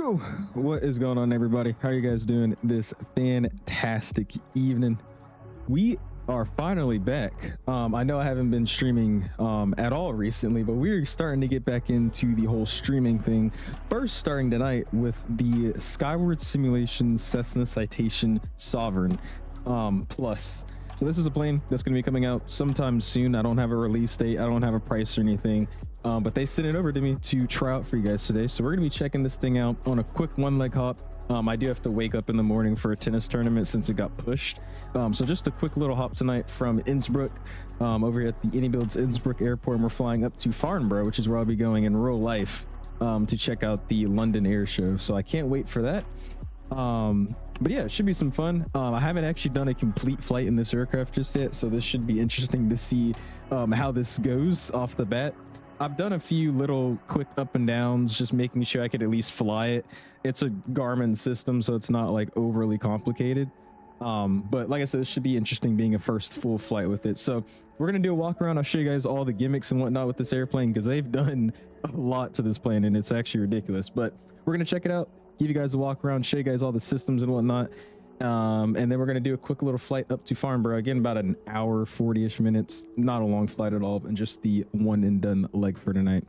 Woo! What is going on, everybody? How are you guys doing this fantastic evening? We are finally back. I know I haven't been streaming at all recently, but we're starting to get back into the whole streaming thing. First, starting tonight with the Skyward simulation Cessna Citation Sovereign Plus. So this is a plane that's going to be coming out sometime soon. I don't have a release date. I don't have a price or anything. But they sent it over to me to try out for you guys today. So we're going to be checking this thing out on a quick one-leg hop. I do have to wake up in the morning for a tennis tournament since it got pushed. So just a quick little hop tonight from Innsbruck over here at the iniBuilds Innsbruck airport. And we're flying up to Farnborough, which is where I'll be going in real life to check out the London Air Show. So I can't wait for that. But yeah, it should be some fun. I haven't actually done a complete flight in this aircraft just yet, so this should be interesting to see how this goes off the bat. I've done a few little quick up and downs, just making sure I could at least fly it. It's a Garmin system, so it's not like overly complicated. But like I said, this should be interesting being a first full flight with it. So we're gonna do a walk around. I'll show you guys all the gimmicks and whatnot with this airplane, because they've done a lot to this plane and it's actually ridiculous. But we're gonna check it out, give you guys a walk around, show you guys all the systems and whatnot. And then we're going to do a quick little flight up to Farnborough, again about an hour 40-ish minutes, not a long flight at all, and just the one and done leg for tonight.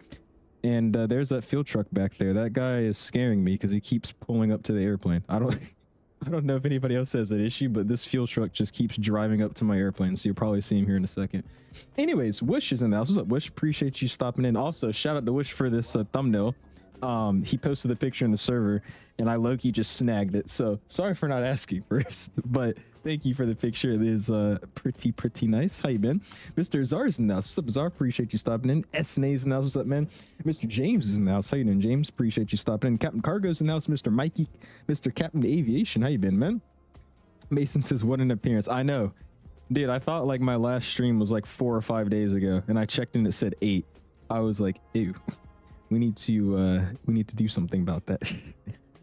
And there's that fuel truck back there. That guy is scaring me because he keeps pulling up to the airplane. I don't know if anybody else has that issue, but this fuel truck just keeps driving up to my airplane, so you'll probably see him here in a second. Anyways, Wish is in the house. What's up, Wish? Appreciate you stopping in. Also, shout out to Wish for this thumbnail. He posted the picture in the server and I low-key just snagged it, so sorry for not asking first, but thank you for the picture. It is pretty nice. How you been? Mr. Czar's in the house. What's up, Czar? Appreciate you stopping in. SNA's in the house. What's up, man? Mr. James is in the house. How you doing, James? Appreciate you stopping in. Captain Cargo's in the house. Mr. Mikey, Mr. Captain Aviation. How you been, man? Mason says, what an appearance. I know, dude. I thought like my last stream was like 4 or 5 days ago, and I checked and it said 8. I was like, ew. We need to do something about that.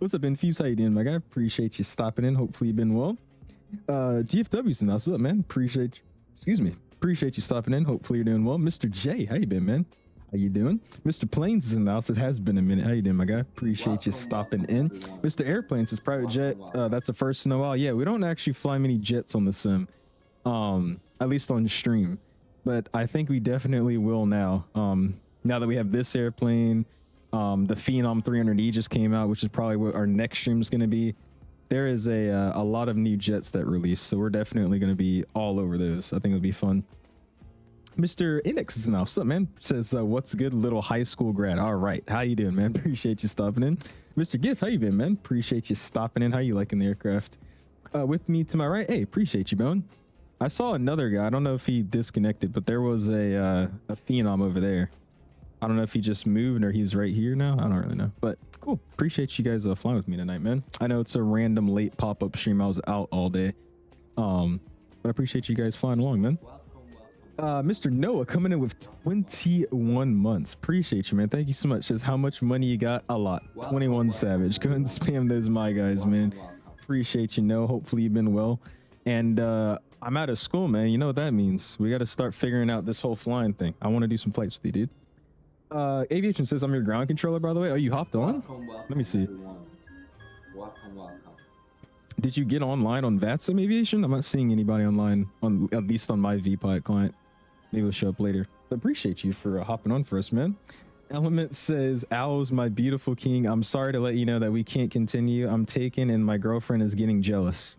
What's up, Infuse? How you doing, my guy? Appreciate you stopping in. Hopefully you've been well. GFW's in the house. What's up, man? Appreciate you stopping in. Hopefully you're doing well. Mr. J, how you been, man? How you doing? Mr. Planes is in the house. It has been a minute. How you doing, my guy? Appreciate you stopping in. Mr. Airplanes is private jet. That's a first in a while. Yeah, we don't actually fly many jets on the sim, at least on stream, but I think we definitely will now. Now that we have this airplane, the Phenom 300E just came out, which is probably what our next stream is going to be. There is a lot of new jets that released, so we're definitely going to be all over those. I think it'll be fun. Mr. Index is in the house. What's up, man? Says, what's good, little high school grad? All right, how you doing, man? Appreciate you stopping in. Mr. Giff, how you been, man? Appreciate you stopping in. How you liking the aircraft? With me to my right, hey, appreciate you, Bone. I saw another guy. I don't know if he disconnected, but there was a Phenom over there. I don't know if he just moved or he's right here now. I don't really know, but cool. Appreciate you guys flying with me tonight, man. I know it's a random late pop-up stream. I was out all day, but I appreciate you guys flying along, man. Mr. Noah coming in with 21 months. Appreciate you, man. Thank you so much. Says, how much money you got? A lot. 21 Savage. Go ahead and spam those, my guys, man. Appreciate you, Noah. Hopefully you've been well. And I'm out of school, man. You know what that means. We got to start figuring out this whole flying thing. I want to do some flights with you, dude. Aviation says I'm your ground controller, by the way. Oh, you hopped on? Let me see. Welcome. Did you get online on VATSIM Aviation? I'm not seeing anybody online, at least on my VPilot client. Maybe it'll show up later. But appreciate you for hopping on for us, man. Element says, Owls, my beautiful king, I'm sorry to let you know that we can't continue. I'm taken and my girlfriend is getting jealous.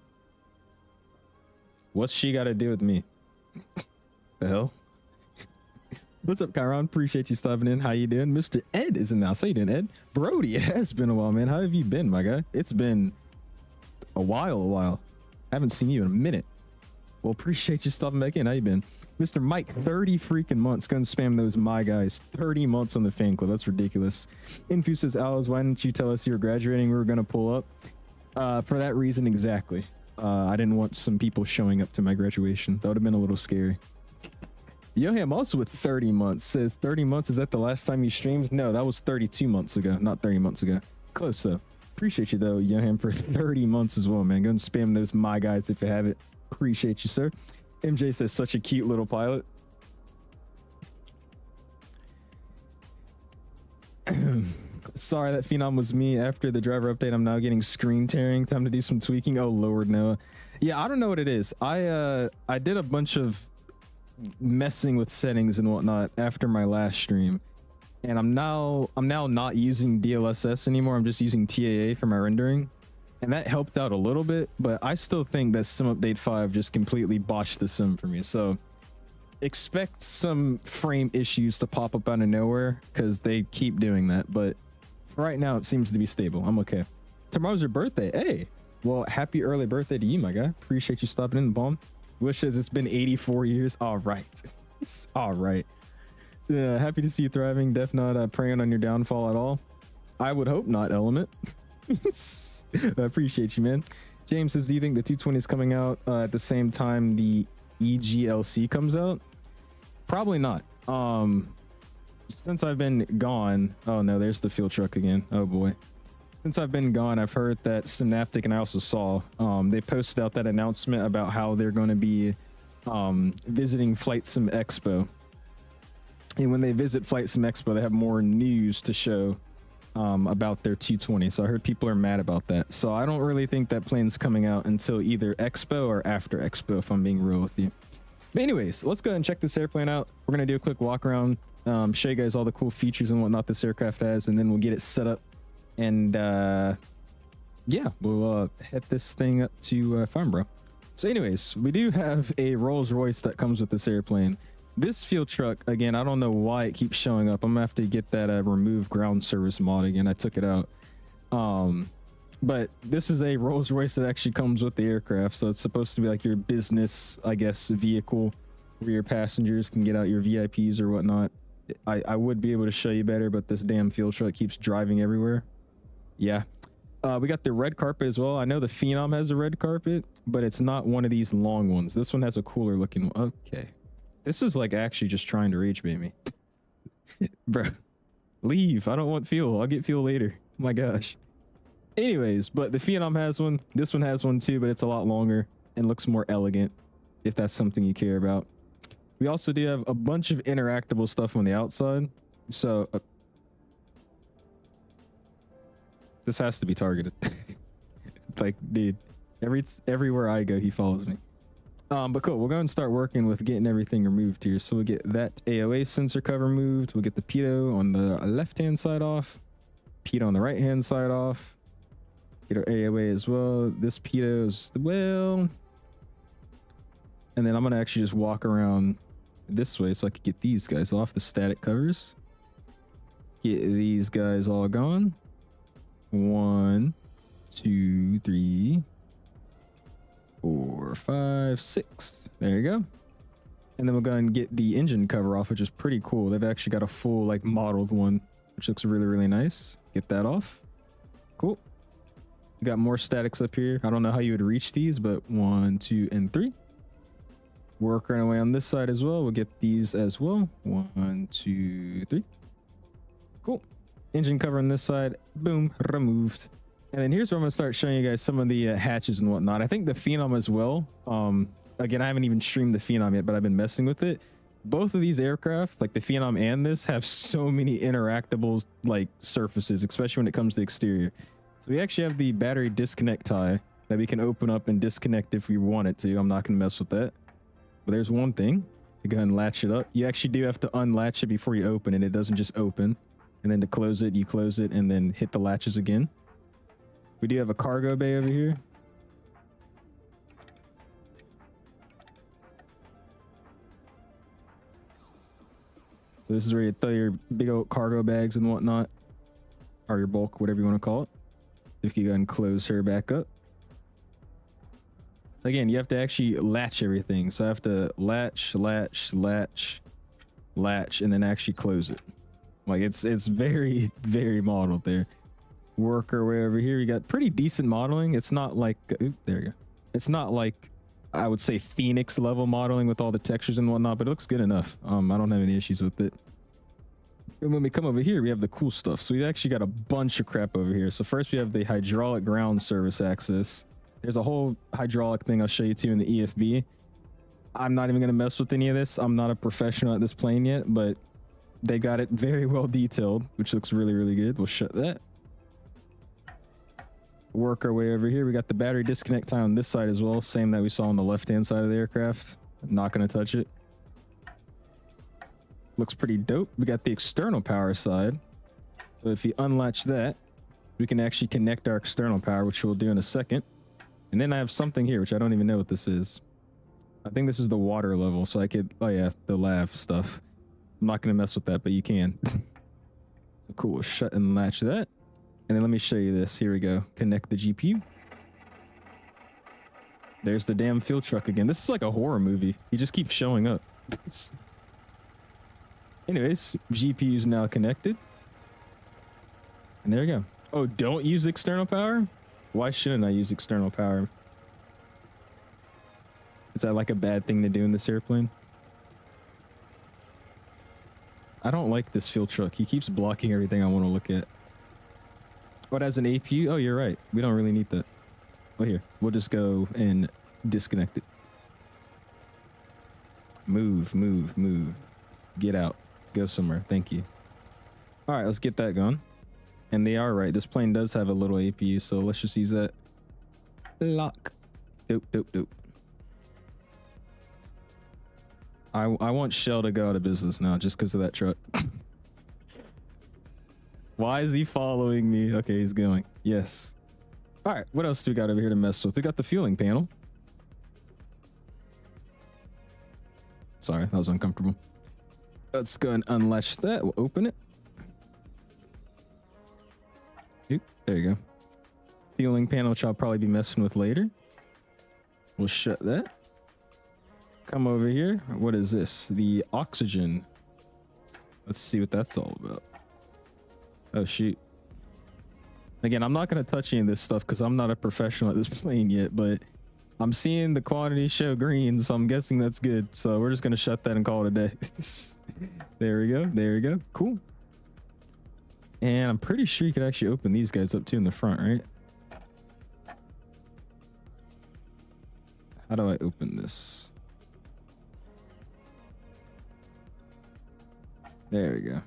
What's she got to do with me? The hell? What's up, Chiron? Appreciate you stopping in. How you doing? Mr. Ed is in the house. How you doing, Ed? Brody, it has been a while, man. How have you been, my guy? It's been a while. Haven't seen you in a minute. Well, appreciate you stopping back in. How you been? Mr. Mike, 30 freaking months. Gonna spam those, my guys. 30 months on the fan club. That's ridiculous. Infuse says, Alice, why didn't you tell us you were graduating? We were gonna pull up. For that reason, exactly. I didn't want some people showing up to my graduation. That would have been a little scary. Yoham also with 30 months says, 30 months, is that the last time you streamed? No, that was 32 months ago, not 30 months ago. Close though. Appreciate you though, Yoham, for 30 months as well, man. Go and spam those, my guys, if you have it. Appreciate you, sir. MJ says, such a cute little pilot. Sorry, that Phenom was me. After the driver update, I'm now getting screen tearing. Time to do some tweaking. Oh Lord, Noah. Yeah, I don't know what it is. I did a bunch of messing with settings and whatnot after my last stream, and I'm now not using DLSS anymore. I'm just using TAA for my rendering, and that helped out a little bit, but I still think that sim update 5 just completely botched the sim for me. So expect some frame issues to pop up out of nowhere because they keep doing that, but for right now it seems to be stable. I'm okay. Tomorrow's your birthday. Hey, well, happy early birthday to you, my guy. Appreciate you stopping in, Bomb. Wishes it's been 84 years. All right. All right. So, happy to see you thriving. Def not preying on your downfall at all. I would hope not, Element. I appreciate you, man. James says, do you think the 220 is coming out at the same time the EGLC comes out? Probably not. Since I've been gone. Oh no, there's the fuel truck again. Oh boy. Since I've been gone, I've heard that Synaptic, and I also saw they posted out that announcement about how they're going to be visiting FLIGHTSIMEXPO. And when they visit FLIGHTSIMEXPO, they have more news to show about their 220. So I heard people are mad about that. So I don't really think that plane's coming out until either Expo or after Expo, if I'm being real with you. But anyways, let's go ahead and check this airplane out. We're going to do a quick walk around, show you guys all the cool features and whatnot this aircraft has, and then we'll get it set up. And yeah, we'll head this thing up to Farnborough. So anyways, we do have a Rolls Royce that comes with this airplane. This fuel truck, again, I don't know why it keeps showing up. I'm gonna have to get that remove ground service mod again. I took it out. But this is a Rolls Royce that actually comes with the aircraft, so it's supposed to be like your business, I guess, vehicle where your passengers can get out your VIPs or whatnot. I would be able to show you better, but this damn fuel truck keeps driving everywhere. Yeah. We got the red carpet as well. I know the Phenom has a red carpet, but it's not one of these long ones. This one has a cooler looking one. Okay. This is like actually just trying to rage bait me. Bro, leave. I don't want fuel. I'll get fuel later. Oh my gosh. Anyways, but the Phenom has one. This one has one too, but it's a lot longer and looks more elegant, if that's something you care about. We also do have a bunch of interactable stuff on the outside. So this has to be targeted. Like, dude, everywhere I go, he follows me. But cool, we'll go and start working with getting everything removed here. So we'll get that AOA sensor cover moved. We'll get the pitot on the left-hand side off. Pitot on the right-hand side off. Get our AOA as well. This pitot as well. And then I'm gonna actually just walk around this way so I could get these guys off the static covers. Get these guys all gone. 1, 2, 3, 4, 5, 6. There you go. And then we'll go and get the engine cover off, which is pretty cool. They've actually got a full like modeled one, which looks really, really nice. Get that off. Cool. We got more statics up here. I don't know how you would reach these, but 1, 2, and 3. Working our way on this side as well. We'll get these as well. 1, 2, 3. Cool. Engine cover on this side. Boom. Removed. And then here's where I'm going to start showing you guys some of the hatches and whatnot. I think the Phenom as well. Again, I haven't even streamed the Phenom yet, but I've been messing with it. Both of these aircraft, like the Phenom and this, have so many interactable like surfaces, especially when it comes to exterior. So we actually have the battery disconnect tie that we can open up and disconnect if we want it to. I'm not going to mess with that. But there's one thing. You go ahead and latch it up. You actually do have to unlatch it before you open it. It doesn't just open. And then to close it, you close it and then hit the latches again. We do have a cargo bay over here. So this is where you throw your big old cargo bags and whatnot, or your bulk, whatever you want to call it. If you go and close her back up. Again, you have to actually latch everything. So I have to latch, latch, latch, latch, and then actually close it. Like it's very, very modeled there. Work our way over here. We got pretty decent modeling. It's not like, oop, there you go. It's not like, I would say Phoenix level modeling with all the textures and whatnot, but it looks good enough. I don't have any issues with it. And when we come over here, we have the cool stuff. So we've actually got a bunch of crap over here. So first we have the hydraulic ground service access. There's a whole hydraulic thing I'll show you too in the EFB. I'm not even going to mess with any of this. I'm not a professional at this plane yet, but They got it very well detailed, which looks really, really good. We'll shut that. Work our way over here. We got the battery disconnect tie on this side as well. Same that we saw on the left-hand side of the aircraft. Not going to touch it. Looks pretty dope. We got the external power side. So if you unlatch that, we can actually connect our external power, which we'll do in a second. And then I have something here, which I don't even know what this is. I think this is the water level. So I could, oh yeah, the lav stuff. I'm not going to mess with that, but you can. So cool. We'll shut and latch that. And then let me show you this. Here we go. Connect the GPU. There's the damn fuel truck again. This is like a horror movie. He just keeps showing up. Anyways, GPU is now connected. And there you go. Oh, don't use external power? Why shouldn't I use external power? Is that like a bad thing to do in this airplane? I don't like this fuel truck. He keeps blocking everything I want to look at. What, as an APU? Oh, you're right. We don't really need that. Oh, here. We'll just go and disconnect it. Move, move, move. Get out. Go somewhere. Thank you. All right, let's get that going. And they are right. This plane does have a little APU, so let's just use that. Lock. Dope, dope, dope. I want Shell to go out of business now just because of that truck. Why is he following me? Okay, he's going. Yes. All right, what else do we got over here to mess with? We got the fueling panel. Sorry, that was uncomfortable. Let's go and unlatch that. We'll open it. Oop, there you go. Fueling panel, which I'll probably be messing with later. We'll shut that. Come over here. What is this? The oxygen. Let's see what that's all about. Oh, shoot. Again, I'm not going to touch any of this stuff because I'm not a professional at this plane yet, but I'm seeing the quantity show green, so I'm guessing that's good. So we're just going to shut that and call it a day. There we go. There we go. Cool. And I'm pretty sure you could actually open these guys up too in the front, right? How do I open this? There we go.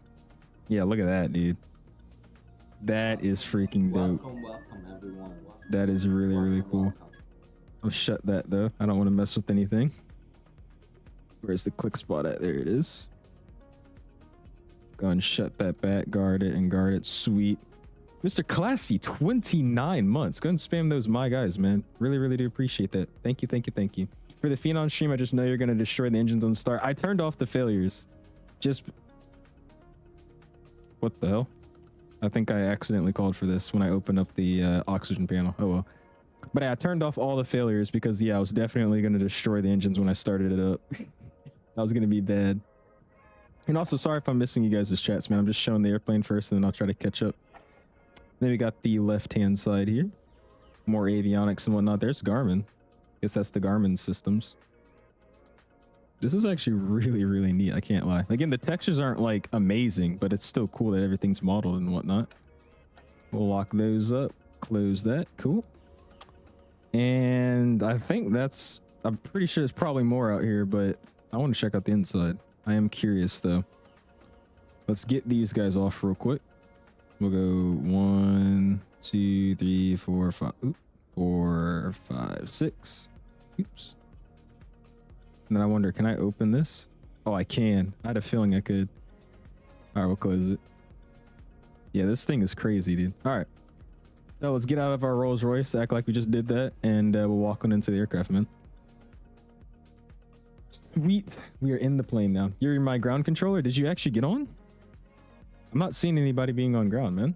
Yeah, look at that, dude. That is freaking dope. Welcome everyone. That is really, really cool. I'll shut that though. I don't want to mess with anything. Where's the click spot at? There it is. Go and shut that back, guard it and guard it. Sweet. Mr. Classy, 29 months. Go and spam those my guys, man. Really, really do appreciate that. Thank you, thank you, thank you. For the Phenom stream, I just know you're going to destroy the engines on start. I turned off the failures. Just... What the hell? I think I accidentally called for this when I opened up the oxygen panel. Oh well. But I turned off all the failures because, yeah, I was definitely going to destroy the engines when I started it up. That was going to be bad. And also, sorry if I'm missing you guys' chats, man. I'm just showing the airplane first, and then I'll try to catch up. Then we got the left-hand side here. More avionics and whatnot. There's Garmin. Guess that's the Garmin systems. This is actually really, really neat. I can't lie. Again, the textures aren't like amazing, but it's still cool that everything's modeled and whatnot. We'll lock those up. Close that. Cool. And I think that's... I'm pretty sure there's probably more out here, but I want to check out the inside. I am curious, though. Let's get these guys off real quick. We'll go 1, 2, 3, 4, 5. Oop, 4, 5, 6. Oops. And then I wonder, can I open this? Oh, I can. I had a feeling I could. All right, we'll close it. Yeah, this thing is crazy, dude. All right. So let's get out of our Rolls Royce, act like we just did that, and we'll walk on into the aircraft, man. Sweet. We are in the plane now. You're my ground controller. Did you actually get on? I'm not seeing anybody being on ground, man.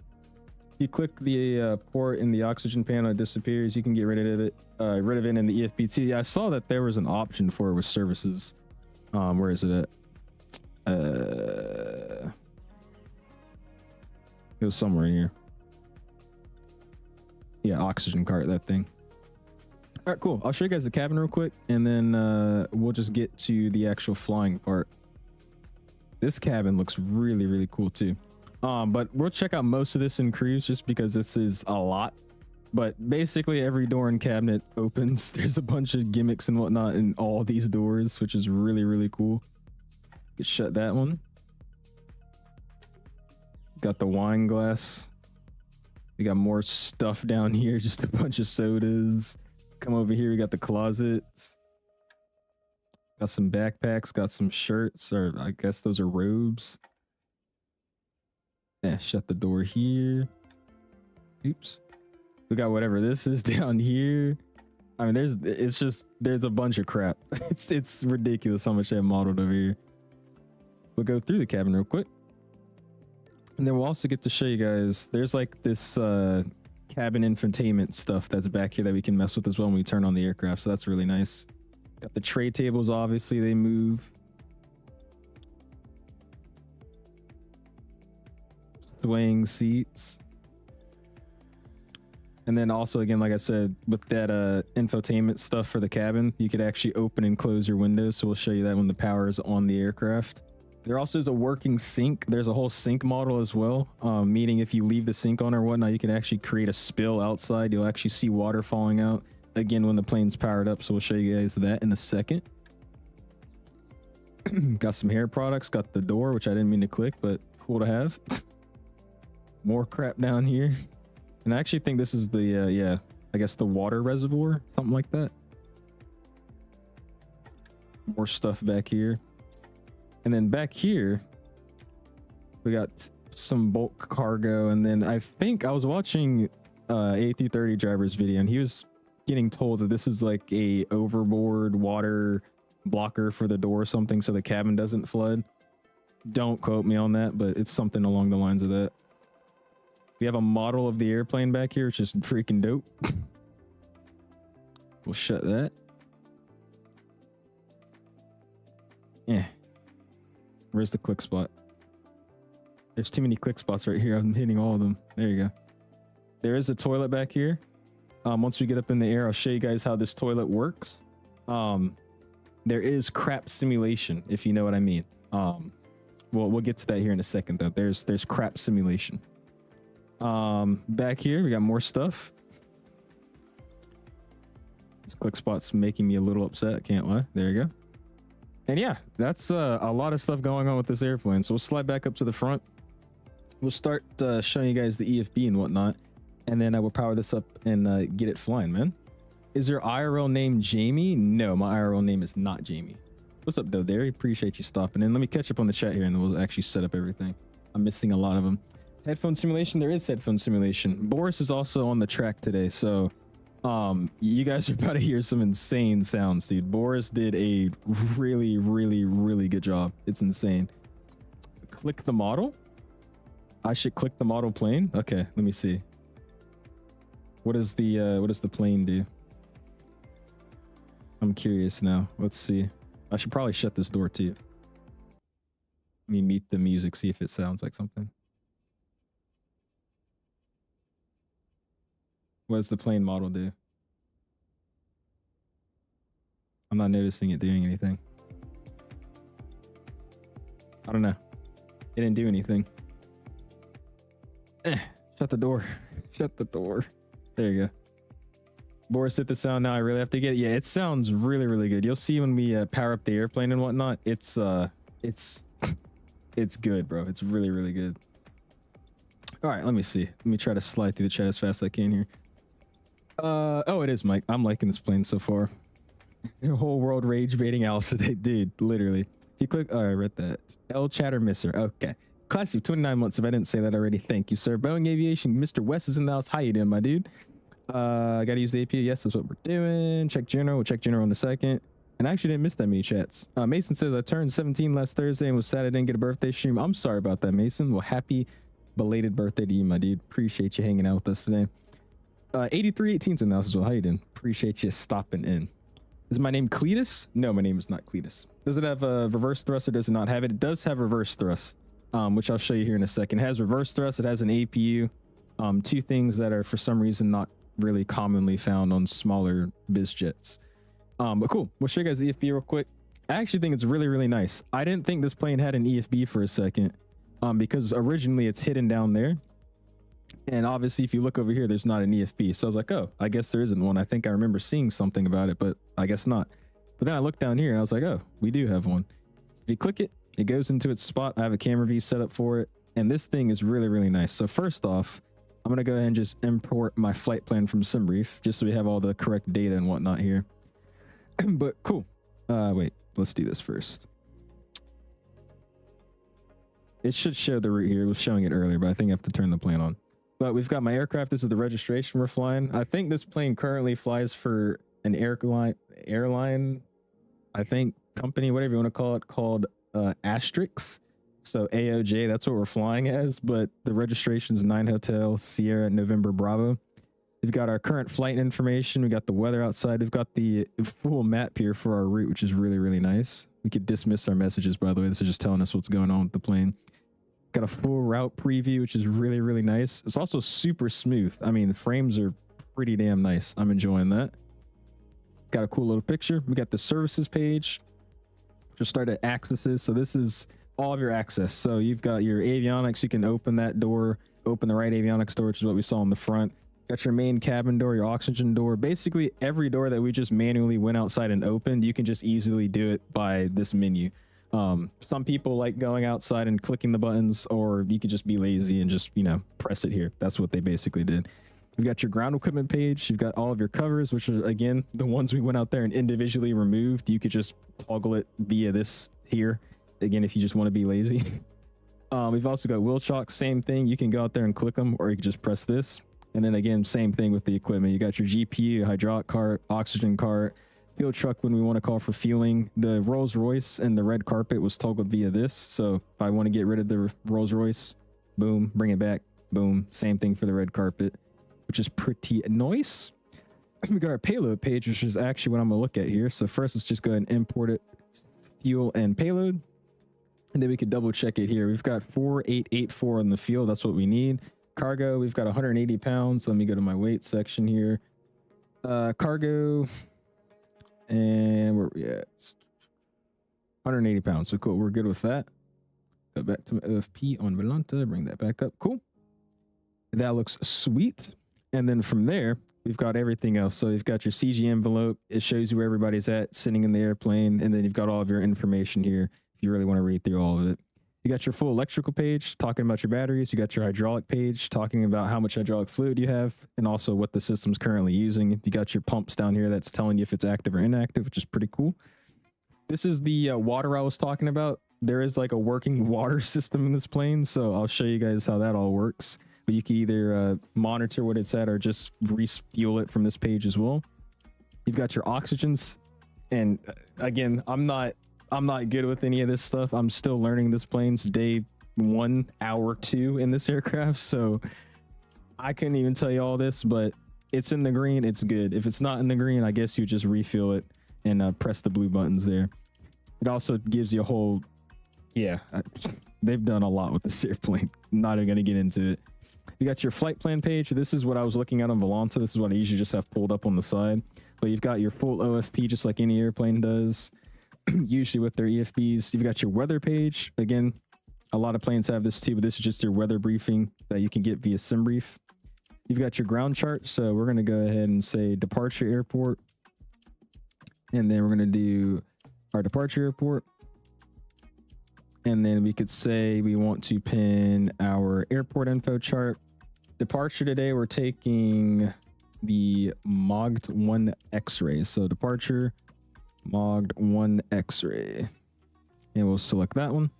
If you click the port in the oxygen panel, it disappears. You can get rid of it in the EFBT. Yeah, I saw that there was an option for it with services. Where is it at? It was somewhere in here. Yeah, oxygen cart, that thing. All right, cool. I'll show you guys the cabin real quick, and then we'll just get to the actual flying part. This cabin looks really, really cool too. But we'll check out most of this in cruise just because this is a lot. But basically every door and cabinet opens. There's a bunch of gimmicks and whatnot in all these doors, which is really, really cool. Shut that one. Got the wine glass. We got more stuff down here, just a bunch of sodas. Come over here, we got the closets. Got some backpacks, got some shirts, or I guess those are robes. Yeah, shut the door here. Oops. We got whatever this is down here. I mean, there's a bunch of crap. It's ridiculous how much they have modeled over here. We'll go through the cabin real quick. And then we'll also get to show you guys, there's like this cabin infotainment stuff that's back here that we can mess with as well when we turn on the aircraft. So that's really nice. Got the tray tables, obviously they move. Swaying seats. And then also, again, like I said, with that infotainment stuff for the cabin, you could actually open and close your windows. So we'll show you that when the power is on the aircraft. There also is a working sink. There's a whole sink model as well, meaning if you leave the sink on or whatnot, you can actually create a spill outside. You'll actually see water falling out, again, when the plane's powered up. So we'll show you guys that in a second. Got some hair products. Got the door, which I didn't mean to click, but cool to have. More crap down here. And I actually think this is the, yeah, I guess the water reservoir, something like that. More stuff back here. And then back here, we got some bulk cargo. And then I think I was watching A330 driver's video, and he was getting told that this is like a overboard water blocker for the door or something, so the cabin doesn't flood. Don't quote me on that, but it's something along the lines of that. We have a model of the airplane back here, which is freaking dope. We'll shut that. Yeah. Where's the click spot? There's too many click spots right here. I'm hitting all of them. There you go. There is a toilet back here. Once we get up in the air, I'll show you guys how this toilet works. There is crap simulation, if you know what I mean. We'll get to that here in a second, though. There's crap simulation. Back here, we got more stuff. This click spot's making me a little upset. Can't lie. There you go. And yeah, that's a lot of stuff going on with this airplane. So we'll slide back up to the front. We'll start showing you guys the EFB and whatnot. And then I will power this up and get it flying, man. Is your IRL name Jamie? No, my IRL name is not Jamie. What's up, though, there? Appreciate you stopping in. Let me catch up on the chat here and then we'll actually set up everything. I'm missing a lot of them. Headphone simulation. There is headphone simulation. Boris is also on the track today. So you guys are about to hear some insane sounds, dude. Boris did a really, really, really good job. It's insane. Click the model. I should click the model plane. Okay, let me see. What does the plane do? I'm curious now. Let's see. I should probably shut this door too. Let me mute the music, see if it sounds like something. What does the plane model do? I'm not noticing it doing anything. I don't know. It didn't do anything. Shut the door. Shut the door. There you go. Boris hit the sound now. I really have to get it. Yeah, it sounds really, really good. You'll see when we power up the airplane and whatnot. It's good, bro. It's really, really good. All right, let me see. Let me try to slide through the chat as fast as I can here. Oh, it is Mike. I'm liking this plane so far. Whole world rage baiting Alice today, dude. Literally. If you click, oh, I read that. L chatter misser. Okay. Classy 29 months. If I didn't say that already, thank you, sir. Boeing Aviation. Mr. West is in the house. How you doing, my dude? I gotta use the API. Yes, that's what we're doing. Check general. We'll check general in a second. And I actually didn't miss that many chats. Mason says I turned 17 last Thursday and was sad I didn't get a birthday stream. I'm sorry about that, Mason. Well, happy belated birthday to you, my dude. Appreciate you hanging out with us today. 8318's in the house as well. How you doing? Appreciate you stopping in. Is my name Cletus? No, my name is not Cletus. Does it have a reverse thrust or does it not have it? It does have reverse thrust, which I'll show you here in a second. It has reverse thrust. It has an APU. Two things that are for some reason not really commonly found on smaller biz jets. But cool. We'll show you guys the EFB real quick. I actually think it's really, really nice. I didn't think this plane had an EFB for a second, because originally it's hidden down there. And obviously, if you look over here, there's not an EFB. So I was like, oh, I guess there isn't one. I think I remember seeing something about it, but I guess not. But then I looked down here and I was like, oh, we do have one. If you click it, it goes into its spot. I have a camera view set up for it. And this thing is really, really nice. So first off, I'm going to go ahead and just import my flight plan from SimBrief, just so we have all the correct data and whatnot here. But cool. Wait, let's do this first. It should show the route here. It was showing it earlier, but I think I have to turn the plane on. But we've got my aircraft. This is the registration we're flying. I think this plane currently flies for an airline, I think, company, whatever you want to call it, called Asterix. So AOJ, that's what we're flying as, but the registration is 9 Hotel Sierra November Bravo. We've got our current flight information. We got the weather outside. We've got the full map here for our route, which is really, really nice. We could dismiss our messages, by the way. This is just telling us what's going on with the plane. Got a full route preview, which is really, really nice. It's also super smooth. I mean, the frames are pretty damn nice. I'm enjoying that. Got a cool little picture. We got the services page. Just start at accesses. So this is all of your access. So you've got your avionics. You can open that door, open the right avionics door, which is what we saw in the front. Got your main cabin door, your oxygen door. Basically, every door that we just manually went outside and opened, you can just easily do it by this menu. Some people like going outside and clicking the buttons, or you could just be lazy and just, you know, press it here. That's what they basically did. You've got your ground equipment page. You've got all of your covers, which are, again, the ones we went out there and individually removed. You could just toggle it via this here. Again, if you just want to be lazy. We've also got wheel chocks, same thing. You can go out there and click them, or you can just press this. And then again, same thing with the equipment. You got your GPU, hydraulic cart, oxygen cart, fuel truck when we want to call for fueling. The Rolls Royce and the red carpet was toggled via this. So if I want to get rid of the Rolls Royce, boom, bring it back, boom. Same thing for the red carpet, which is pretty nice. We got our payload page, which is actually what I'm going to look at here. So first, let's just go ahead and import it, fuel and payload. And then we can double check it here. We've got 4884 in the fuel. That's what we need. Cargo, we've got 180 pounds. Let me go to my weight section here. Cargo, and where are we at? 180 pounds. So cool. We're good with that. Go back to my OFP on Volanta. Bring that back up. Cool. That looks sweet. And then from there, we've got everything else. So you've got your CG envelope. It shows you where everybody's at sitting in the airplane. And then you've got all of your information here if you really want to read through all of it. You got your full electrical page talking about your batteries. You got your hydraulic page talking about how much hydraulic fluid you have and also what the system's currently using. You got your pumps down here that's telling you if it's active or inactive, which is pretty cool. This is the water I was talking about. There is like a working water system in this plane, so I'll show you guys how that all works. But you can either monitor what it's at or just refuel it from this page as well. You've got your oxygens, and again, I'm not good with any of this stuff. I'm still learning this plane's day 1, hour 2 in this aircraft, so I couldn't even tell you all this, but it's in the green, it's good. If it's not in the green, I guess you just refuel it and press the blue buttons there. It also gives you a whole, yeah, they've done a lot with this airplane. Not even gonna get into it. You got your flight plan page. This is what I was looking at on Volanta. This is what I usually just have pulled up on the side, but you've got your full OFP just like any airplane does. Usually with their EFBs. You've got your weather page. Again, a lot of planes have this too, but this is just your weather briefing that you can get via SimBrief. You've got your ground chart. So we're going to go ahead and say departure airport. And then we're going to do our departure airport. And then we could say we want to pin our airport info chart. Departure today, we're taking the MOGD 1 X-ray. So departure MOGD 1 X-ray, and we'll select that one.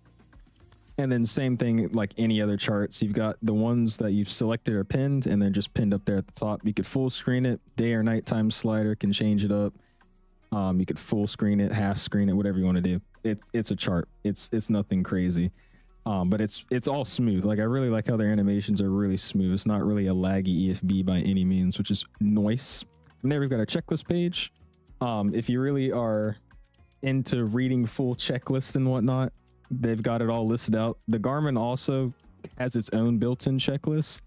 And then same thing like any other charts. You've got the ones that you've selected or pinned, and they're just pinned up there at the top. You could full screen it, day or nighttime slider can change it up. You could full screen it, half screen it, whatever you want to do. It's a chart. It's nothing crazy, but it's all smooth. Like I really like how their animations are really smooth. It's not really a laggy EFB by any means, which is nice. From there, we've got a checklist page. If you really are into reading full checklists and whatnot, they've got it all listed out. The Garmin also has its own built-in checklist.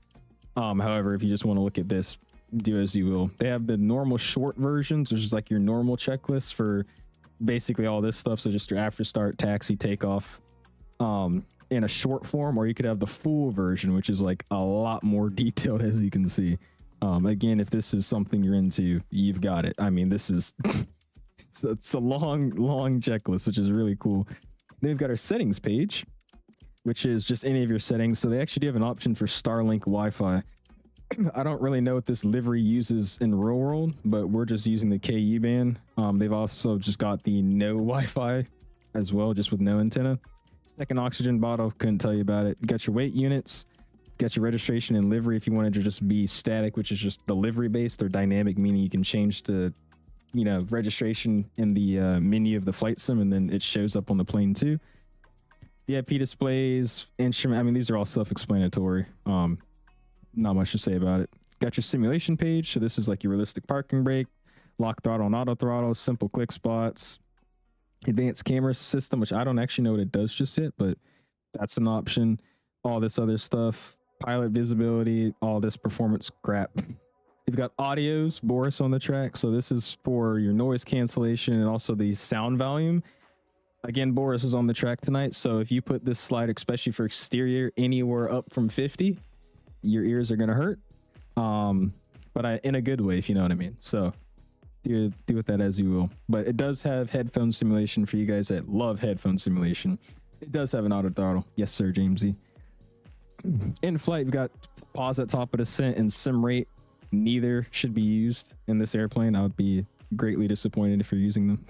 However, if you just want to look at this, do as you will. They have the normal short versions, which is like your normal checklist for basically all this stuff. So just your after start, taxi, takeoff, in a short form, or you could have the full version, which is like a lot more detailed, as you can see. Again, if this is something you're into, you've got it. I mean, this is it's a long checklist, which is really cool. Then we've got our settings page. which is just any of your settings. So they actually do have an option for Starlink Wi-Fi. I don't really know what this livery uses in real world, but we're just using the KU band. They've also just got the no Wi-Fi as well, just with no antenna. Second oxygen bottle, couldn't tell you about it. You got your weight units, got your registration and livery if you wanted to just be static, which is just the livery based, or dynamic, meaning you can change the, you know, registration in the menu of the flight sim, and then it shows up on the plane too. VIP displays, instrument, I mean, these are all self-explanatory. Not much to say about it. Got your simulation page. So this is like your realistic parking brake, lock throttle and auto throttle, simple click spots, advanced camera system, which I don't actually know what it does just yet, but that's an option. All this other stuff, pilot visibility, all this performance crap. You've got audios, Boris on the track. So this is for your noise cancellation and also the sound volume. Again, Boris is on the track tonight. So if you put this slide, especially for exterior, anywhere up from 50, your ears are going to hurt. But in a good way, if you know what I mean. So do with that as you will. But it does have headphone simulation for you guys that love headphone simulation. It does have an auto throttle. Yes, sir, Jamesy. In flight, you've got pause at top of descent and sim rate. Neither should be used in this airplane. I would be greatly disappointed if you're using them.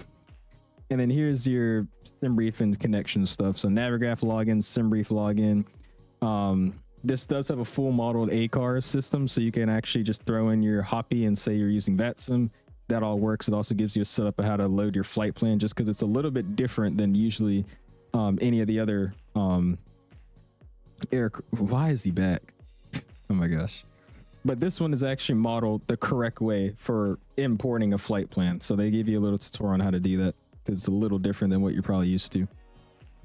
And then here's your SimBrief and connection stuff. So Navigraph login, SimBrief login. This does have a full modeled ACAR system, so you can actually just throw in your Hoppy and say you're using VATSIM. That all works. It also gives you a setup of how to load your flight plan, just because it's a little bit different than usually any of the other air. Why is he back? Oh my gosh. But this one is actually modeled the correct way for importing a flight plan. So they give you a little tutorial on how to do that, because it's a little different than what you're probably used to.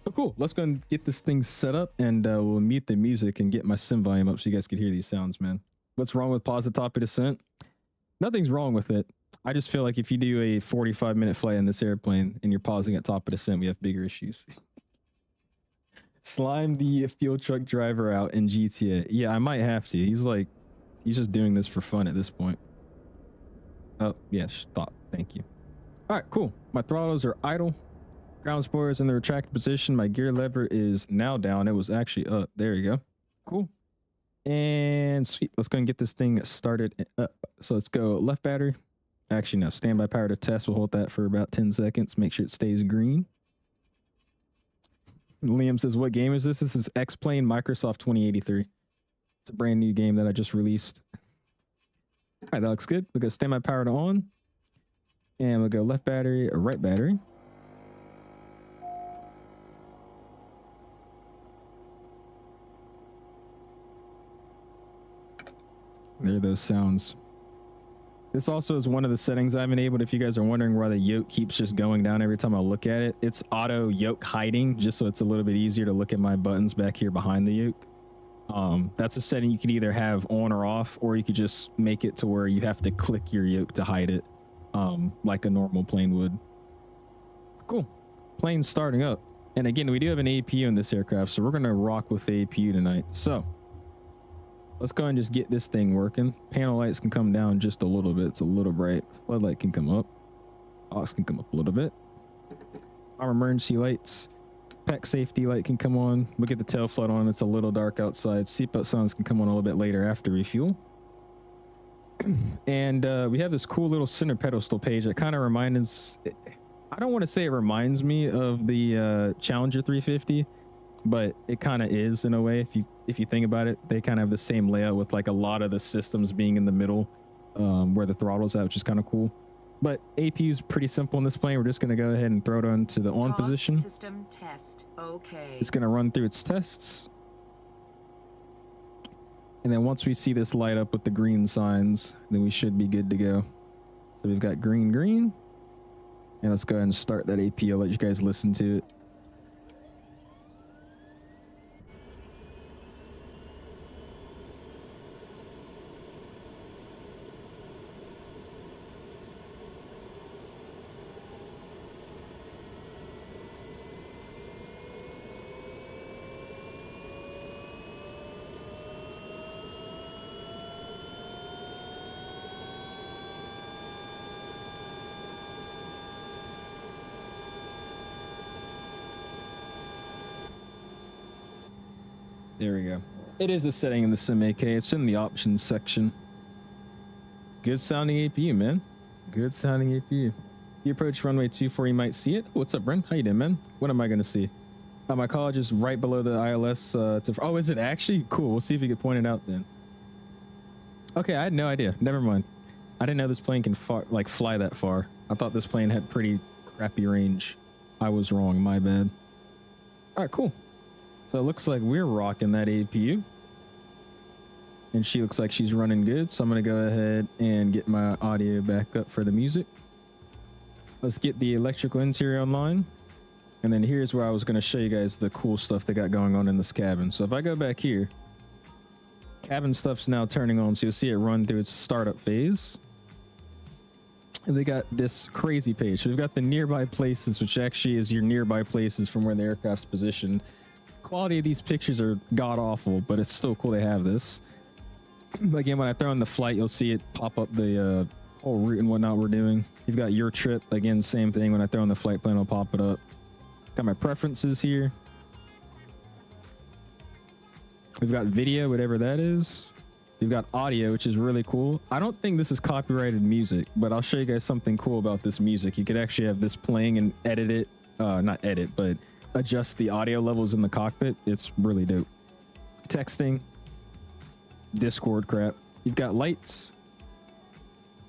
But cool, let's go and get this thing set up, and we'll mute the music and get my sim volume up so you guys can hear these sounds, man. What's wrong with pause at top of descent? Nothing's wrong with it. I just feel like if you do a 45-minute flight in this airplane and you're pausing at top of descent, we have bigger issues. Slime the fuel truck driver out in GTA. Yeah, I might have to. He's just doing this for fun at this point. Oh, yeah, stop. Thank you. All right, cool. My throttles are idle. Ground spoilers in the retracted position. My gear lever is now down. It was actually up. There you go. Cool. And sweet. Let's go and get this thing started up. So let's go left battery. Actually, no. Standby power to test. We'll hold that for about 10 seconds. Make sure it stays green. Liam says, what game is this? This is X-Plane Microsoft 2083. It's a brand new game that I just released. All right, that looks good. We'll go standby power to on. And we'll go left battery or right battery. There are those sounds. This also is one of the settings I've enabled. If you guys are wondering why the yoke keeps just going down every time I look at it, it's auto yoke hiding, just so it's a little bit easier to look at my buttons back here behind the yoke. That's a setting you can either have on or off, or you could just make it to where you have to click your yoke to hide it, like a normal plane would. Cool. Plane's starting up. And again, we do have an APU in this aircraft, so we're going to rock with the APU tonight. So let's go and just get this thing working. Panel lights can come down just a little bit. It's a little bright. Floodlight can come up. aux can come up a little bit. Our emergency lights. Pack safety light can come on. We'll get the tail flood on. It's a little dark outside. Seatbelt sounds can come on a little bit later after refuel. And we have this cool little center pedestal page that kind of reminds... I don't want to say it reminds me of the Challenger 350, but it kind of is in a way. If you think about it, they kind of have the same layout with like a lot of the systems being in the middle where the throttle's at, which is kind of cool. But APU is pretty simple in this plane. We're just going to go ahead and throw it on to the on position. System test. Okay. It's going to run through its tests. And then once we see this light up with the green signs, then we should be good to go. So we've got green, green. And let's go ahead and start that APU. I'll let you guys listen to it. There we go. It is a setting in the sim AK. It's in the options section. Good sounding APU, man. Good sounding APU. You approach runway 24, you might see it. What's up, Brent? How you doing, man? What am I going to see? My college is right below the ILS. Oh, is it actually? Cool. We'll see if you can point it out then. Okay, I had no idea. Never mind. I didn't know this plane can fly that far. I thought this plane had pretty crappy range. I was wrong. My bad. All right, cool. So it looks like we're rocking that APU. And she looks like she's running good. So I'm going to go ahead and get my audio back up for the music. Let's get the electrical interior online. And then here's where I was going to show you guys the cool stuff they got going on in this cabin. So if I go back here, cabin stuff's now turning on. So you'll see it run through its startup phase. And they got this crazy page. So we've got the nearby places, which actually is your nearby places from where the aircraft's positioned. Quality of these pictures are god awful, but it's still cool they have this. Again, when I throw in the flight, you'll see it pop up the whole route and whatnot we're doing. You've got your trip. Again, same thing. When I throw in the flight plan, it'll pop it up. Got my preferences here. We've got video, whatever that is. We've got audio, which is really cool. I don't think this is copyrighted music, but I'll show you guys something cool about this music. You could actually have this playing and edit it. Not edit, but adjust the audio levels in the cockpit. It's really dope. Texting. Discord crap. You've got lights.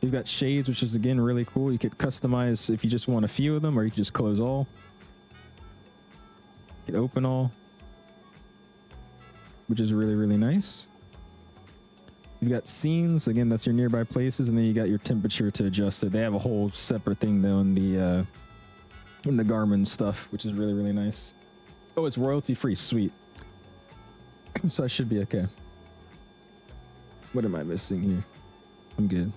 You've got shades, which is again really cool. You could customize if you just want a few of them, or you could just close all. You can open all, which is really, really nice. You've got scenes. Again, that's your nearby places, and then you got your temperature to adjust it. They have a whole separate thing though in the Garmin stuff, which is really, really nice. Oh, it's royalty free. Sweet. So I should be okay. What am I missing here? I'm good.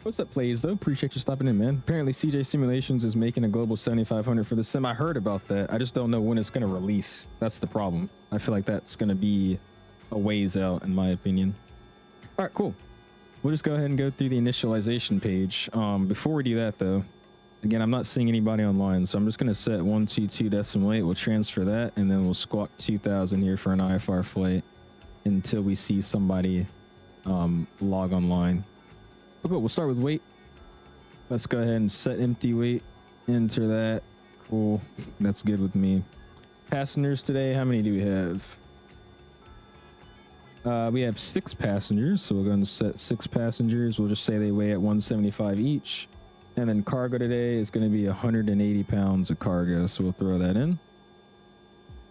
What's up, Plays, though? Appreciate you stopping in, man. Apparently, CJ Simulations is making a global 7500 for the sim. I heard about that. I just don't know when it's going to release. That's the problem. I feel like that's going to be a ways out, in my opinion. All right, cool. We'll just go ahead and go through the initialization page. Before we do that, though, again, I'm not seeing anybody online, so I'm just going to set 122.8. We'll transfer that, and then we'll squawk 2000 here for an IFR flight until we see somebody log online. Okay, we'll start with weight. Let's go ahead and set empty weight. Enter that. Cool. That's good with me. Passengers today, how many do we have? We have 6 passengers, so we're going to set 6 passengers. We'll just say they weigh at 175 each. And then cargo today is going to be 180 pounds of cargo, so we'll throw that in.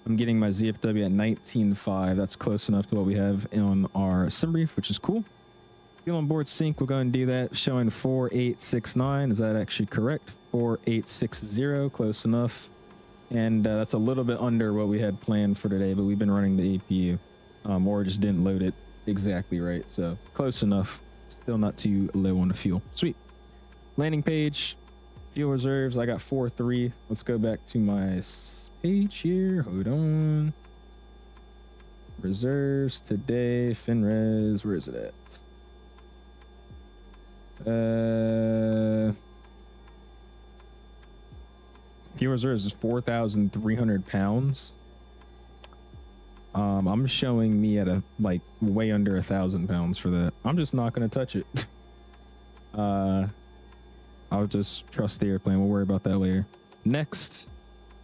I'm getting my ZFW at 19.5. That's close enough to what we have on our sim brief, which is cool. Fuel on board sync, we'll go and do that, showing 4869. Is that actually correct? 4860, close enough. And that's a little bit under what we had planned for today, but we've been running the APU, or just didn't load it exactly right. So close enough. Still not too low on the fuel. Sweet. Landing page, fuel reserves. I got 4.3. Let's go back to my page here. Hold on. Reserves today. FinRes. Where is it at? Fuel reserves is 4,300 pounds. I'm showing me at a way under 1,000 pounds for that. I'm just not going to touch it. I'll just trust the airplane. We'll worry about that later. Next,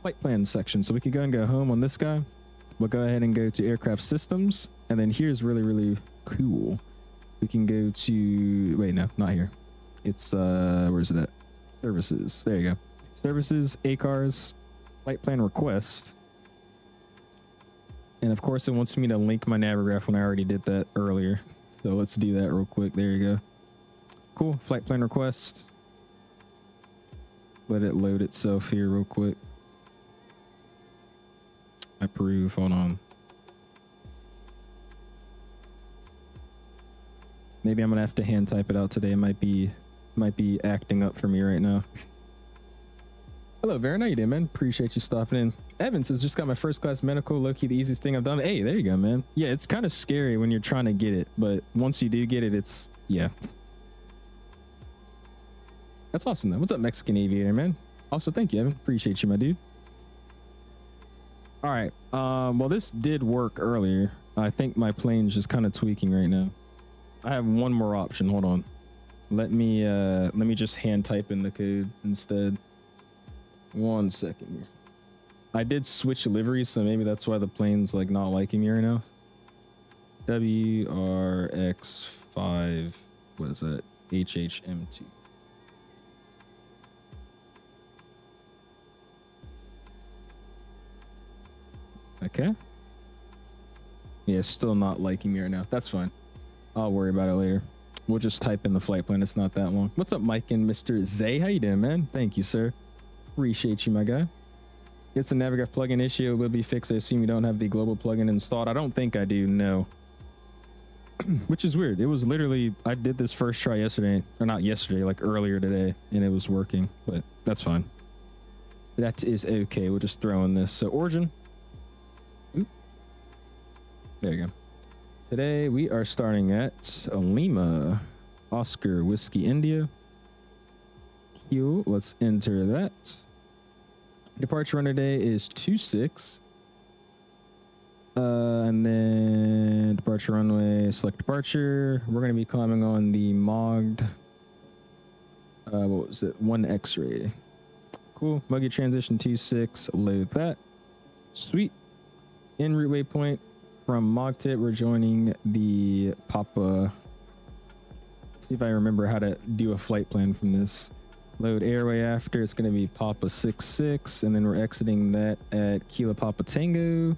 flight plan section. So we can go and go home on this guy. We'll go ahead and go to aircraft systems. And then here's really, really cool. We can go to, wait, no, not here. It's, where's it at? Services. There you go. Services, ACARS, flight plan request. And of course it wants me to link my Navigraph when I already did that earlier. So let's do that real quick. There you go. Cool. Flight plan request. Let it load itself here real quick. Approve. Hold on. Maybe I'm gonna have to hand type it out today. It might be acting up for me right now. Hello, Baron. How you doing, man? Appreciate you stopping in. Evans has just got my first class medical. Low-key the easiest thing I've done. Hey, there you go, man. Yeah, it's kind of scary when you're trying to get it, but once you do get it, it's, yeah. That's awesome, though. What's up, Mexican Aviator, man? Also, thank you, Evan. Appreciate you, my dude. All right. Well, this did work earlier. I think my plane's just kind of tweaking right now. I have one more option. Hold on. Let me just hand type in the code instead. 1 second here. I did switch livery, so maybe that's why the plane's like not liking me right now. WRX5, what is that? HHM2. Okay. Yeah, still not liking me right now. That's fine. I'll worry about it later. We'll just type in the flight plan. It's not that long. What's up, Mike and Mr. Zay? How you doing, man? Thank you, sir. Appreciate you, my guy. It's a Navigraph plugin issue. It will be fixed. I assume you don't have the global plugin installed. I don't think I do. No. Which is weird. It was literally, I did this first try yesterday, or not yesterday, like earlier today, and it was working, but that's fine. That is okay. We'll just throw in this. So origin. Oop. There you go. Today we are starting at Lima, Oscar, Whiskey, India. Q. Let's enter that. Departure run today is 26. And then departure runway, select departure. We're going to be climbing on the MOGD. What was it? 1 X-ray. Cool. Muggy transition 26. Load that. Sweet. En route waypoint from MOGTIT. We're joining the Papa. See if I remember how to do a flight plan from this. Load airway after. It's going to be Papa 66. And then we're exiting that at Kilo Papa Tango.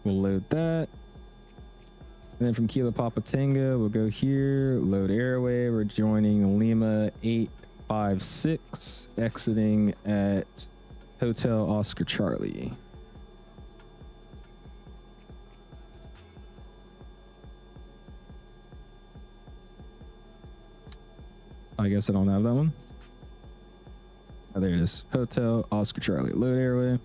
We'll load that. And then from Kilo Papa Tango, we'll go here, load airway. We're joining Lima 856, exiting at Hotel Oscar Charlie. I guess I don't have that one. Oh, there it is. Hotel Oscar Charlie. Load airway.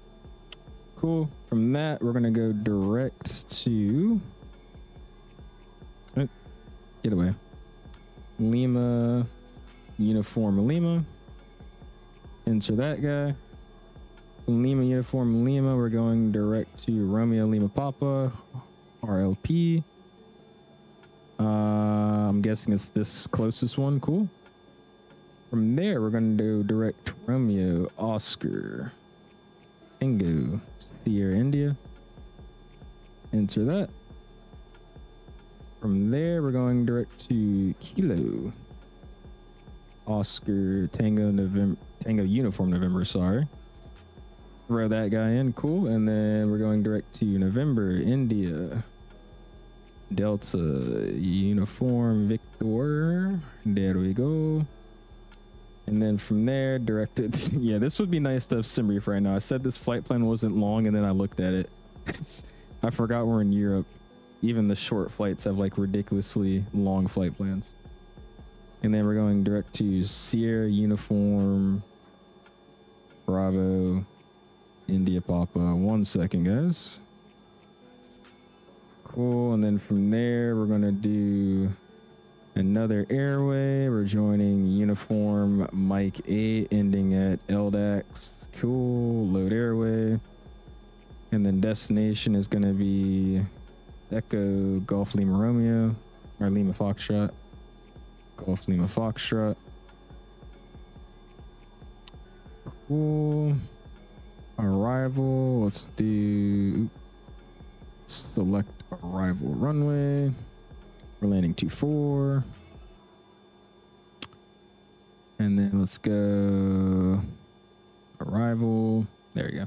Cool. From that, we're going to go direct to... Oh, get away. Lima, Uniform Lima. Enter that guy. Lima, Uniform Lima. We're going direct to Romeo Lima Papa, RLP. I'm guessing it's this closest one. Cool. From there, we're going to do direct Romeo, Oscar, Tango, Sierra, India. Enter that. From there, we're going direct to Kilo, Oscar, Tango, November, Tango, Uniform November, sorry. Throw that guy in, cool. And then we're going direct to November, India, Delta, Uniform, Victor. There we go. And then from there, directed. Yeah, this would be nice to have SimReef right now. I said this flight plan wasn't long, and then I looked at it. I forgot we're in Europe. Even the short flights have like ridiculously long flight plans. And then we're going direct to Sierra, Uniform, Bravo, India Papa. 1 second, guys. Cool. And then from there, we're going to do another airway. We're joining Uniform Mike 8, ending at LDAX. Cool. Load airway. And then destination is going to be Echo Golf Lima Romeo, or Lima Foxtrot. Golf Lima Foxtrot. Cool. Arrival. Let's do select arrival runway. We're landing 24. And then let's go arrival. There you go.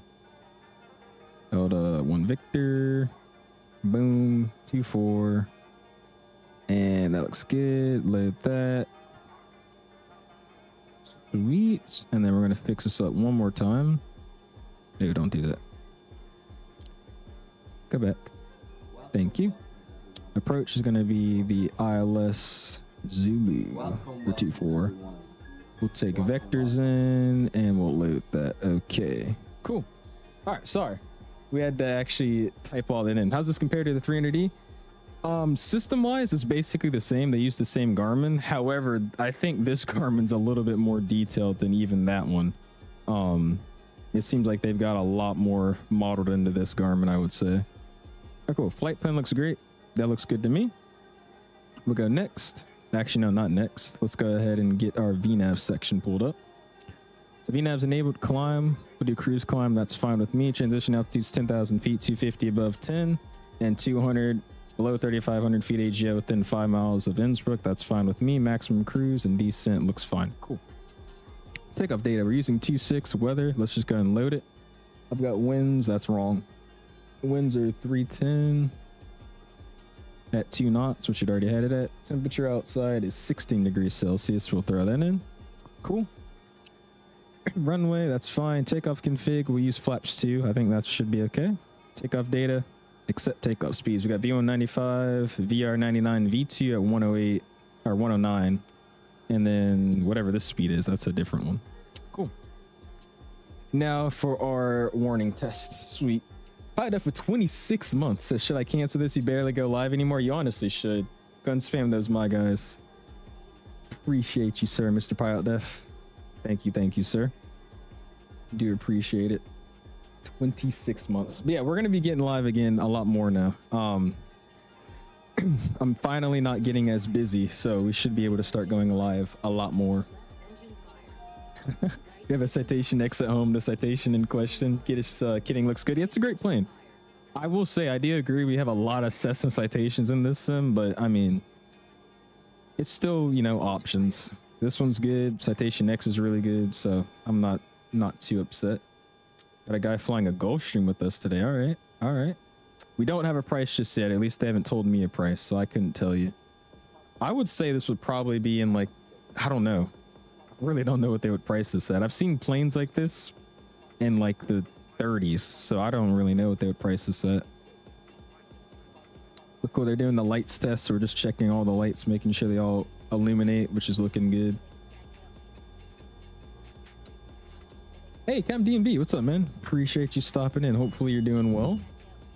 Delta 1 Victor. Boom. 24. And that looks good. Load that. Sweet. And then we're going to fix this up one more time. No, don't do that. Go back. Thank you. Approach is going to be the ILS Zulu for 24. We'll take vectors in and we'll load that. Okay, cool. All right, sorry. We had to actually type all that in. How's this compared to the 300D? System wise, it's basically the same. They use the same Garmin. However, I think this Garmin's a little bit more detailed than even that one. It seems like they've got a lot more modeled into this garment, I would say. Oh, cool. Flight plan looks great. That looks good to me. We'll go next. Actually, no, not next. Let's go ahead and get our VNAV section pulled up. So VNAV's enabled. Climb. We'll do cruise climb. That's fine with me. Transition altitude's 10,000 feet, 250 above 10, and 200 below 3,500 feet AGO within 5 miles of Innsbruck. That's fine with me. Maximum cruise and descent looks fine. Cool. Takeoff data. We're using 26 weather. Let's just go and load it. I've got winds. That's wrong. Winds are 310 at 2 knots, which it already had it at. Temperature outside is 16 degrees Celsius. We'll throw that in. Cool. Runway, that's fine. Takeoff config, we'll use flaps 2. I think that should be okay. Takeoff data, except takeoff speeds. We got V195, VR99, V2 at 108 or 109, and then whatever this speed is, that's a different one. Cool. Now for our warning test. Sweet. Pilot up for 26 months. Says, should I cancel this? You barely go live anymore. You honestly should. Go and spam those, my guys. Appreciate you, sir, Mr. Pilot Def. Thank you, sir. Do appreciate it. 26 months. But yeah, we're gonna be getting live again a lot more now. I'm finally not getting as busy, so we should be able to start going live a lot more. We have a Citation X at home. The Citation in question. Kidding looks good. Yeah, it's a great plane. I will say I do agree we have a lot of Cessna Citations in this sim, but I mean, it's still, you know, options. This one's good. Citation X is really good, so I'm not too upset. Got a guy flying a Gulfstream with us today. All right. We don't have a price just yet. At least they haven't told me a price, so I couldn't tell you. I would say this would probably be in, like, I don't know. I really don't know what they would price this at. I've seen planes like this in like the 30s, so I don't really know what they would price this at. Look, cool. They're doing the lights test, so we're just checking all the lights, making sure they all illuminate, which is looking good. Hey, Cam DMV, what's up, man? Appreciate you stopping in. Hopefully you're doing well.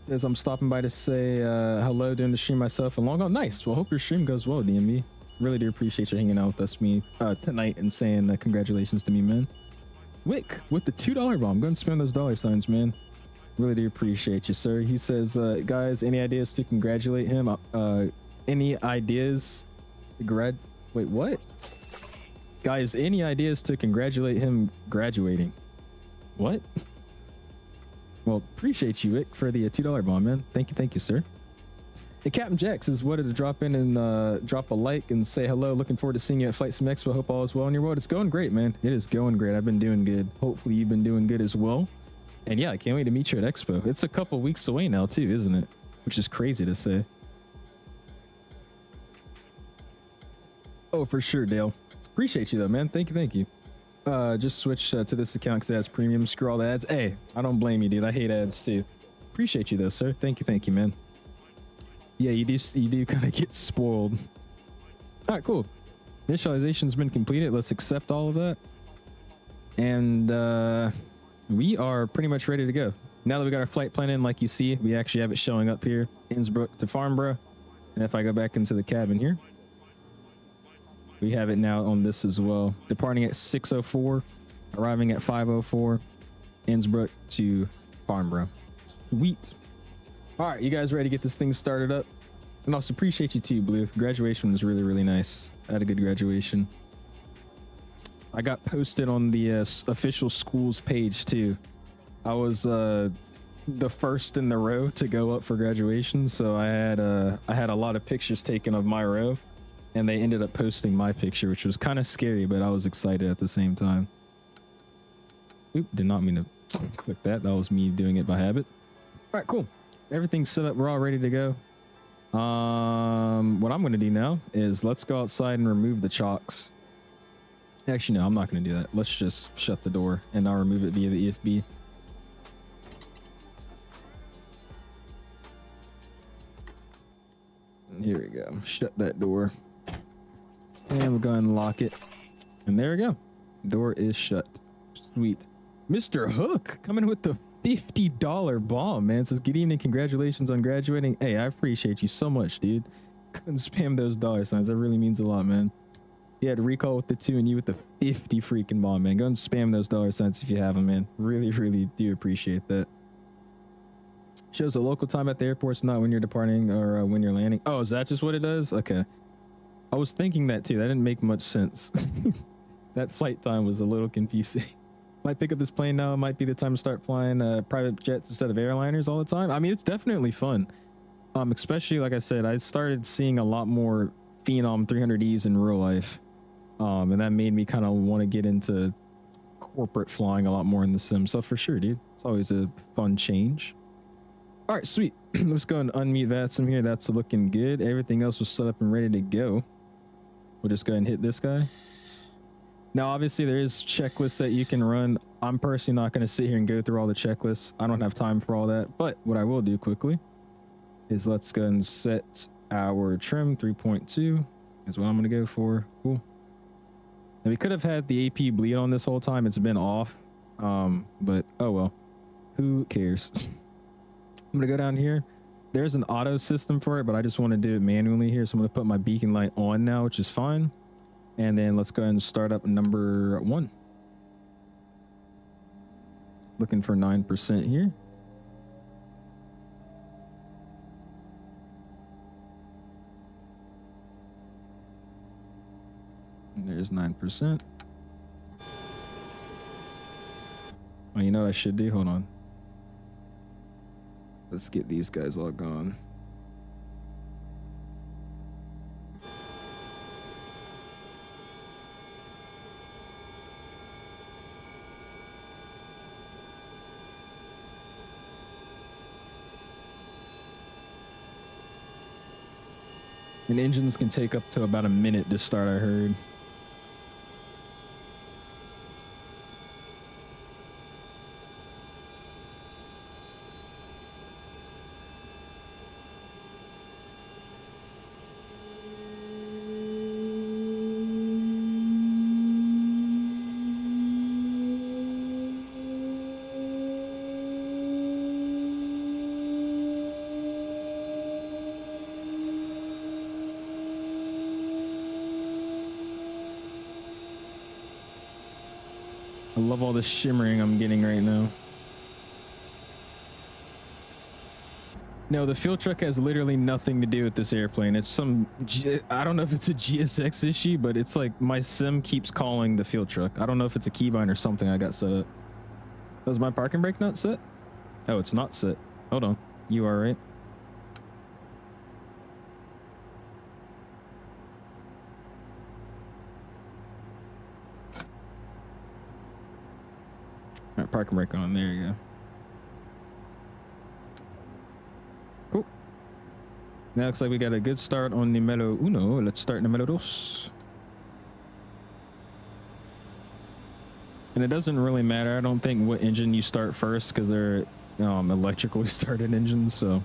Says I'm stopping by to say hello, doing the stream myself and long on. Nice. Well, hope your stream goes well, DMV. Really do appreciate you hanging out with us tonight and saying congratulations to me, man. Wick with the $2 bomb. Go and spend those dollar signs, man. Really do appreciate you, sir. He says, guys, any ideas to congratulate him? Any ideas to wait, what? Guys, any ideas to congratulate him graduating? What? Well, appreciate you, Wick, for the $2 bomb, man. Thank you, sir. Hey, Captain Jax is wanted to drop in and drop a like and say hello. Looking forward to seeing you at FLIGHTSIMEXPO. Hope all is well in your world. It's going great, man. It is going great. I've been doing good. Hopefully you've been doing good as well. And yeah, I can't wait to meet you at Expo. It's a couple weeks away now too, isn't it? Which is crazy to say. Oh, for sure, Dale. Appreciate you though, man. Thank you. Just switch to this account because it has premium. Screw all the ads. Hey, I don't blame you, dude. I hate ads too. Appreciate you though, sir. Thank you, man. Yeah, you do kind of get spoiled. All right, cool. Initialization's been completed. Let's accept all of that. And we are pretty much ready to go. Now that we got our flight plan in, like you see, we actually have it showing up here. Innsbruck to Farnborough. And if I go back into the cabin here, we have it now on this as well. Departing at 6:04, arriving at 5:04, Innsbruck to Farnborough. Sweet. All right, you guys ready to get this thing started up? And also appreciate you too, Blue. Graduation was really nice. I had a good graduation. I got posted on the official school's page too. I was the first in the row to go up for graduation, so I had a lot of pictures taken of my row, and they ended up posting my picture, which was kind of scary, but I was excited at the same time. Oop, did not mean to click that. That was me doing it by habit. All right, cool. Everything's set up. We're all ready to go. What I'm going to do now is let's go outside and remove the chocks. Actually, no, I'm not going to do that. Let's just shut the door and I'll remove it via the EFB. Here we go. Shut that door. And we'll go and lock it. And there we go. Door is shut. Sweet. Mr. Hook coming with the $50 bomb, man. Says, good evening. Congratulations on graduating. Hey, I appreciate you so much, dude. Couldn't spam those dollar signs. That really means a lot, man. He had recall with the 2 and you with the 50 freaking bomb, man. Go and spam those $$ if you have them, man. Really, really do appreciate that. Shows the local time at the airport's not when you're departing or when you're landing. Oh, is that just what it does? Okay. I was thinking that too. That didn't make much sense. That flight time was a little confusing. Might pick up this plane now. It might be the time to start flying private jets instead of airliners all the time. I mean, it's definitely fun. Especially, like I said, I started seeing a lot more Phenom 300Es in real life. And that made me kind of want to get into corporate flying a lot more in the sim. So for sure, dude, it's always a fun change. All right, sweet. Let's go and unmute VATSIM here. That's looking good. Everything else was set up and ready to go. We'll just go ahead and hit this guy. Now, obviously, there is checklists that you can run. I'm personally not going to sit here and go through all the checklists. I don't have time for all that. But what I will do quickly is let's go and set our trim 3.2 is what I'm going to go for. Cool. Now, we could have had the AP bleed on this whole time. It's been off. But oh well. Who cares? I'm going to go down here. There's an auto system for it, but I just want to do it manually here. So I'm going to put my beacon light on now, which is fine. And then let's go ahead and start up number 1. Looking for 9% here. And there's 9%. Oh, you know what I should do? Hold on. Let's get these guys all gone. And engines can take up to about a minute to start, I heard. I love all the shimmering I'm getting right now. No, the fuel truck has literally nothing to do with this airplane. It's some, I don't know if it's a GSX issue, but it's like my sim keeps calling the fuel truck. I don't know if it's a keybind or something I got set up. Was my parking brake not set? Oh, it's not set. Hold on. You are right. All right, parking brake on. There you go. Cool. Now looks like we got a good start on numero uno. Let's start numero dos. And it doesn't really matter, I don't think, what engine you start first, because they're electrically started engines. So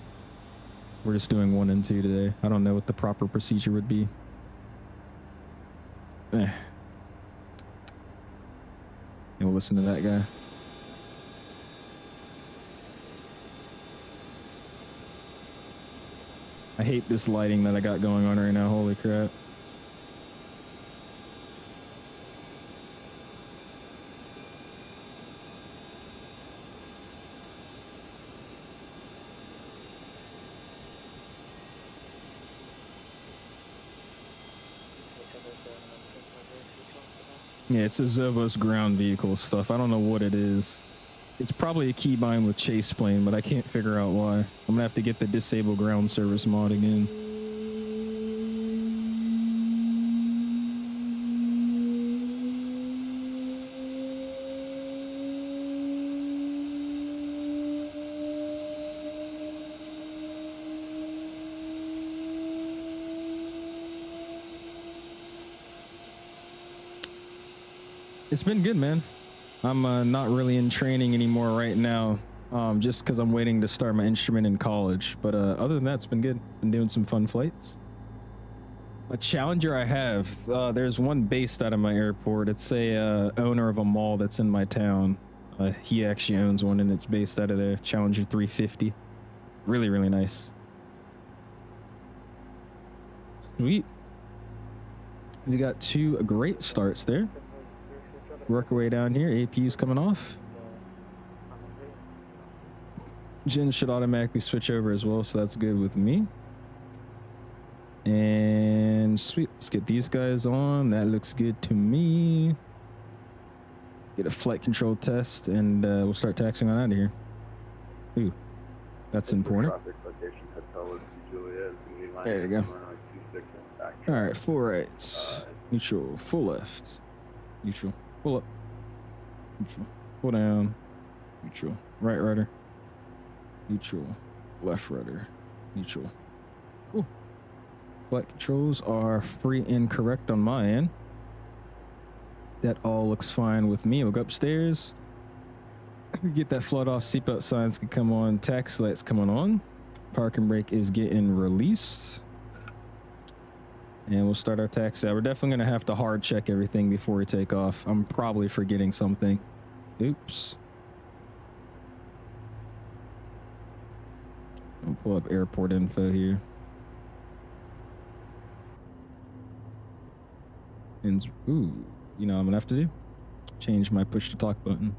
we're just doing 1 and 2 today. I don't know what the proper procedure would be. And we'll listen to that guy. I hate this lighting that I got going on right now. Holy crap. Yeah, it's a Zovos ground vehicle stuff. I don't know what it is. It's probably a keybind with chase plane, but I can't figure out why. I'm gonna have to get the disable ground service mod again. It's been good, man. I'm not really in training anymore right now, just because I'm waiting to start my instrument in college. But other than that, it's been good. Been doing some fun flights. A Challenger I have, there's one based out of my airport. It's a owner of a mall that's in my town. He actually owns one, and it's based out of there. Challenger 350. Really, really nice. Sweet. We got two great starts there. Work our way down here. APU's coming off. Gen should automatically switch over as well, so that's good with me. And sweet, let's get these guys on. That looks good to me. Get a flight control test, and we'll start taxiing on out of here. Ooh, that's important. There you go. All right, full right, neutral, full left, neutral, full up, neutral, full down, neutral, right rudder, neutral, left rudder, neutral. Cool. Flight controls are free and correct on my end. That all looks fine with me. We'll go upstairs. Get that flood off. Seatbelt signs can come on. Taxi lights coming on. Parking brake is getting released. And we'll start our taxi out. We're definitely going to have to hard check everything before we take off. I'm probably forgetting something. Oops. I'll pull up airport info here. Ooh, you know what I'm gonna have to do? Change my push to talk button.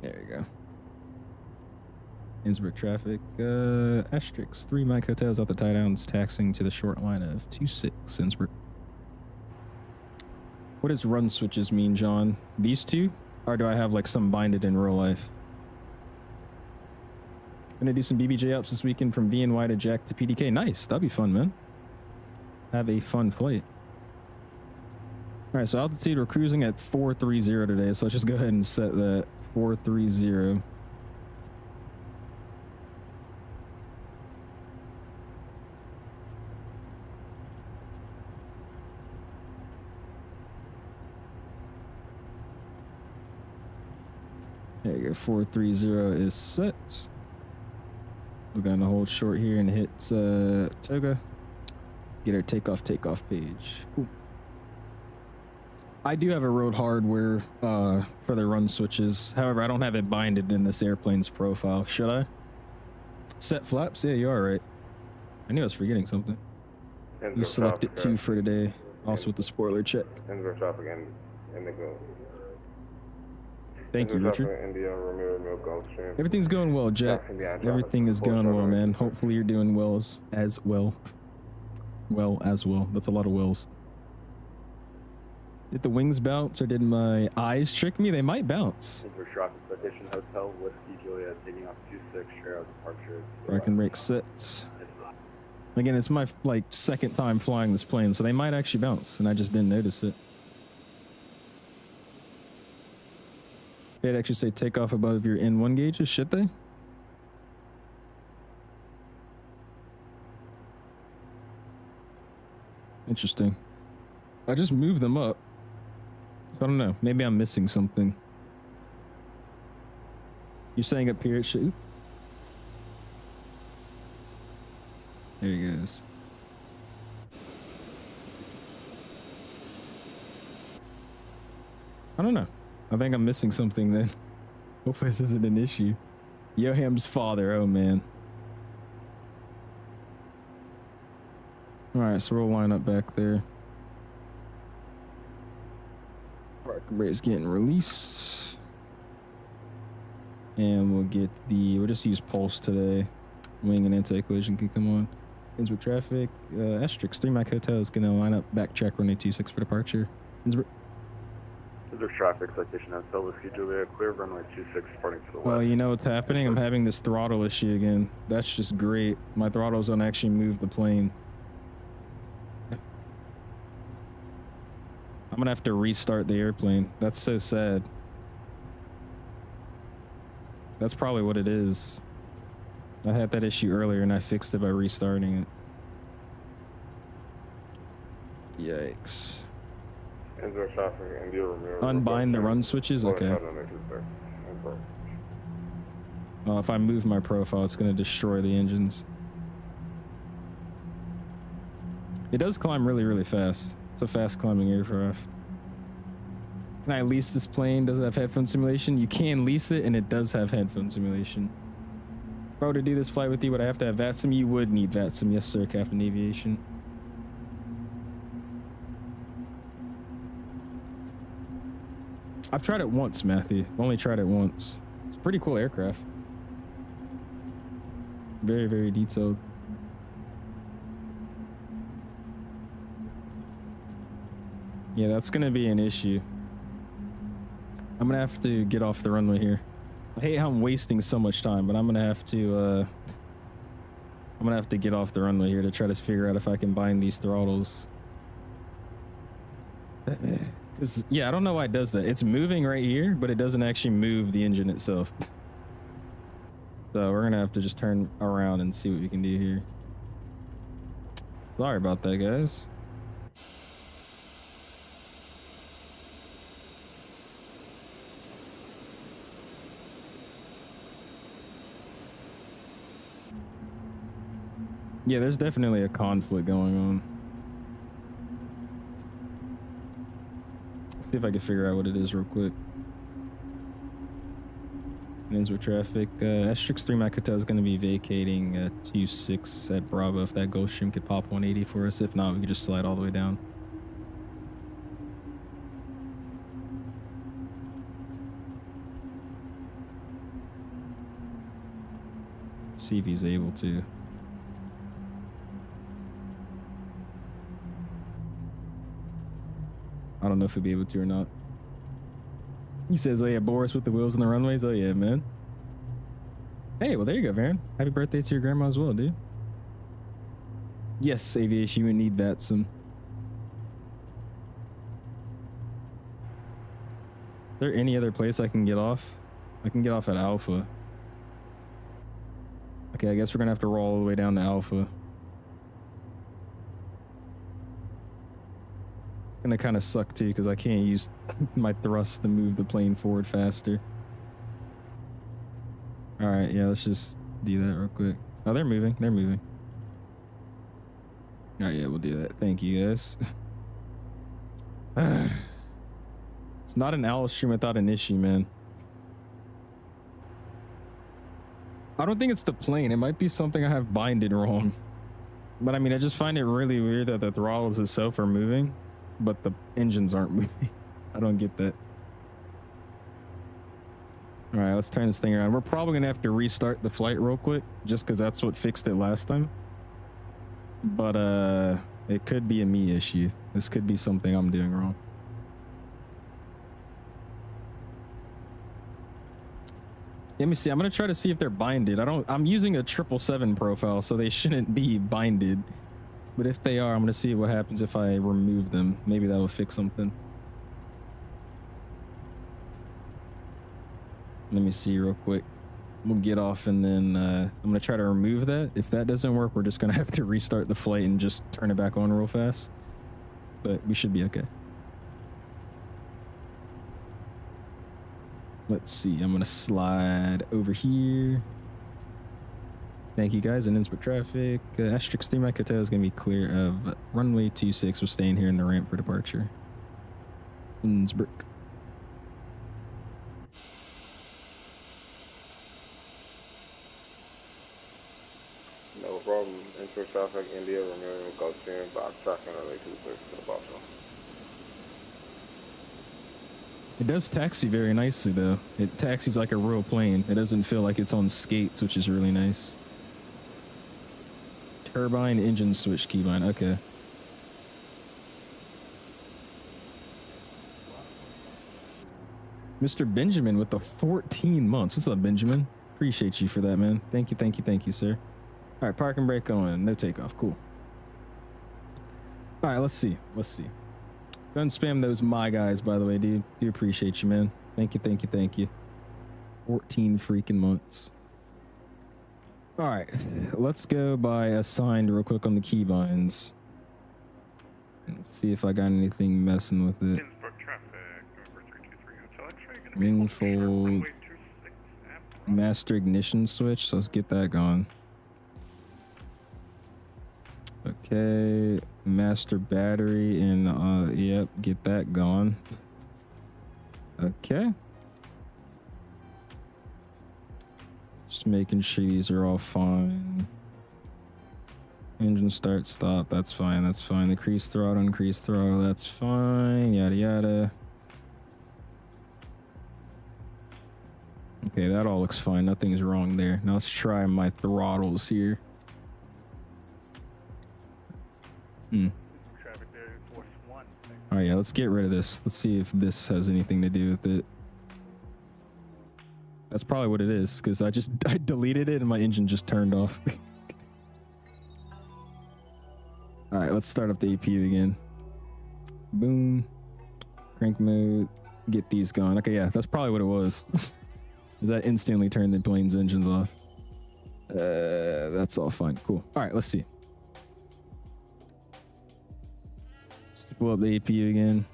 There you go. Innsbruck traffic, asterisk 3 Mike hotels out the tie downs, taxing to the short line of 26 Innsbruck. What does run switches mean, John? These two? Or do I have like some binded in real life? Gonna do some BBJ ups this weekend from VNY to Jack to PDK. Nice, that'd be fun, man. Have a fun flight. All right, so altitude, we're cruising at 430 today, so let's just go ahead and set that 430. There you go, 430 is set. We're gonna hold short here and hit Toga. Get our takeoff page. Cool. I do have a road hardware for the run switches. However, I don't have it binded in this airplane's profile. Should I? Set flaps? Yeah, you are right. I knew I was forgetting something. You selected 2 for today. Also with the spoiler check. Thank you, Richard. Everything's going well, Jack. Everything is going well, man. Hopefully you're doing well as well. Well as well. That's a lot of wells. Did the wings bounce or did my eyes trick me? They might bounce. Parking brake set. Again, it's my like second time flying this plane, so they might actually bounce, and I just didn't notice it. They'd actually say take off above your N1 gauges, should they? Interesting. I just moved them up. So I don't know. Maybe I'm missing something. You're saying up here it should... There he goes. I don't know. I think I'm missing something then. Hopefully this isn't an issue. Yoham's father, oh man. Alright, so we'll line up back there. Parking brake's getting released. And we'll get the, we'll just use pulse today. Wing and anti-collision can come on. Innsbruck traffic, asterisk 3 Mike Hotel is gonna line up back check runway 26 for departure. Innsbruck. There's traffic, citation hotel, whiskey Juliet, clear runway 26, departing to the west. Well, you know what's happening? I'm having this throttle issue again. That's just great. My throttles don't actually move the plane. I'm gonna have to restart the airplane. That's so sad. That's probably what it is. I had that issue earlier and I fixed it by restarting it. Yikes. Unbind the run switches? Okay. Well, if I move my profile, it's going to destroy the engines. It does climb really, really fast. It's a fast climbing aircraft. Can I lease this plane? Does it have headphone simulation? You can lease it, and it does have headphone simulation. Bro, to do this flight with you, would I have to have 𝐓𝐴TSIM? You would need 𝐓𝐴TSIM. Yes, sir, Captain Aviation. I've tried it once, Matthew. I've only tried it once. It's a pretty cool aircraft. Very, very detailed. Yeah, that's going to be an issue. I'm going to have to get off the runway here. I hate how I'm wasting so much time, but I'm going to have to get off the runway here to try to figure out if I can bind these throttles. Because, yeah, I don't know why it does that. It's moving right here, but it doesn't actually move the engine itself. So we're going to have to just turn around and see what we can do here. Sorry about that, guys. Yeah, there's definitely a conflict going on. See if I can figure out what it is real quick. Innsbruck traffic. 𝐓𝐵3 Mach Hotel is going to be vacating 26 at Bravo. If that ghost stream could pop 180 for us. If not, we could just slide all the way down. See if he's able to. I don't know if he'll be able to or not. He says, oh yeah, Boris with the wheels on the runways. Oh yeah, man. Hey, well, there you go, Varen. Happy birthday to your grandma as well, dude. Yes, Aviation, you would need 𝐓𝐴TSIM. Is there any other place I can get off? I can get off at Alpha. Okay, I guess we're going to have to roll all the way down to Alpha. Gonna kind of suck too because I can't use my thrust to move the plane forward faster. All right, yeah, let's just do that real quick. Oh, they're moving. They're moving. All right, yeah, we'll do that. Thank you, guys. It's not an owl stream without an issue, man. I don't think it's the plane. It might be something I have binded wrong. But I mean, I just find it really weird that the throttles itself are moving, but the engines aren't moving. I don't get that. All right, let's turn this thing around. We're probably gonna have to restart the flight real quick just because that's what fixed it last time. But it could be a me issue. This could be something I'm doing wrong. Let me see. I'm gonna try to see if they're binded. I'm using a 777 profile, so they shouldn't be binded. But if they are, I'm going to see what happens if I remove them. Maybe that'll fix something. Let me see real quick. We'll get off and then I'm going to try to remove that. If that doesn't work, we're just going to have to restart the flight and just turn it back on real fast. But we should be okay. Let's see. I'm going to slide over here. Thank you, guys. In Innsbruck traffic, 𝐓𝐵3 Mach Hotel is going to be clear of runway 26. We're staying here in the ramp for departure. Innsbruck. No problem. Innsbruck traffic, India, remaining Gulf Stream, box tracking runway 26 to the Buffalo. It does taxi very nicely, though. It taxis like a real plane. It doesn't feel like it's on skates, which is really nice. Turbine engine switch keybind. Okay. Mr. Benjamin with the 14 months. What's up, Benjamin? Appreciate you for that, man. Thank you, sir. All right, park and brake on. No takeoff. Cool. All right, let's see. Don't spam those my guys, by the way, dude. Do appreciate you, man. Thank you. 14 freaking months. All right, let's go by assigned real quick on the keybinds. See if I got anything messing with it. Innsbruck traffic, November 323 Hotel X-ray, gonna be Wingfold, master ignition switch, so let's get that going. Okay, master battery and yep, get that going. Okay. Just making sure these are all fine. Engine start, stop. That's fine. That's fine. Increase throttle, increase throttle. That's fine. Yada, yada. Okay, that all looks fine. Nothing's wrong there. Now let's try my throttles here. All right, yeah, let's get rid of this. Let's see if this has anything to do with it. That's probably what it is, because I deleted it and my engine just turned off. All right, let's start up the APU again. Boom. Crank mode. Get these going. Okay, yeah, that's probably what it was. That instantly turned the plane's engines off. That's all fine. Cool. All right, let's see. Spool up the APU again.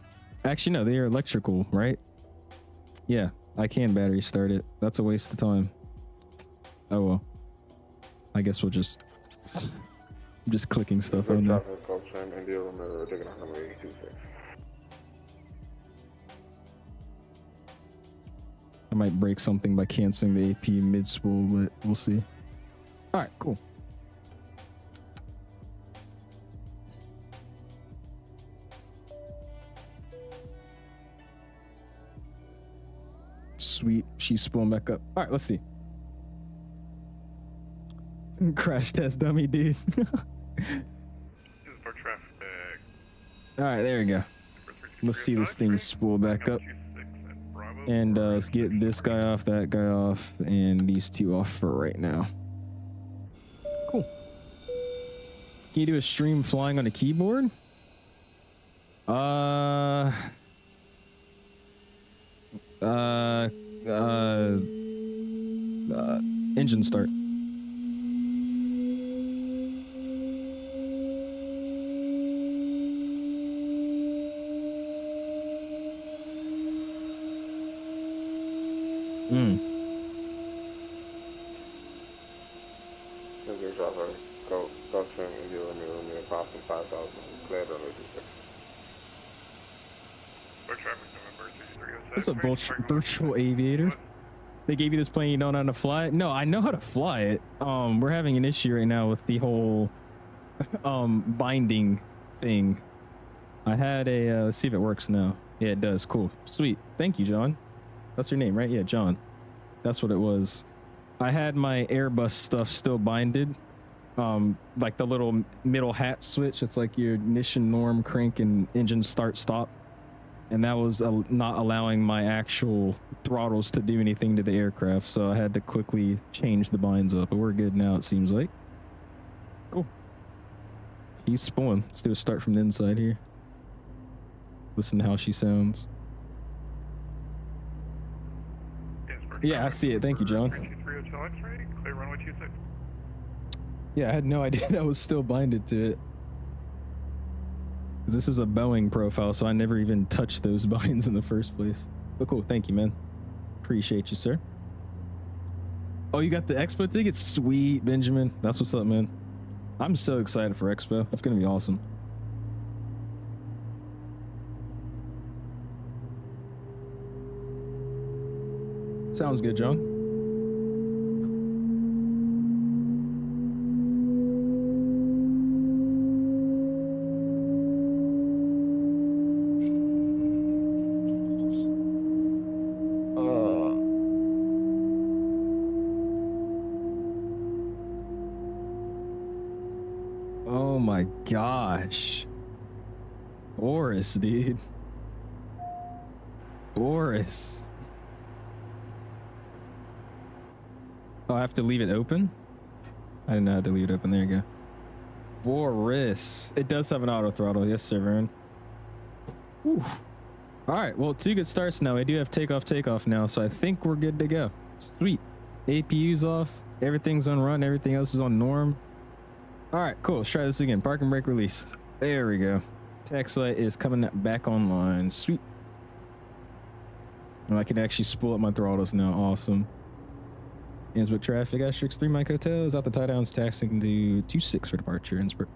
Actually, no, they are electrical, right? Yeah, I can battery start it. That's a waste of time. Oh well. I guess we'll just clicking stuff on there. I might break something by canceling the APU mid spool, but we'll see. All right, cool. Sweet, she's spooling back up. All right, let's see. Crash test dummy, dude. All right, there we go. Let's see this thing spool back up. And let's get this guy off, that guy off, and these two off for right now. Cool. Can you do a stream flying on a keyboard? Engine start. It's a virtual aviator. They gave you this plane, you don't know how to fly it? No, I know how to fly it. We're having an issue right now with the whole binding thing. I had a let's see if it works now. Yeah, it does. Cool. Sweet. Thank you, John. That's your name, right? Yeah, John. That's what it was. I had my Airbus stuff still binded. Like the little middle hat switch. It's like your ignition, norm, crank, and engine start stop. And that was not allowing my actual throttles to do anything to the aircraft. So I had to quickly change the binds up. But we're good now, it seems like. Cool. He's spooling. Let's do a start from the inside here. Listen to how she sounds. Yeah, I see it. Thank you, John. Yeah, I had no idea that was still binded to it. This is a Boeing profile, so I never even touched those binds in the first place. But cool, thank you, man. Appreciate you, sir. Oh, you got the Expo ticket? Sweet, Benjamin. That's what's up, man. I'm so excited for Expo. It's gonna be awesome. Sounds good, John. Oh my gosh. Boris, dude. Boris. Oh, I have to leave it open? I didn't know how to leave it open. There you go. Boris. It does have an auto throttle. Yes, sir, Vern. All right. Well, 2 good starts now. We do have takeoff now. So I think we're good to go. Sweet. APU's off. Everything's on run. Everything else is on norm. All right, cool. Let's try this again. Parking brake released. There we go. Tax light is coming back online. Sweet. And I can actually spool up my throttles now. Awesome. Innsbruck traffic, asterisk 3 Mike Hotel is out the tie downs, taxing to 26 for departure, Innsbruck.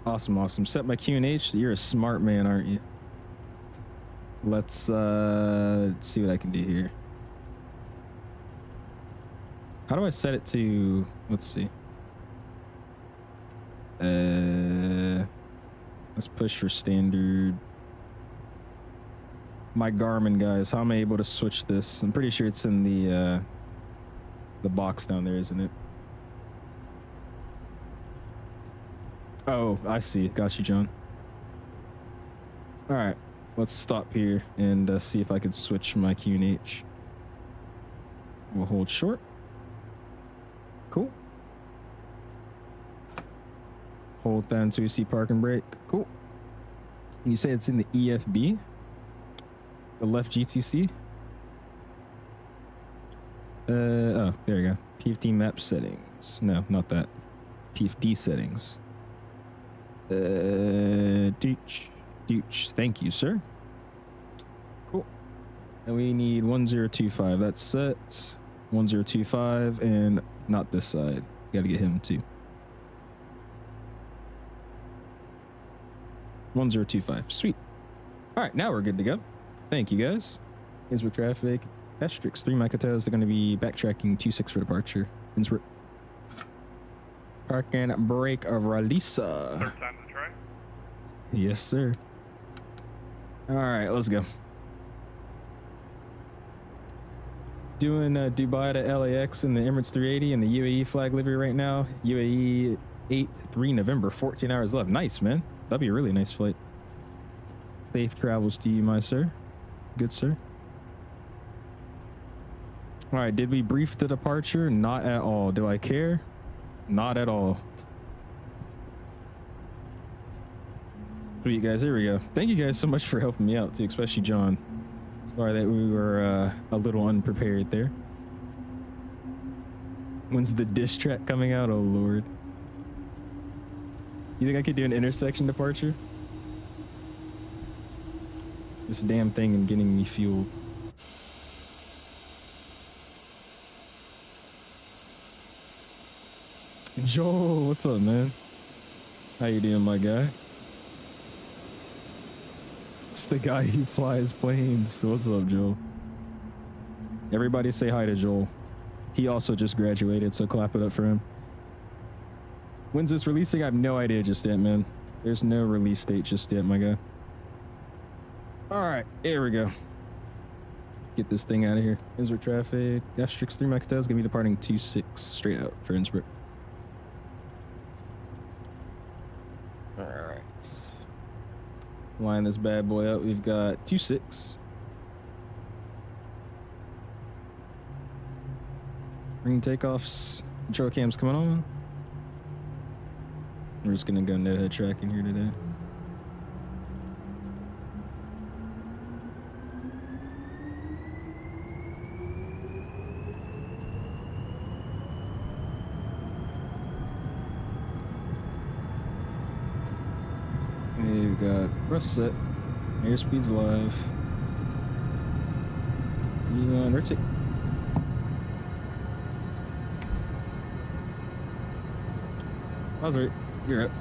Awesome, awesome. Set my Q&H. You're a smart man, aren't you? Let's see what I can do here. How do I set it to, let's see. Let's push for standard. My Garmin, guys, how am I able to switch this? I'm pretty sure it's in the box down there, isn't it? Oh, I see. Got you, John. All right, let's stop here and see if I could switch my Q&H. We'll hold short. Cool. Hold down to see park and brake. Cool. You say it's in the EFB? The left GTC? Oh, there you go. PFD map settings. No, not that. PFD settings. Dooch. Thank you, sir. Cool. And we need 1025. That's set. 1025 and not this side. Gotta get him too. 1025. Sweet. All right, now we're good to go. Thank you, guys. Innsbruck traffic. Asterix 3 Microtos. They're going to be backtracking 26 for departure. Innsbruck. Park and brake of Ralisa. Third time to try. Yes, sir. All right, let's go. Doing Dubai to LAX in the Emirates 380 and the UAE flag livery right now. UAE 8-3 November, 14 hours left. Nice, man. That'd be a really nice flight. Safe travels to you, my sir. Good, sir. All right, did we brief the departure? Not at all. Do I care? Not at all. Sweet, guys. Here we go. Thank you guys so much for helping me out, too, especially John. Sorry that we were a little unprepared there. When's the diss track coming out? Oh, Lord. You think I could do an intersection departure? This damn thing and getting me fueled. Joel, what's up, man? How you doing, my guy? It's the guy who flies planes. What's up, Joel? Everybody say hi to Joel. He also just graduated, so clap it up for him. When's this releasing? I have no idea just yet, man. There's no release date just yet, my guy. All right, here we go. Get this thing out of here. Innsbruck traffic. Asterix 3 Microtel is going to be departing 26 straight out for Innsbruck. All right. Line this bad boy up. We've got 26. Ring takeoffs. Control cam's coming on. We're just going to go no head tracking here today. We've got thrust set, airspeed's live. Rotate. All right, you're up.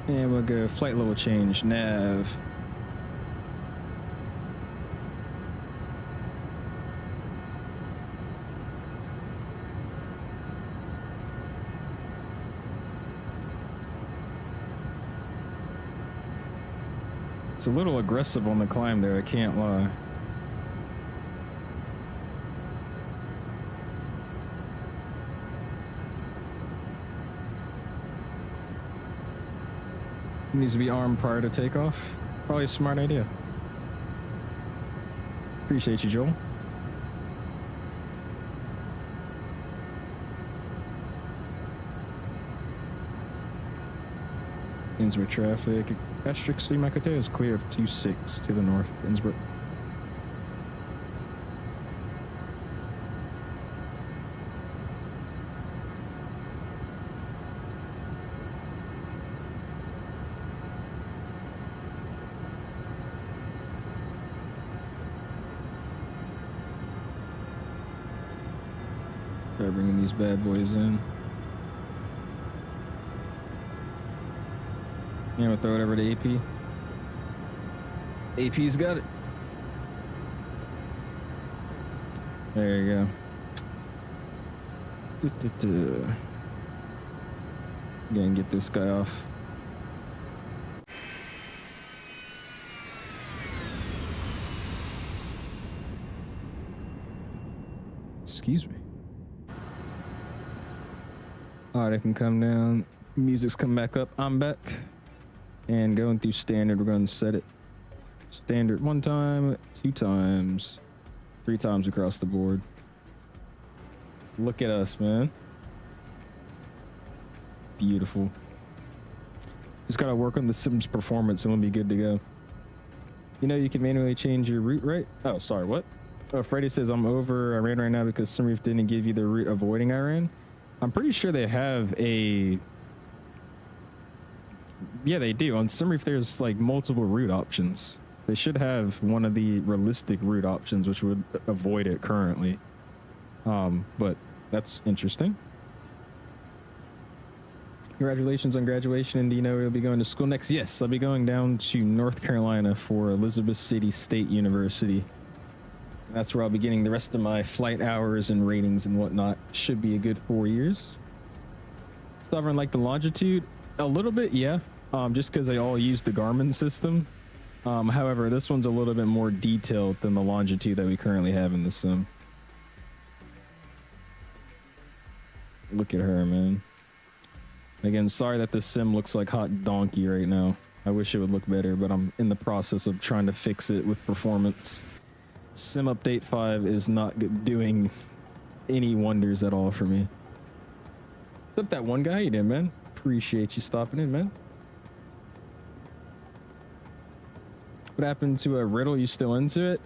And we'll go flight level change, nav. It's a little aggressive on the climb there, I can't lie. Needs to be armed prior to takeoff. Probably a smart idea. Appreciate you, Joel. Innsbruck traffic. Asterix 3 Microtel is clear of 26 to the north, Innsbruck. Try bringing these bad boys in. Yeah, we'll throw it over to AP. AP's got it. There you go. Gonna get this guy off. Excuse me. All right, I can come down. Music's come back up. I'm back. And going through standard, we're going to set it. Standard 1 time, 2 times, 3 times across the board. Look at us, man. Beautiful. Just got to work on the Sim's performance and we'll be good to go. You know, you can manually change your route, right? Oh, sorry, what? Oh, Freddie says, I'm over Iran right now because Sunreef didn't give you the route avoiding Iran. I'm pretty sure they have a... Yeah, they do. On Sunreef, there's like multiple route options. They should have one of the realistic route options, which would avoid it currently. But that's interesting. Congratulations on graduation. And do you know you'll be going to school next? Yes, I'll be going down to North Carolina for Elizabeth City State University. And that's where I'll be getting the rest of my flight hours and ratings and whatnot. Should be a good 4 years. Sovereign like the longitude? A little bit, yeah. Just because they all use the Garmin system. However, this one's a little bit more detailed than the longitude that we currently have in the sim. Look at her, man. Again, sorry that the sim looks like hot donkey right now. I wish it would look better, but I'm in the process of trying to fix it with performance. Sim update 5 is not doing any wonders at all for me. Except that one guy you did, man. Appreciate you stopping in, man. What happened to a Riddle? You still into it?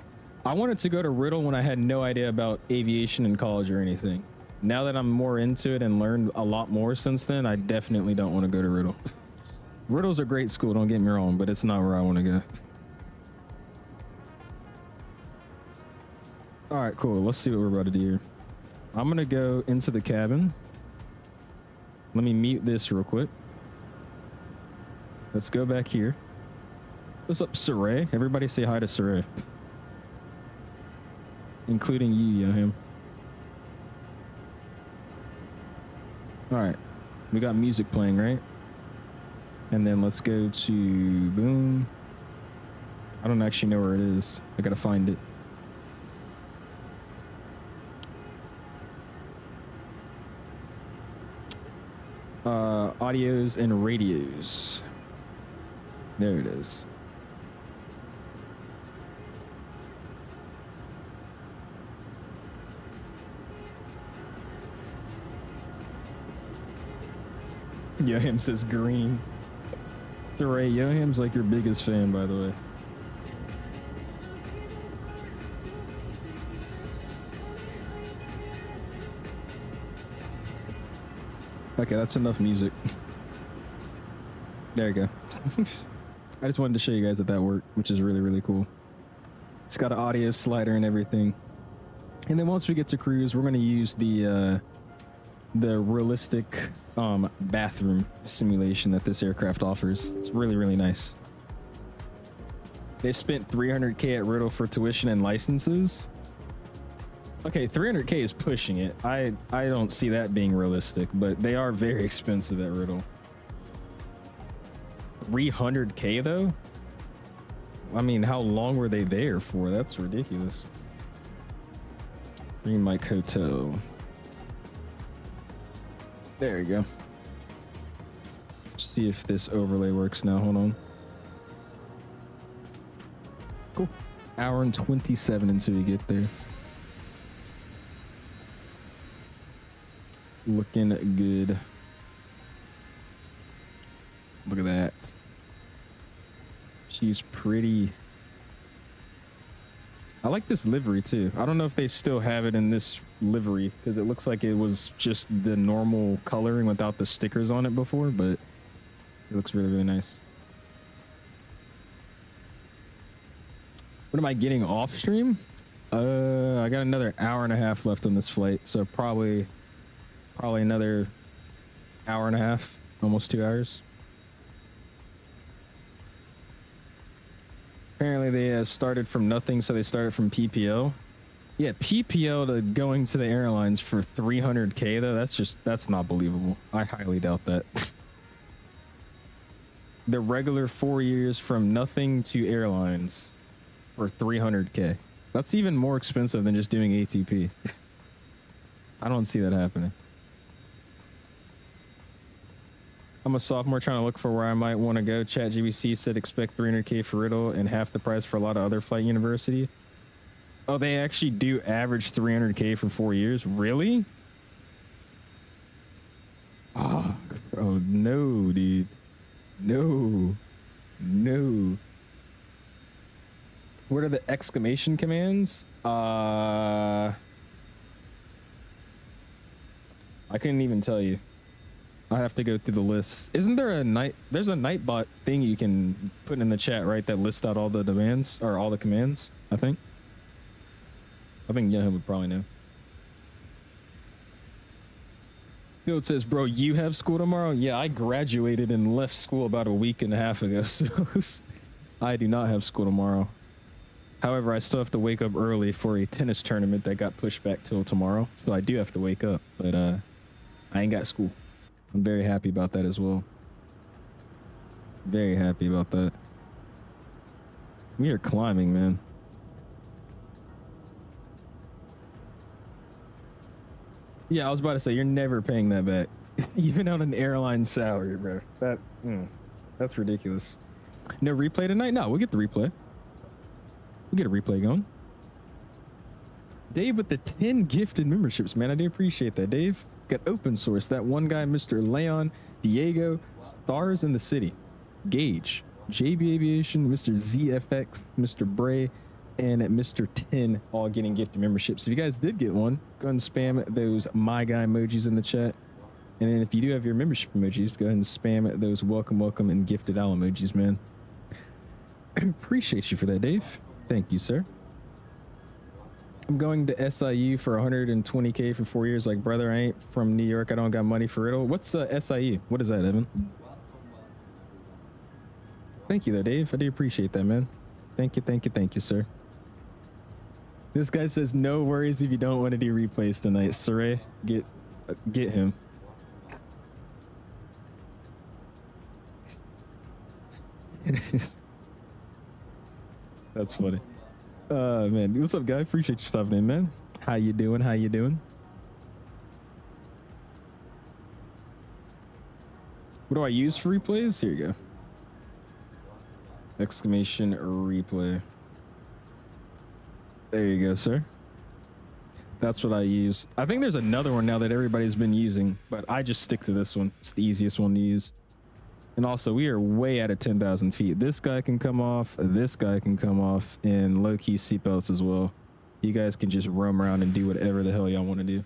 I wanted to go to Riddle when I had no idea about aviation in college or anything. Now that I'm more into it and learned a lot more since then, I definitely don't want to go to Riddle. Riddle's a great school, don't get me wrong, but it's not where I want to go. All right, cool. Let's see what we're about to do here. I'm going to go into the cabin. Let me mute this real quick. Let's go back here. What's up, Saray? Everybody say hi to Saray. Including you, him. All right. We got music playing, right? And then let's go to boom. I don't actually know where it is. I got to find it. Audios and radios. There it is. Yoham says green. Ray, Yoham's like your biggest fan, by the way. Okay, that's enough music. There you go. I just wanted to show you guys that worked, which is really, really cool. It's got an audio slider and everything. And then once we get to cruise, we're going to use the realistic bathroom simulation that this aircraft offers. It's really, really nice. They spent $300K at Riddle for tuition and licenses. Okay, $300K is pushing it. I don't see that being realistic, but they are very expensive at Riddle. $300K though? I mean, how long were they there for? That's ridiculous. Green Mike Hotel. There you go. See if this overlay works now. Hold on. Cool. Hour and 27 until we get there. Looking good. Look at that. She's pretty. I like this livery too. I don't know if they still have it in this livery because it looks like it was just the normal coloring without the stickers on it before, but it looks really, really nice. What am I getting off stream? I got another hour and a half left on this flight, so probably another hour and a half, almost 2 hours. Apparently they started from nothing, so they started from PPO. Yeah, PPO to going to the airlines for 300K though. That's not believable. I highly doubt that. The regular 4 years from nothing to airlines for 300K. That's even more expensive than just doing ATP. I don't see that happening. I'm a sophomore trying to look for where I might want to go. ChatGPT said expect 300K for Riddle and half the price for a lot of other flight university. Oh, they actually do average 300K for 4 years? Really? Oh, no, dude. No. What are the exclamation commands? I couldn't even tell you. I have to go through the list. Isn't there there's a Nightbot thing you can put in the chat, right? That lists out all the demands or all the commands, I think Yahoo would probably know. Field says, bro, you have school tomorrow? Yeah, I graduated and left school about a week and a half ago, so I do not have school tomorrow. However, I still have to wake up early for a tennis tournament that got pushed back till tomorrow, so I do have to wake up, but I ain't got school. I'm very happy about that as well. Very happy about that. We are climbing, man. Yeah, I was about to say, you're never paying that back. Even on an airline salary, bro. That's ridiculous. No replay tonight? No, we'll get the replay. We'll get a replay going. Dave with the 10 gifted memberships, man. I do appreciate that, Dave. Got open source. That one guy, Mr. Leon, Diego, Stars in the City, Gage, JB Aviation, Mr. ZFX, Mr. Bray, and Mr. 10 all getting gifted memberships. If you guys did get one, go ahead and spam those my guy emojis in the chat. And then if you do have your membership emojis, go ahead and spam those welcome, and gifted owl emojis, man. Appreciate you for that, Dave. Thank you, sir. I'm going to SIU for 120K for 4 years. Like, brother, I ain't from New York. I don't got money for Riddle. What's SIU? What is that, Evan? Thank you, though, Dave. I do appreciate that, man. Thank you, sir. This guy says, no worries if you don't want to do replays tonight. Saray, get him. That's funny. Man, what's up, guy? Appreciate you stopping in, man. How you doing? What do I use for replays? Here you go. Exclamation replay. There you go, sir. That's what I use. I think there's another one now that everybody's been using, but I just stick to this one. It's the easiest one to use. And also, we are way out of 10,000 feet. This guy can come off, this guy can come off, and low-key seatbelts as well. You guys can just roam around and do whatever the hell y'all want to do.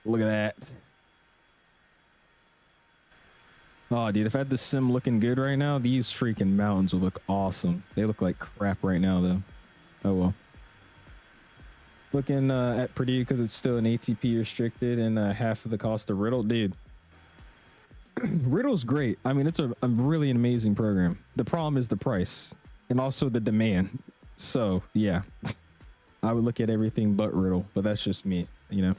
Look at that. Oh, dude, if I had the sim looking good right now, these freaking mountains would look awesome. They look like crap right now, though. Oh, well. Looking at Purdue because it's still an ATP restricted and half of the cost of Riddle. Dude, Riddle's great. I mean, it's a really amazing program. The problem is the price and also the demand. So, yeah, I would look at everything but Riddle, but that's just me, you know.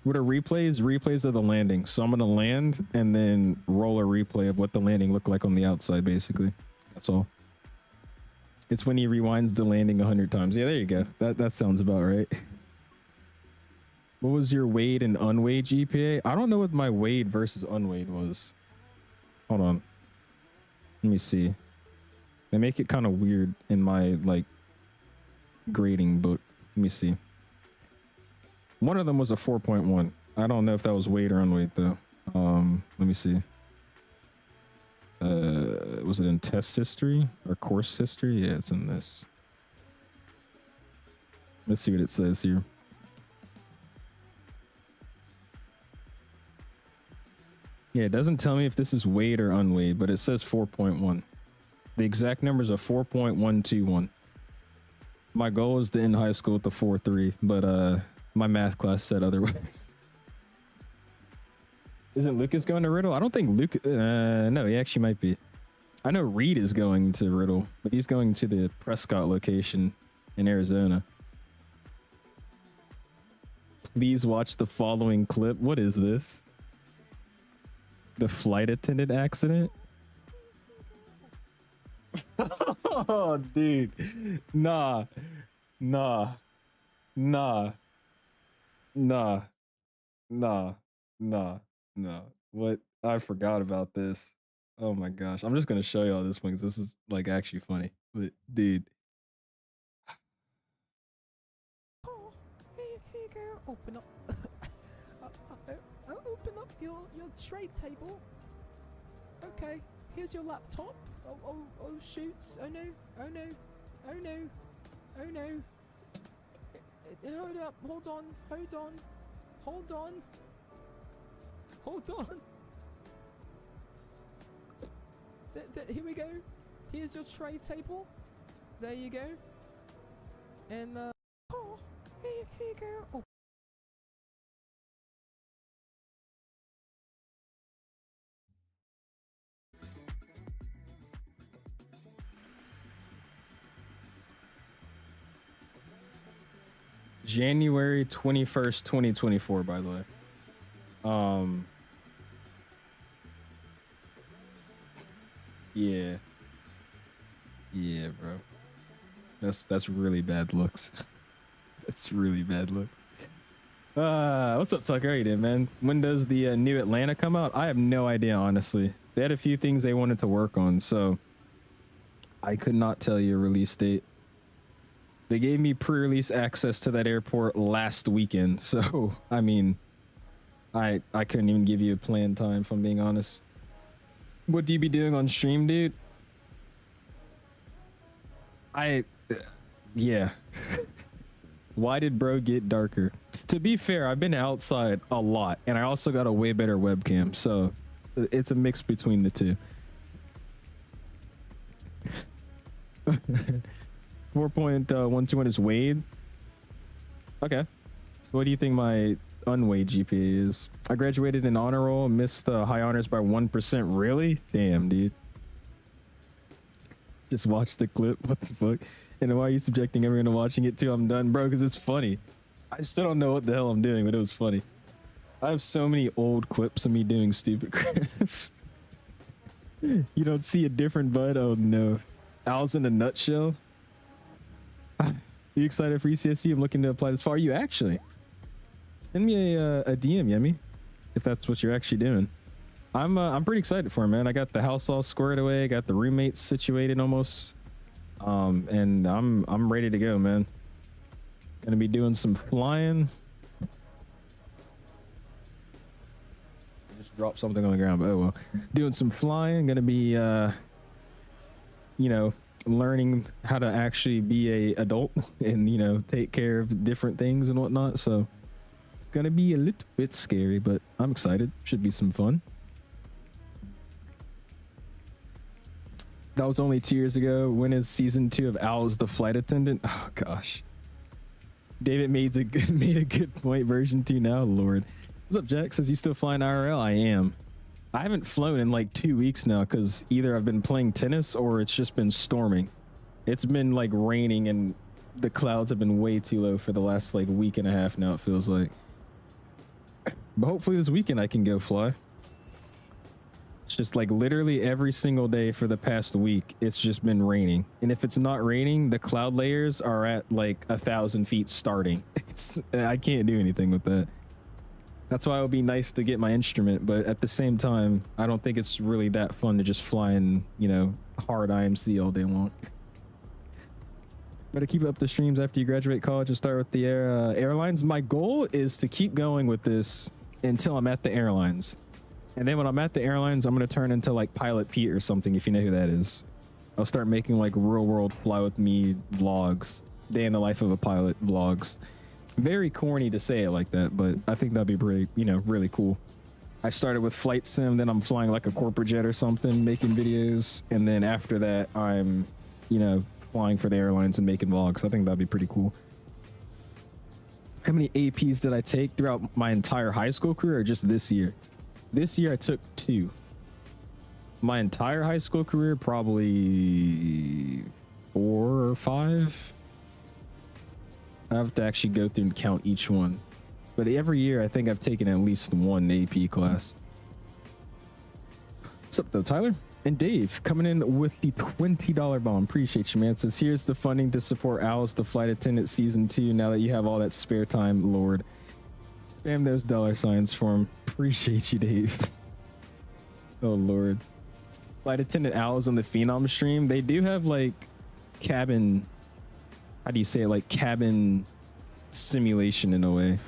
What are replays? Replays of the landing. So I'm going to land and then roll a replay of what the landing looked like on the outside, basically. That's all. It's when he rewinds the landing 100 times. Yeah, there you go. That sounds about right. What was your weighed and unweighed GPA? I don't know what my weighed versus unweighed was. Hold on. Let me see. They make it kind of weird in my, like, grading book. Let me see. One of them was a 4.1. I don't know if that was weighed or unweighed, though. Let me see. Was it in test history or course history? Yeah, it's in this. Let's see what it says here. Yeah, it doesn't tell me if this is weighed or unweighed, but it says 4.1. The exact numbers are 4.121. My goal is to end high school with the 4.3, but my math class said otherwise. Isn't Lucas going to Riddle? I don't think Luke. No, he actually might be. I know Reed is going to Riddle, but he's going to the Prescott location in Arizona. Please watch the following clip. What is this? The flight attendant accident? Oh, dude. Nah. What? I forgot about this. Oh my gosh. I'm just gonna show y'all this one because this is like actually funny. But dude. Oh, here you go. Open up. Open up your tray table. Okay, here's your laptop. Oh shoots. Oh no. Oh no. Oh no. Oh no. Hold up. Hold on. Hold on. Hold on. Hold on. Here we go. Here's your tray table. There you go. And oh, here you go. Oh. January 21st, 2024, by the way. Yeah. Yeah, bro. That's really bad looks. That's really bad looks. What's up, Tucker? How you doing, man? When does the new Atlanta come out? I have no idea, honestly. They had a few things they wanted to work on, so I could not tell you a release date. They gave me pre-release access to that airport last weekend, so I mean, I couldn't even give you a planned time, if I'm being honest. What do you be doing on stream, dude? Yeah. Why did bro get darker? To be fair, I've been outside a lot, and I also got a way better webcam, so it's a mix between the two. 4.121 is Wade. Okay. So what do you think my unweighed GPA is? I graduated in honor roll, missed high honors by 1%. Really? Damn, dude. Just watch the clip. What the fuck? And why are you subjecting everyone to watching it too? I'm done, bro, because it's funny. I still don't know what the hell I'm doing, but it was funny. I have so many old clips of me doing stupid crap. You don't see a different bud? Oh no. Owls in a nutshell? Are you excited for ECSU? I'm looking to apply this far. Are you actually? Send me a DM, Yemi, if that's what you're actually doing. I'm pretty excited for it, man. I got the house all squared away, got the roommates situated almost, and I'm ready to go, man. Gonna be doing some flying. Just dropped something on the ground, but oh well. Doing some flying. Gonna be you know, learning how to actually be a adult and, you know, take care of different things and whatnot. So it's gonna be a little bit scary, but I'm excited. Should be some fun. That was only 2 years ago. When is season 2 of Owls the Flight Attendant? Oh gosh. David made a good point. Version 2 now. Lord. What's up, Jack? Says you still flying IRL? I am. I haven't flown in like 2 weeks now because either I've been playing tennis or it's just been storming. It's been like raining and the clouds have been way too low for the last like week and a half now, it feels like. But hopefully this weekend I can go fly. It's just like literally every single day for the past week, it's just been raining. And if it's not raining, the cloud layers are at like 1,000 feet starting. I can't do anything with that. That's why it would be nice to get my instrument, but at the same time, I don't think it's really that fun to just fly in, you know, hard IMC all day long. Better keep up the streams after you graduate college and start with the airlines. My goal is to keep going with this until I'm at the airlines. And then when I'm at the airlines, I'm going to turn into like Pilot Pete or something, if you know who that is. I'll start making like real world fly with me vlogs, day in the life of a pilot vlogs. Very corny to say it like that, but I think that'd be pretty, you know, really cool. I started with flight sim, then I'm flying like a corporate jet or something, making videos, and then after that, I'm, you know, flying for the airlines and making vlogs. I think that'd be pretty cool. How many APs did I take throughout my entire high school career, or just this year? This year I took 2. My entire high school career, probably 4 or 5. I have to actually go through and count each one. But every year, I think I've taken at least one AP class. What's up, though, Tyler? And Dave coming in with the $20 bomb. Appreciate you, man. Says, here's the funding to support Owls, the flight attendant season 2. Now that you have all that spare time, Lord. Spam those $ for him. Appreciate you, Dave. Oh, Lord. Flight attendant Owls on the Phenom stream. They do have like cabin, how do you say it? Like cabin simulation in a way.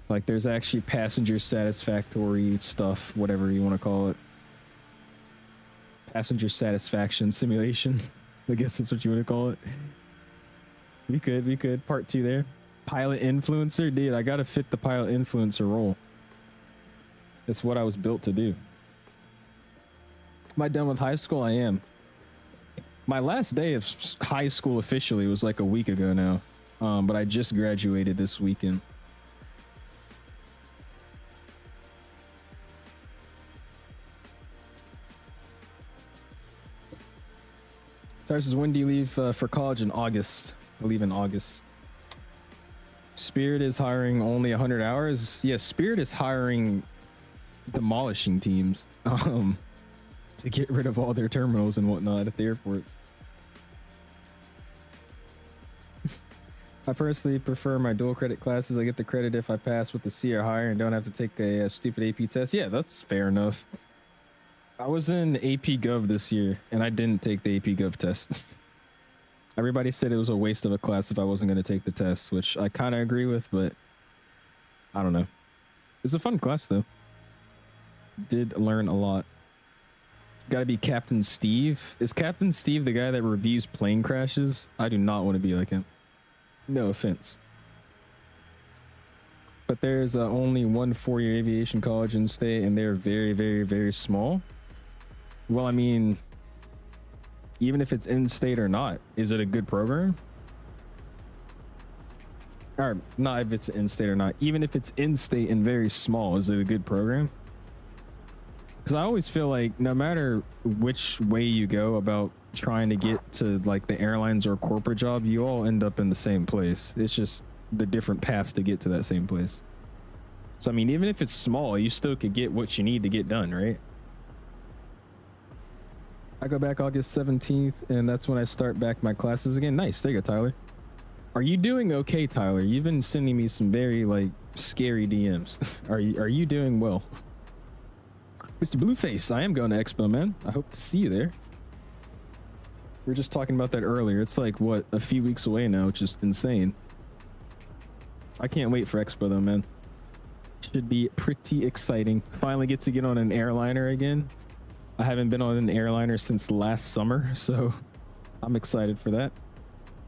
Like there's actually passenger satisfactory stuff, whatever you want to call it. Passenger satisfaction simulation. I guess that's what you want to call it. We could. Part 2 there. Pilot influencer. Dude, I gotta fit the pilot influencer role. That's what I was built to do. Am I done with high school? I am. My last day of high school officially was like a week ago now. But I just graduated this weekend. Tarsus, when do you leave for college? In August. I leave in August. Spirit is hiring only 100 hours. Yeah, Spirit is hiring demolishing teams to get rid of all their terminals and whatnot at the airports. I personally prefer my dual credit classes. I get the credit if I pass with the C or higher and don't have to take a stupid AP test. Yeah, that's fair enough. I was in AP Gov this year and I didn't take the AP Gov test. Everybody said it was a waste of a class if I wasn't going to take the test, which I kind of agree with, but I don't know. It's a fun class though. Did learn a lot. Got to be Captain Steve. Is Captain Steve the guy that reviews plane crashes? I do not want to be like him. No offense. But there's only one 4-year aviation college in state and they're very, very, very small. Well, I mean, even if it's in state or not, is it a good program? Or not if it's in state or not, even if it's in state and very small, is it a good program? Because I always feel like no matter which way you go about trying to get to like the airlines or corporate job, you all end up in the same place. It's just the different paths to get to that same place. So, I mean, even if it's small, you still could get what you need to get done, right? I go back August 17th, and that's when I start back my classes again. Nice. There you go, Tyler. Are you doing okay, Tyler? You've been sending me some very, like, scary DMs. Are you doing well? Mr. Blueface, I am going to Expo, man. I hope to see you there. We were just talking about that earlier. It's like, what, a few weeks away now, which is insane. I can't wait for Expo, though, man. Should be pretty exciting. Finally get to get on an airliner again. I haven't been on an airliner since last summer, so I'm excited for that.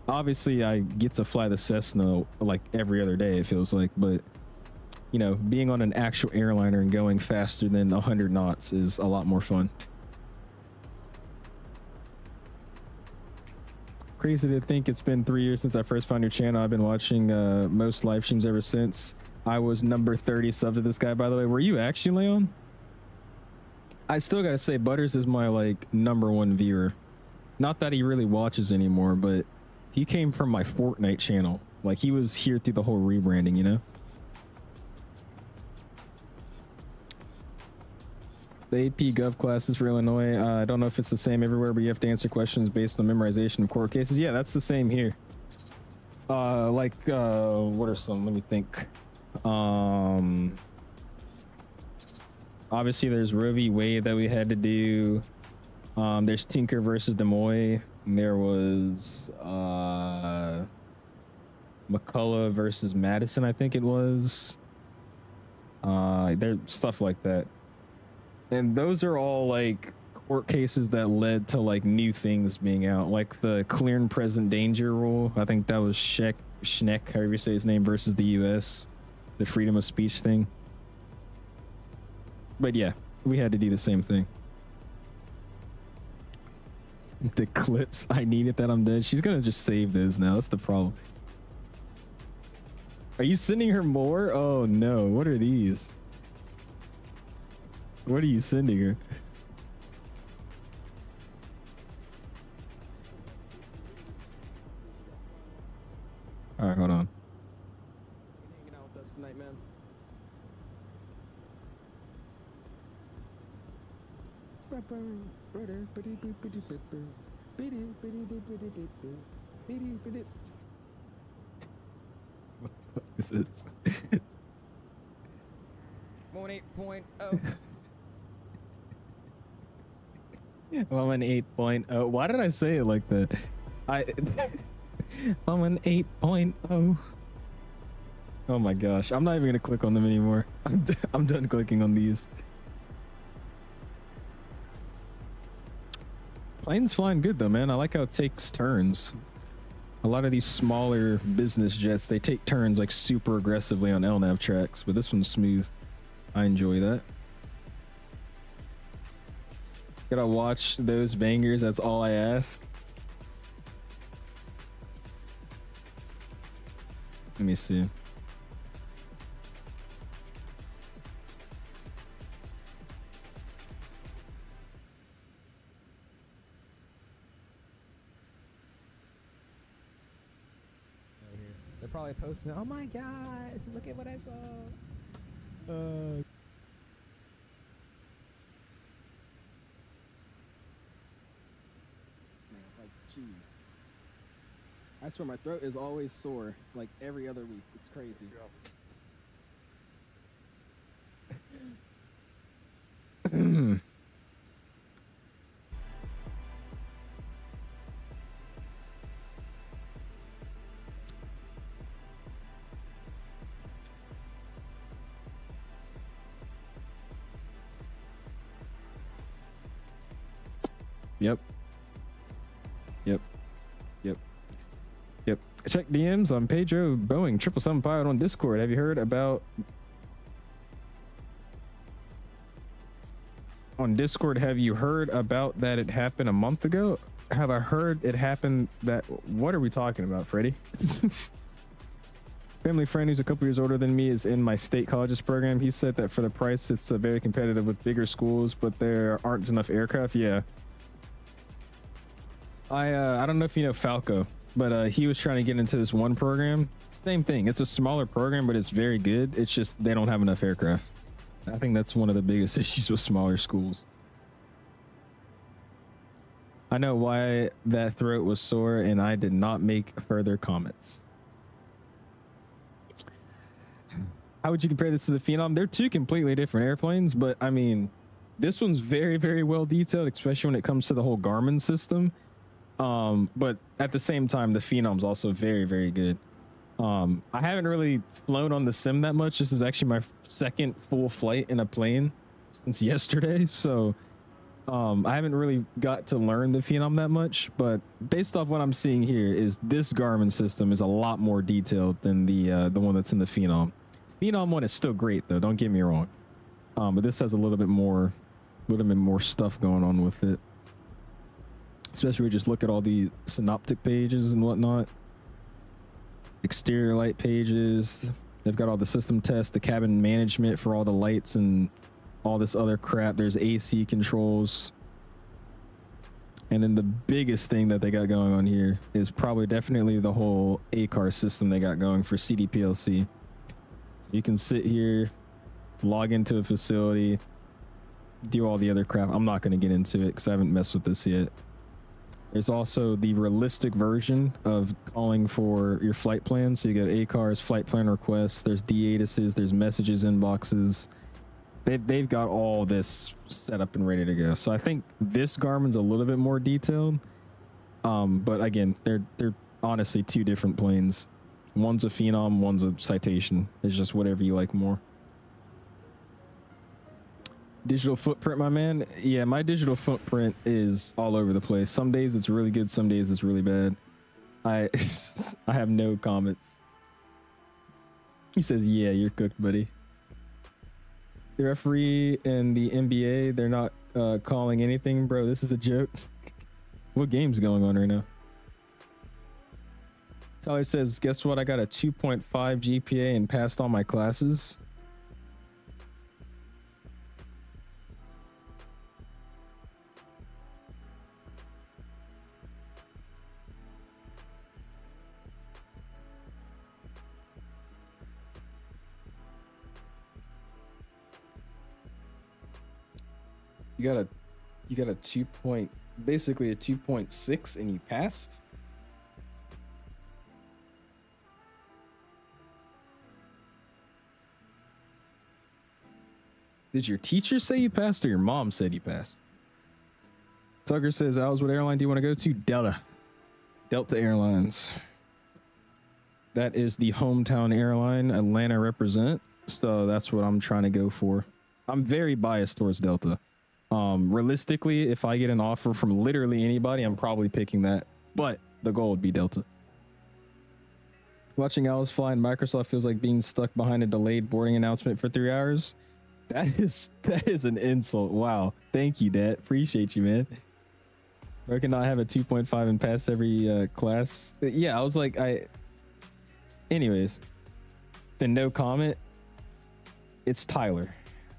Obviously, I get to fly the Cessna like every other day, it feels like, but you know, being on an actual airliner and going faster than 100 knots is a lot more fun. Crazy to think it's been 3 years since I first found your channel. I've been watching most live streams ever since. I was number 30 sub to this guy, by the way. Were you actually, Leon? I still gotta say, Butters is my like #1 viewer. Not that he really watches anymore, but he came from my Fortnite channel. Like he was here through the whole rebranding, you know? The AP Gov classes for Illinois, I don't know if it's the same everywhere, but you have to answer questions based on memorization of court cases. Yeah, that's the same here. What are some? Let me think. Obviously there's Roe v. Wade that we had to do. There's Tinker versus Des Moines. There was McCullough versus Madison, I think it was. There's stuff like that. And those are all like court cases that led to like new things being out, like the clear and present danger rule. I think that was Schneck, however you say his name, versus the US, the freedom of speech thing. But yeah, we had to do the same thing. The clips, I need it that I'm dead. She's gonna just save this now. That's the problem. Are you sending her more? Oh no, what are these? What are you sending her? All right, hold on. Hanging out with us tonight, man. What the fuck is this? 1.8.0. I'm an 8.0. Why did I say it like that? I'm an 8.0. Oh my gosh. I'm not even gonna click on them anymore. I'm done clicking on these. Plane's flying good though, man. I like how it takes turns. A lot of these smaller business jets, they take turns like super aggressively on LNAV tracks, but this one's smooth. I enjoy that. Gotta watch those bangers, that's all I ask. Let me see. They're probably posting, oh my god, look at what I saw. Like, jeez. I swear my throat is always sore, like every other week. It's crazy. Yep. Check DMs on Pedro Boeing 777 pilot on Discord. Have you heard about on Discord? Have you heard about that? It happened a month ago. Have I heard it happened that? What are we talking about, Freddie? Family friend who's a couple years older than me is in my state colleges program. He said that for the price, it's very competitive with bigger schools, but there aren't enough aircraft. Yeah. I don't know if you know Falco, but he was trying to get into this one program. Same thing. It's a smaller program, but it's very good. It's just they don't have enough aircraft. I think that's one of the biggest issues with smaller schools. I know why that throat was sore, and I did not make further comments. How would you compare this to the Phenom? They're two completely different airplanes, but I mean, this one's very, very well detailed, especially when it comes to the whole Garmin system. But at the same time, the Phenom's also very, very good. I haven't really flown on the sim that much. This is actually my second full flight in a plane since yesterday. So, I haven't really got to learn the Phenom that much, but based off what I'm seeing here is this Garmin system is a lot more detailed than the one that's in the Phenom. Phenom one is still great though. Don't get me wrong. But this has a little bit more stuff going on with it. Especially when you just look at all the synoptic pages and whatnot. Exterior light pages. They've got all the system tests, the cabin management for all the lights and all this other crap. There's AC controls. And then the biggest thing that they got going on here is probably definitely the whole ACAR system they got going for CDPLC. So you can sit here, log into a facility, do all the other crap. I'm not going to get into it because I haven't messed with this yet. There's also the realistic version of calling for your flight plan. So you got ACARs, flight plan requests, there's D8s, there's messages inboxes. They've got all this set up and ready to go. So I think this Garmin's a little bit more detailed. But again, they're honestly two different planes. One's a Phenom, one's a Citation. It's just whatever you like more. Digital footprint, my man. Yeah, my digital footprint is all over the place. Some days it's really good, some days it's really bad. I have no comments. He says, yeah, you're cooked, buddy. The referee and the NBA, they're not calling anything, bro. This is a joke. What game's going on right now? Tyler says, guess what? I got a 2.5 GPA and passed all my classes. You got a 2 point, basically a 2.6, and you passed. Did your teacher say you passed, or your mom said you passed? Tucker says, "Owls, what airline do you want to go to?" Delta Airlines. That is the hometown airline Atlanta represent. So that's what I'm trying to go for. I'm very biased towards Delta. Realistically, if I get an offer from literally anybody, I'm probably picking that. But the goal would be Delta. Watching Owls fly in Microsoft feels like being stuck behind a delayed boarding announcement for 3 hours. That is an insult. Wow. Thank you, Dad. Appreciate you, man. I cannot have a 2.5 and pass every class. Yeah, I was like, anyways, the no comment. It's Tyler.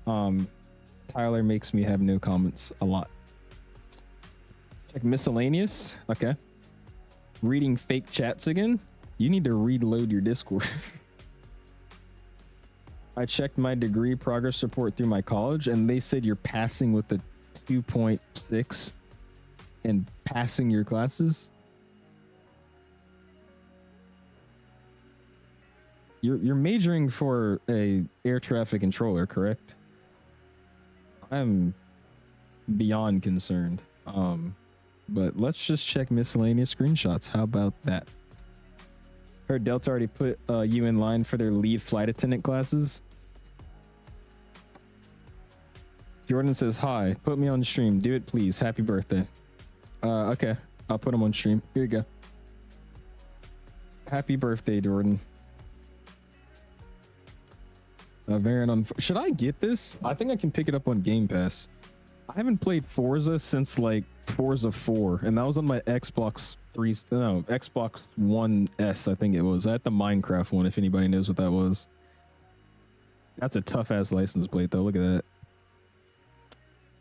Tyler makes me have no comments a lot. Check miscellaneous. Okay. Reading fake chats again. You need to reload your Discord. I checked my degree progress report through my college, and they said you're passing with a 2.6 and passing your classes. You're majoring for a air traffic controller, correct? I'm beyond concerned. But let's just check miscellaneous screenshots. How about that? Heard Delta already put you in line for their lead flight attendant classes. Jordan says, "Hi, put me on stream. Do it, please. Happy birthday." Okay, I'll put him on stream. Here you go. Happy birthday, Jordan. Should I get this? I think I can pick it up on Game Pass. I haven't played Forza since like Forza 4, and that was on my Xbox One S, I think it was. I had the Minecraft one, if anybody knows what that was. That's a tough ass license plate though. Look at that.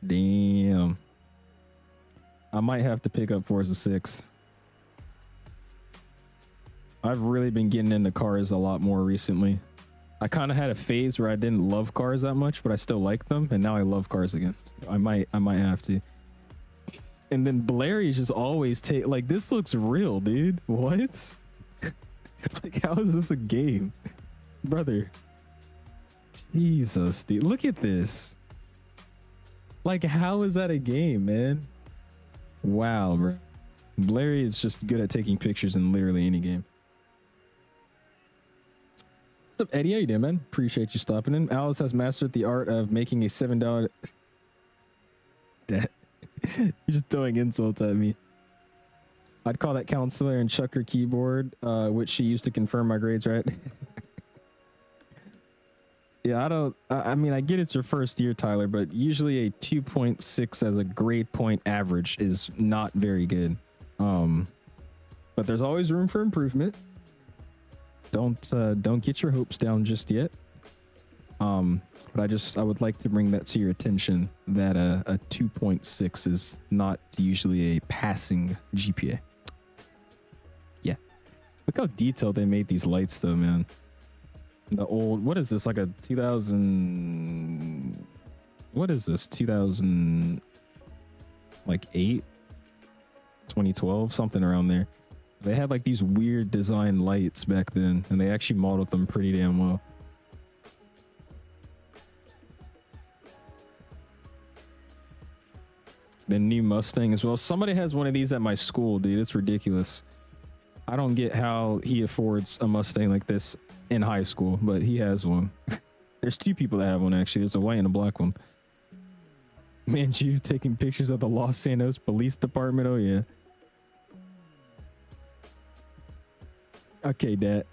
Damn. I might have to pick up Forza 6. I've really been getting into cars a lot more recently. I kind of had a phase where I didn't love cars that much, but I still like them, and now I love cars again. I might have to. And then Blairy's just always like, this looks real, dude. What? Like, how is this a game, brother? Jesus, dude, look at this. Like, how is that a game, man? Wow, bro. Blairy is just good at taking pictures in literally any game. What's up, Eddie? How you doing, man? Appreciate you stopping in. Alice has mastered the art of making a $7. You're just throwing insults at me. I'd call that counselor and chuck her keyboard, which she used to confirm my grades, right? Yeah, I mean, I get it's your first year, Tyler, but usually a 2.6 as a grade point average is not very good. But there's always room for improvement. Don't get your hopes down just yet. But I would like to bring that to your attention that a 2.6 is not usually a passing GPA. Yeah. Look how detailed they made these lights though, man. The old, what is this, like a 2000, what is this, 2000, like 8, 2012, something around there. They had like these weird design lights back then, and they actually modeled them pretty damn well. The new Mustang as well. Somebody has one of these at my school, dude. It's ridiculous. I don't get how he affords a Mustang like this in high school, but he has one. There's two people that have one, actually. There's a white and a black one. Man, you taking pictures of the Los Santos Police Department. Oh yeah. Okay, Dad.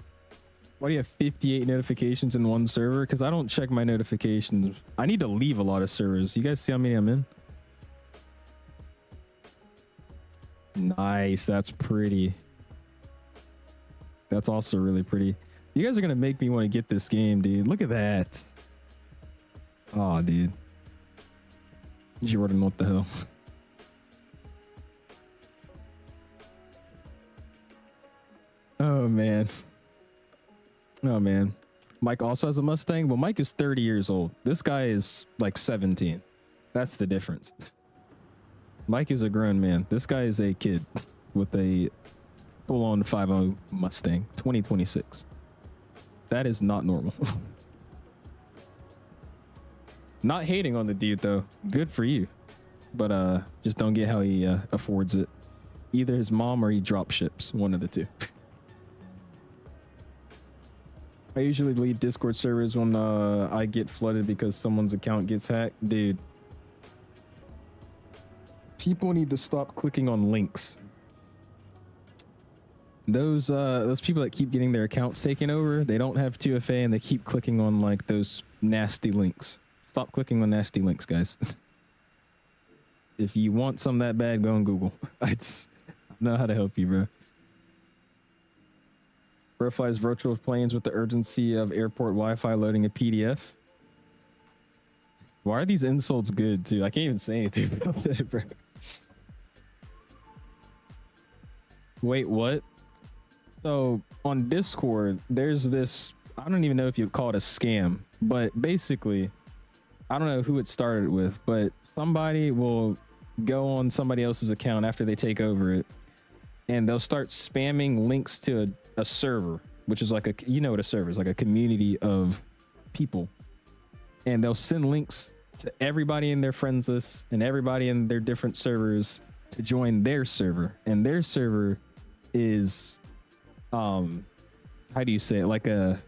Why do you have 58 notifications in one server? Because I don't check my notifications. I need to leave a lot of servers. You guys see how many I'm in? Nice. That's pretty. That's also really pretty. You guys are going to make me want to get this game, dude. Look at that. Oh, dude. Jordan, what the hell? Oh, man. Oh, man. Mike also has a Mustang. Well, Mike is 30 years old. This guy is like 17. That's the difference. Mike is a grown man. This guy is a kid with a full-on 5.0 Mustang 2026. That is not normal. Not hating on the dude though. Good for you. But just don't get how he affords it. Either his mom or he drop ships. One of the two. I usually leave Discord servers when I get flooded because someone's account gets hacked. Dude. People need to stop clicking on links. Those people that keep getting their accounts taken over, they don't have 2FA and they keep clicking on like those nasty links. Stop clicking on nasty links, guys. If you want some that bad, go on Google. I know how to help you, bro. Bro flies virtual planes with the urgency of airport Wi-Fi loading a PDF. Why are these insults good, too? I can't even say anything about that, bro. Wait, what? So, on Discord, there's this... I don't even know if you'd call it a scam, but basically... I don't know who it started with, but somebody will go on somebody else's account after they take over it, and they'll start spamming links to a server, which is like a, you know what a server is, like a community of people. And they'll send links to everybody in their friends list and everybody in their different servers to join their server. And their server is, how do you say it? Like a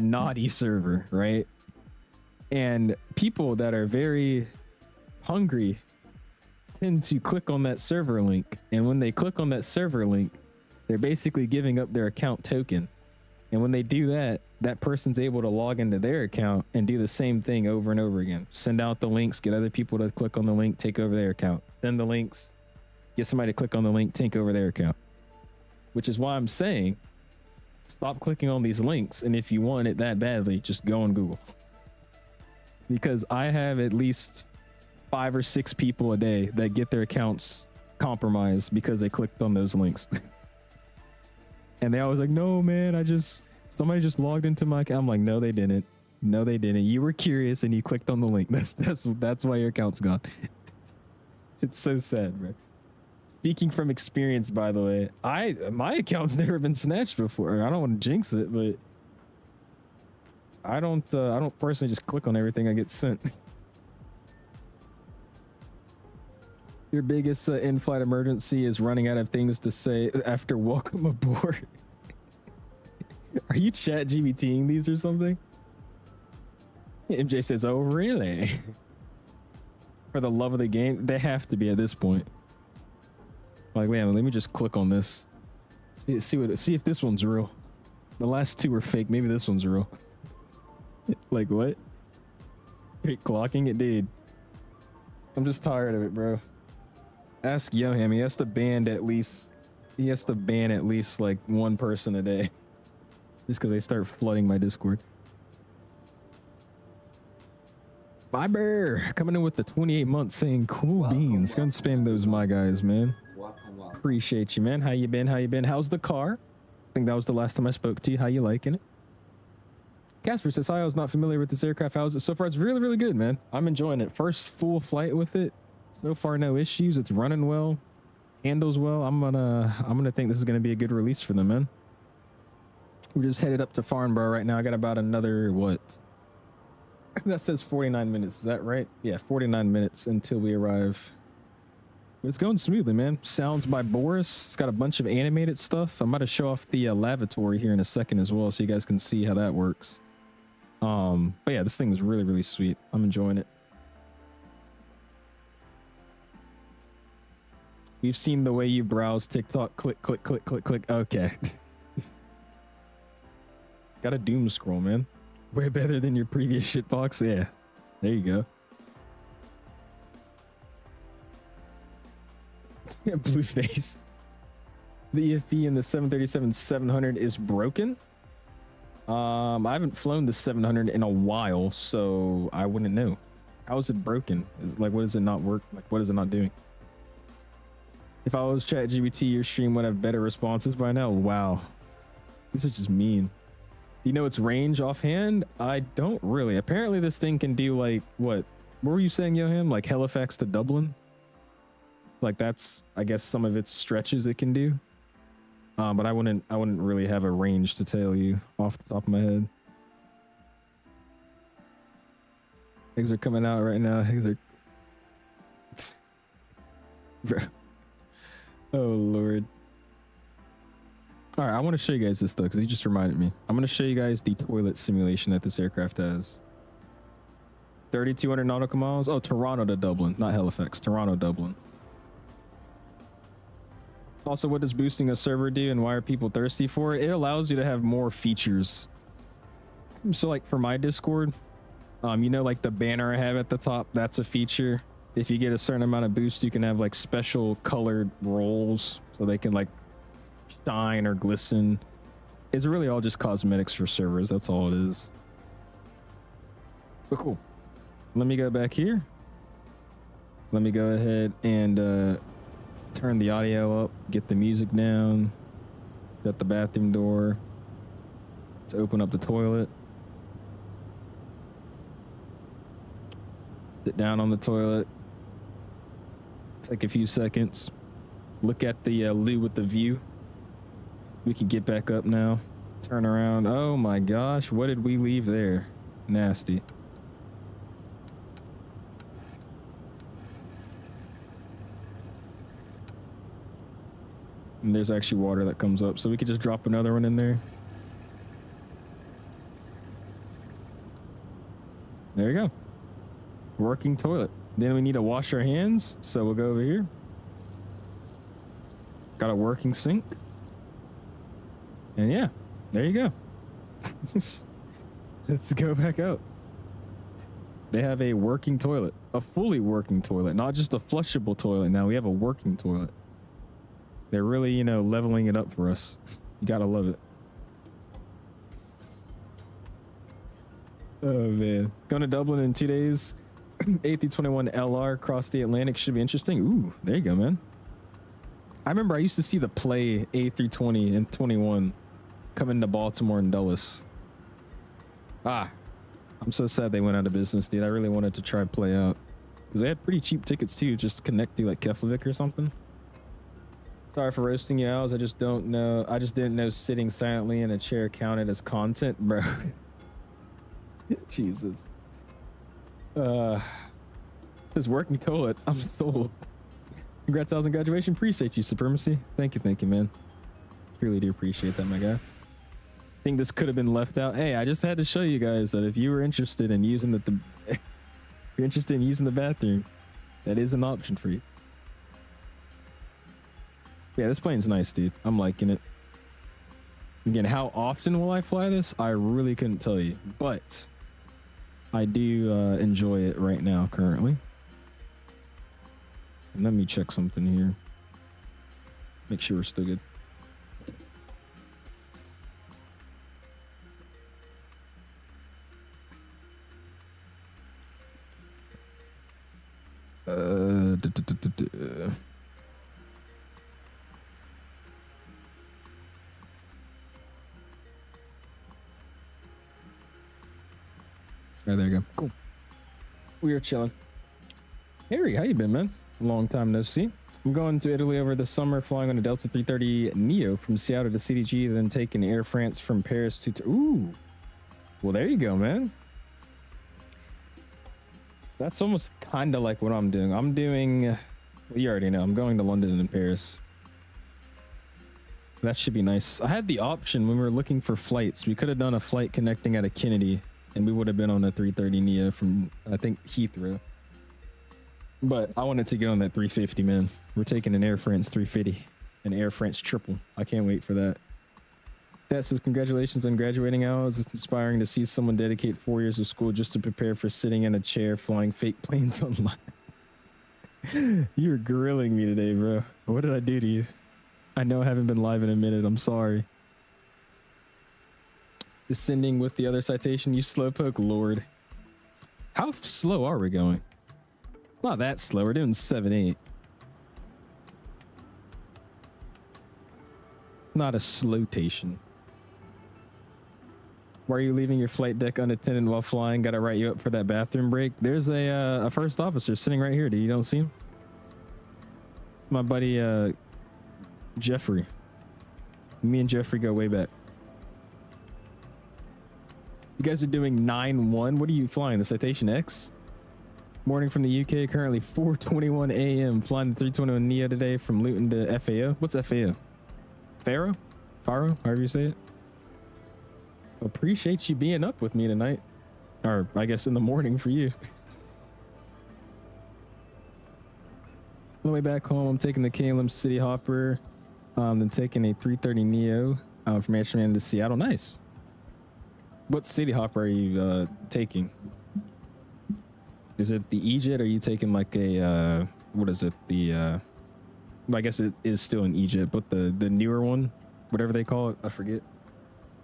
naughty server, right? And people that are very hungry tend to click on that server link. And when they click on that server link, they're basically giving up their account token. And when they do that, that person's able to log into their account and do the same thing over and over again. Send out the links, get other people to click on the link, take over their account. Send the links, get somebody to click on the link, take over their account. Which is why I'm saying, stop clicking on these links. And if you want it that badly, just go on Google. Because I have at least 5 or 6 people a day that get their accounts compromised because they clicked on those links. And they always like, no, man, somebody just logged into my account. I'm like, no, they didn't. No, they didn't. You were curious and you clicked on the link. That's why your account's gone. It's so sad, bro. Speaking from experience, by the way, my account's never been snatched before. I don't want to jinx it, but I don't personally just click on everything I get sent. Your biggest in-flight emergency is running out of things to say after welcome aboard. Are you chat GBTing these or something? MJ says, oh, really? For the love of the game, they have to be at this point. Like, wait a minute, let me just click on this. See if this one's real. The last 2 were fake. Maybe this one's real. Like, what? Great clocking it, dude. I'm just tired of it, bro. Ask Yoham. He has to ban at least like 1 person a day. Just because they start flooding my Discord. Fiber coming in with the 28 months saying cool beans. Go and spam those, my guys, man. Appreciate you, man. How you been? How's the car? I think that was the last time I spoke to you. How you liking it? Casper says, hi, I was not familiar with this aircraft. How's it? So far, it's really, really good, man. I'm enjoying it. First full flight with it. So far, no issues. It's running well. Handles well. I'm gonna think this is gonna be a good release for them, man. We're just headed up to Farnborough right now. I got about another, what? That says 49 minutes. Is that right? Yeah, 49 minutes until we arrive. But it's going smoothly, man. Sounds by Boris. It's got a bunch of animated stuff. I'm about to show off the lavatory here in a second as well, so you guys can see how that works. But yeah, this thing is really, really sweet. I'm enjoying it. We've seen the way you browse TikTok. Click, click, click, click, click. Okay. Got a doom scroll, man. Way better than your previous shitbox. Yeah. There you go. Blue face. The EFB in the 737-700 is broken. I haven't flown the 700 in a while, so I wouldn't know. How is it broken? Like, what does it not work? Like, what is it not doing? If I was ChatGPT, your stream would have better responses by now. Wow. This is just mean. Do you know its range offhand? I don't really. Apparently this thing can do like, what, What were you saying, Johan? Like Halifax to Dublin? Like that's, I guess, some of its stretches it can do. But I wouldn't really have a range to tell you off the top of my head. Eggs are coming out right now. Eggs are... Oh, Lord. All right, I want to show you guys this, though, because he just reminded me. I'm going to show you guys the toilet simulation that this aircraft has. 3,200 nautical miles. Oh, Toronto to Dublin, not Halifax. Toronto, Dublin. Also, what does boosting a server do and why are people thirsty for it? It allows you to have more features. So, like, for my Discord, you know, like the banner I have at the top, that's a feature. If you get a certain amount of boost, you can have like special colored rolls so they can like shine or glisten. It's really all just cosmetics for servers. That's all it is. But cool. Let me go back here. Let me go ahead and turn the audio up, get the music down, shut the bathroom door. Let's open up the toilet. Sit down on the toilet. Take a few seconds. Look at the loo with the view. We can get back up now. Turn around. Oh my gosh, what did we leave there? Nasty. And there's actually water that comes up, so we could just drop another one in there. There you go. Working toilet. Then we need to wash our hands, so we'll go over here. Got a working sink. And yeah, there you go. Let's go back out. They have a working toilet, a fully working toilet, not just a flushable toilet. Now we have a working toilet. They're really, you know, leveling it up for us. You gotta love it. Oh man, going to Dublin in 2 days. A321LR across the Atlantic should be interesting. Ooh, there you go, man. I remember I used to see the play A320 and 21 coming to Baltimore and Dulles. Ah, I'm so sad they went out of business, dude. I really wanted to try play out because they had pretty cheap tickets too, just to connect to like Keflavik or something. Sorry for roasting you, Owls. I just don't know. I just didn't know sitting silently in a chair counted as content, bro. Jesus. This working toilet. I'm sold. Congrats, Owls, on graduation. Appreciate you, Supremacy. Thank you, man. Really do appreciate that, my guy. I think this could have been left out. Hey, I just had to show you guys that if you were interested in using if you're interested in using the bathroom, that is an option for you. Yeah, this plane's nice, dude. I'm liking it. Again, how often will I fly this? I really couldn't tell you, but I do enjoy it right now, currently. And let me check something here. Make sure we're still good. Oh, there you go. Cool. We are chilling. Harry, how you been, man? Long time no see. I'm going to Italy over the summer, flying on a Delta 330 Neo from Seattle to CDG, then taking Air France from Paris to... Ooh. Well, there you go, man. That's almost kind of like what I'm doing. I'm doing... Well, you already know. I'm going to London and Paris. That should be nice. I had the option when we were looking for flights. We could have done a flight connecting out of Kennedy, and we would have been on the 330 Neo from, I think, Heathrow. But I wanted to get on that 350, man. We're taking an Air France 350, an Air France triple. I can't wait for that. That says, congratulations on graduating, Owls. It's inspiring to see someone dedicate 4 years of school just to prepare for sitting in a chair flying fake planes online. You're grilling me today, bro. What did I do to you? I know I haven't been live in a minute. I'm sorry. Descending with the other citation, you slowpoke lord. How slow are we going? It's not that slow. We're doing 7-8. Not a slowtation. Why are you leaving your flight deck unattended while flying? Got to write you up for that bathroom break. There's a first officer sitting right here. Dude, you don't see him? It's my buddy Jeffrey. Me and Jeffrey go way back. You guys are doing 9-1. What are you flying? The Citation X? Morning from the UK. Currently 4:21 a.m. Flying the 321 Neo today from Luton to FAO. What's FAO? Faro? Faro? However you say it. Appreciate you being up with me tonight. Or I guess in the morning for you. On the way back home, I'm taking the KLM City Hopper. Then taking a 330 Neo from Amsterdam to Seattle. Nice. What City Hopper are you taking? Is it the EGLF, or are you taking like a what is it? The I guess it is still an EGLF, but the newer one, whatever they call it, I forget.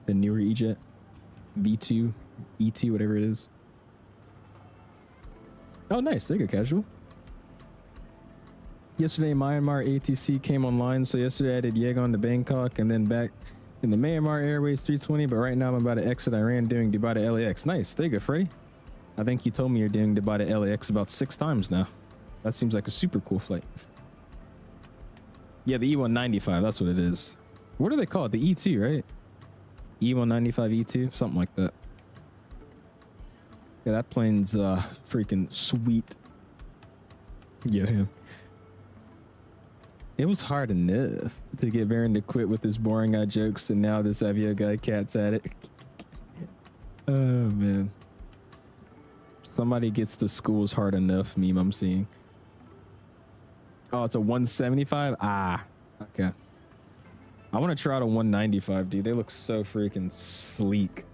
The newer EGLF, V2, E2, whatever it is. Oh, nice. There you go, casual. Yesterday, Myanmar ATC came online, so yesterday I did Yangon to Bangkok and then back in the Myanmar Airways 320, but right now I'm about to exit Iran doing Dubai to LAX. Nice. There you go, Freddie. I think you told me you're doing Dubai to LAX about 6 times now. That seems like a super cool flight. Yeah, the E195, that's what it is. What do they call it? The E2, right? E195 E2, something like that. Yeah, that plane's freaking sweet. Yeah. It was hard enough to get Baron to quit with his boring eye jokes, and now this Avio guy cat's at it. Oh man. Somebody gets the school's hard enough meme I'm seeing. Oh, it's a 175? Ah, okay. I want to try out a 195, dude. They look so freaking sleek.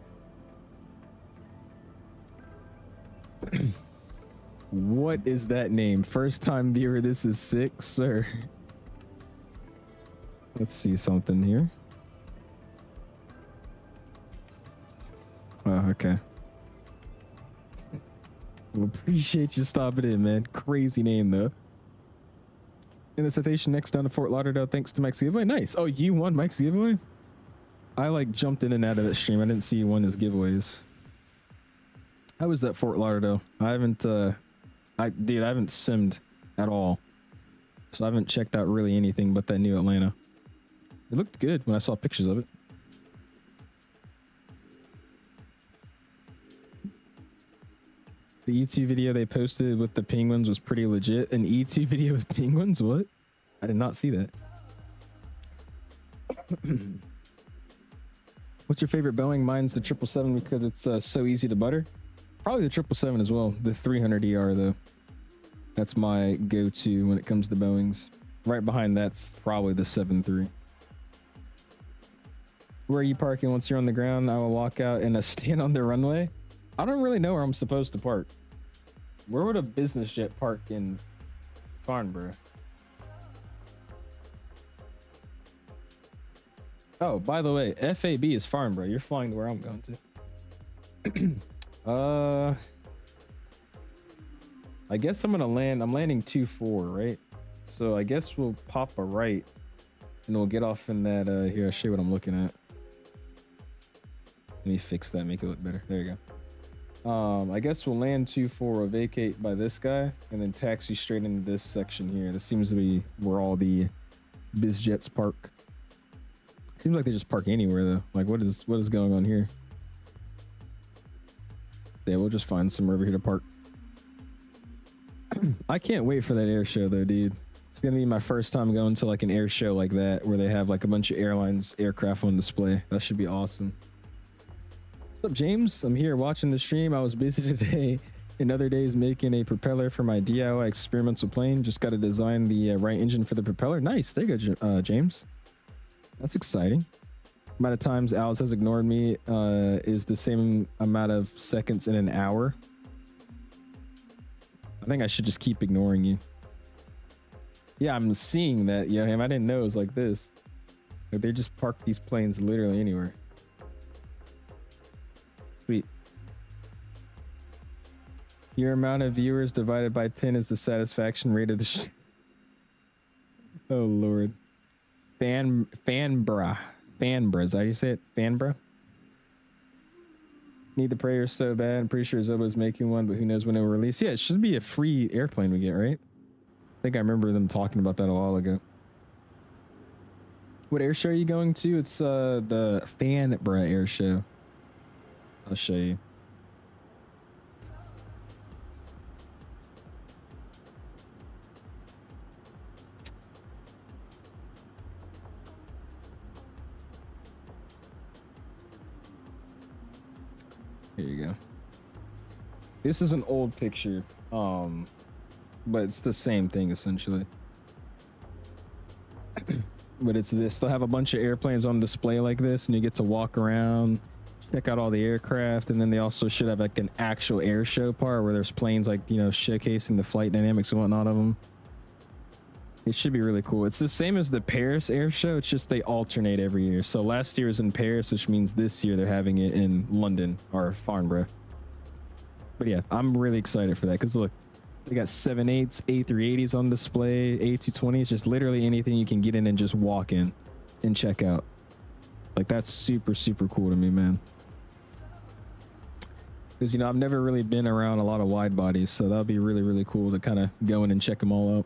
What is that name? First time viewer, this is sick, sir. Let's see something here. Oh, okay. Well, appreciate you stopping in, man. Crazy name, though. In the Citation next down to Fort Lauderdale, thanks to Mike's giveaway. Nice. Oh, you won Mike's giveaway? I like jumped in and out of that stream. I didn't see you won his giveaways. How was that Fort Lauderdale? I haven't, dude, I haven't simmed at all. So I haven't checked out really anything but that new Atlanta. It looked good when I saw pictures of it. The E2 video they posted with the penguins was pretty legit. An E2 video with penguins? What? I did not see that. What's your favorite Boeing? Mine's the 777 because it's so easy to butter. Probably the 777 as well. The 300ER though. That's my go-to when it comes to Boeings. Right behind that's probably the 73. Where are you parking once you're on the ground? I will walk out and stand on the runway. I don't really know where I'm supposed to park. Where would a business jet park in Farnborough? Oh, by the way, FAB is Farnborough. You're flying to where I'm going to. I guess I'm gonna land. I'm landing 2-4, right? So I guess we'll pop a right and we'll get off in that. Here, I'll show you what I'm looking at. Let me fix that, make it look better. There you go. I guess we'll land 2-4, we'll vacate by this guy, and then taxi straight into this section here. This seems to be where all the biz jets park. Seems like they just park anywhere though. Like what is going on here? Yeah, we'll just find somewhere over here to park. I can't wait for that air show though, dude. It's gonna be my first time going to like an air show like that, where they have like a bunch of airlines aircraft on display. That should be awesome. What's up, James? I'm here watching the stream. I was busy today and other days making a propeller for my DIY experimental plane. Just got to design the right engine for the propeller. Nice. There you go, James. That's exciting. Amount of times OWLZz has ignored me is the same amount of seconds in an hour. I think I should just keep ignoring you. Yeah, I'm seeing that, Yoham. I didn't know it was like this. Like they just park these planes literally anywhere. Sweet. Your amount of viewers divided by 10 is the satisfaction rate of the oh Lord. Fanbra. Is that how you say it? Fanbra? Need the prayer so bad. I'm pretty sure Zobo's making one, but who knows when it will release. Yeah, it should be a free airplane we get, right? I think I remember them talking about that a while ago. What air show are you going to? It's the Farnborough air show. I'll show you. Here you go. This is an old picture, but it's the same thing essentially. But it's this. They'll have a bunch of airplanes on display like this, and you get to walk around, check out all the aircraft, and then they also should have like an actual air show part where there's planes like, you know, showcasing the flight dynamics and whatnot of them. It should be really cool. It's the same as the Paris air show. It's just they alternate every year. So last year was in Paris, which means this year they're having it in London or Farnborough. But yeah, I'm really excited for that because look, they got 787s, A380s on display, A220s, just literally anything you can get in and just walk in and check out. Like that's super, super cool to me, man. Because, you know, I've never really been around a lot of wide bodies, so that'll be really, really cool to kind of go in and check them all out.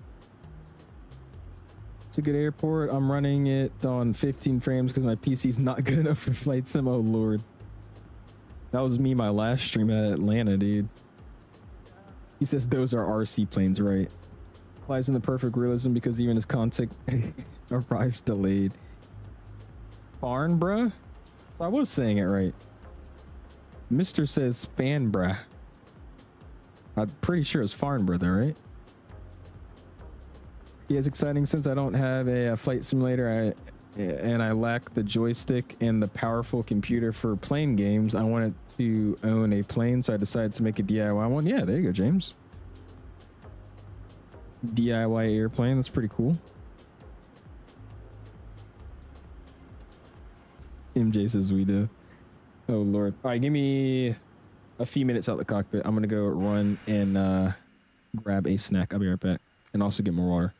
It's a good airport. I'm running it on 15 frames because my PC's not good enough for flight sim. Oh lord, that was me my last stream at Atlanta, dude. He says those are RC planes, right? Flies in the perfect realism because even his contact arrives delayed. Farnborough? So I was saying it right. Mr. says Farnborough. I'm pretty sure it's Farnborough though, right? Yeah, it's exciting since I don't have a flight simulator and I lack the joystick and the powerful computer for plane games. I wanted to own a plane, so I decided to make a DIY one. Yeah, there you go, James. DIY airplane, that's pretty cool. MJ says we do. Oh lord. All right, give me a few minutes out the cockpit. I'm gonna go run and grab a snack. I'll be right back, and also get more water.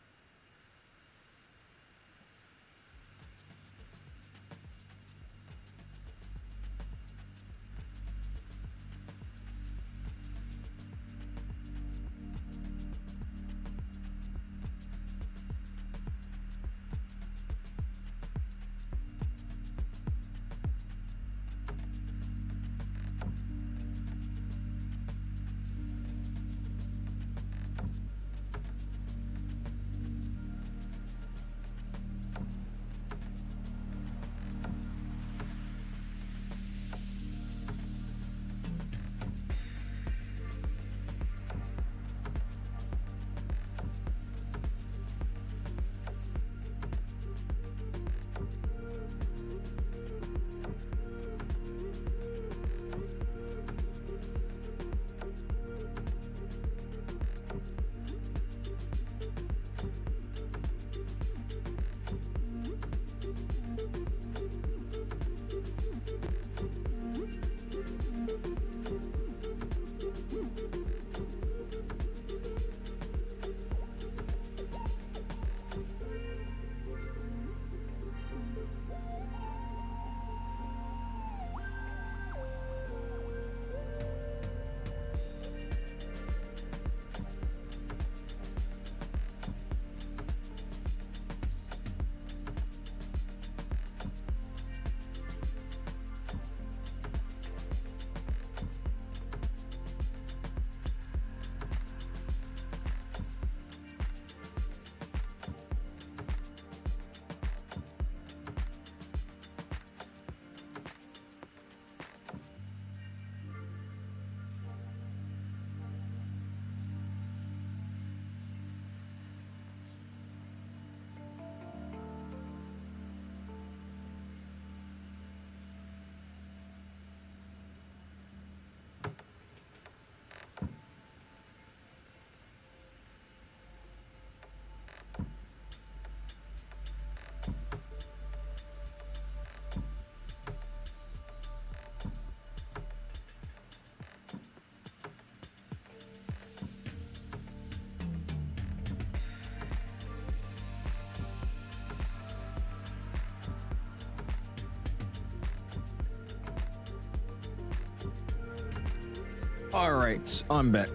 All right, I'm back.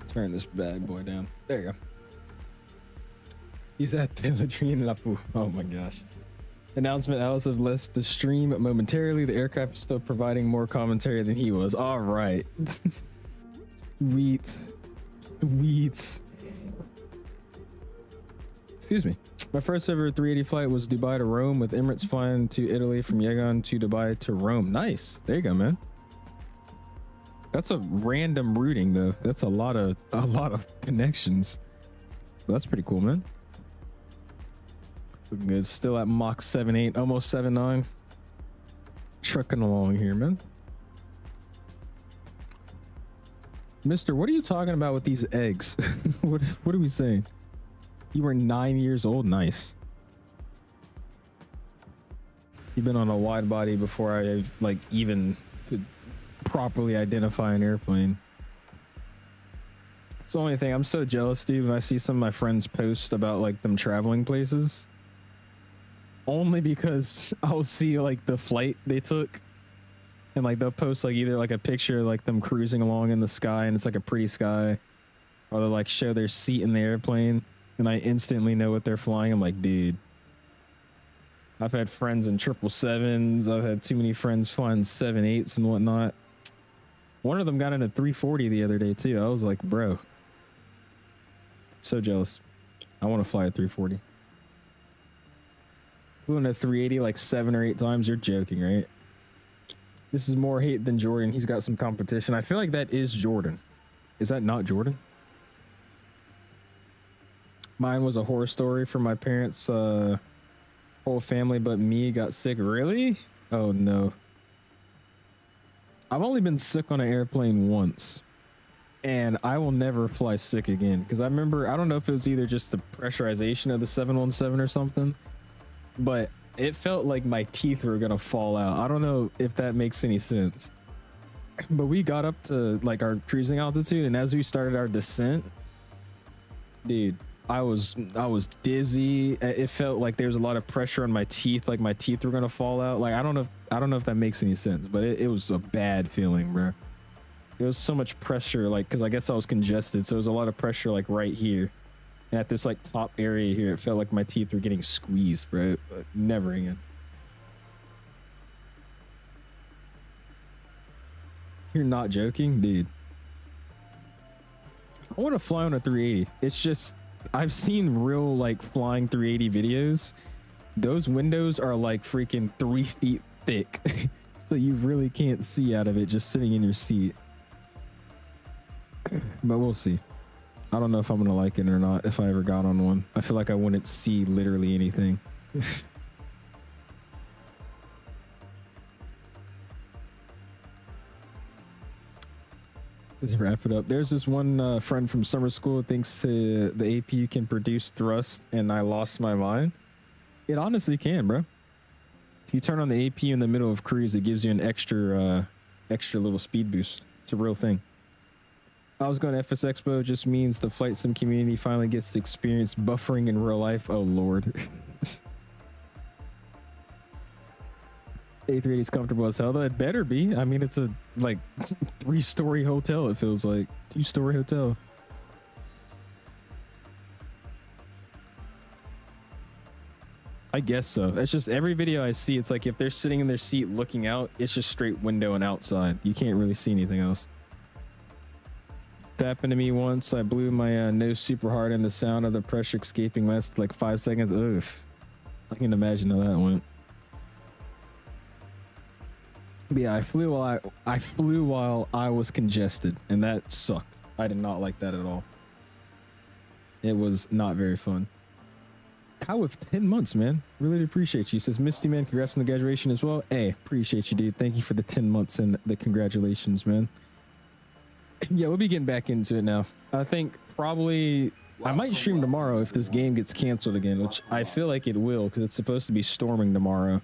Turn this bad boy down. There you go. He's at the latrine Lapu. Oh my gosh. Announcement: Alice have left the stream momentarily. The aircraft is still providing more commentary than he was. All right. Sweet. Sweet. Excuse me. My first ever 380 flight was Dubai to Rome, with Emirates flying to Italy from Yerevan to Dubai to Rome. Nice. There you go, man. That's a random routing though. That's a lot of connections. But that's pretty cool, man. Looking good. Still at Mach 7.8, almost 7.9. Trucking along here, man. Mister, what are you talking about with these eggs? what are we saying? You were 9 years old. Nice. You've been on a wide body before I like even could properly identify an airplane. It's the only thing. I'm so jealous, dude, when I see some of my friends post about like them traveling places. Only because I'll see like the flight they took, and like they'll post like either like a picture of, like them cruising along in the sky and it's like a pretty sky, or they'll like show their seat in the airplane and I instantly know what they're flying. I'm like, dude, I've had friends in 777s. I've had too many friends flying 7.8s and whatnot. One of them got in a 340 the other day too. I was like, bro, so jealous. I want to fly a 340. Flew in a 380 like 7 or 8 times. You're joking, right? This is more hate than Jordan. He's got some competition. I feel like that is Jordan. Is that not Jordan? Mine was a horror story for my parents' whole family, but me got sick. Really? Oh no. I've only been sick on an airplane once, and I will never fly sick again, because I remember, I don't know if it was either just the pressurization of the 717 or something, but it felt like my teeth were gonna fall out. I don't know if that makes any sense, but we got up to like our cruising altitude, and as we started our descent, dude, I was dizzy. It felt like there was a lot of pressure on my teeth, like my teeth were gonna fall out. Like I don't know if that makes any sense, but it was a bad feeling, bro. There was so much pressure, like, because I guess I was congested, so there was a lot of pressure like right here, and at this like top area here, it felt like my teeth were getting squeezed, bro. But never again. You're not joking, dude. I want to fly on a 380. It's just, I've seen real like flying 380 videos. Those windows are like freaking 3 feet thick. So you really can't see out of it just sitting in your seat. But we'll see. I don't know if I'm gonna like it or not if I ever got on one. I feel like I wouldn't see literally anything. Let's wrap it up. There's this one friend from summer school who thinks the APU can produce thrust, and I lost my mind. It honestly can, bro. If you turn on the APU in the middle of cruise, it gives you an extra little speed boost. It's a real thing. I was going to FS Expo. Just means the flight sim community finally gets to experience buffering in real life. Oh lord. A380 is comfortable as hell, though. It better be. I mean, it's a like 3-story hotel. It feels like 2-story hotel. I guess so. It's just every video I see, it's like if they're sitting in their seat looking out, it's just straight window and outside. You can't really see anything else. That happened to me once. I blew my nose super hard, and the sound of the pressure escaping lasted like 5 seconds. Ugh. I can imagine how that went. But yeah, I flew while I was congested, and that sucked. I did not like that at all. It was not very fun. Kyle with 10 months, man. Really appreciate you. He says, Misty, man, congrats on the graduation as well. Hey, appreciate you, dude. Thank you for the 10 months and the congratulations, man. Yeah, we'll be getting back into it now. I think probably I might stream tomorrow if this game gets canceled again, which I feel like it will, because it's supposed to be storming tomorrow.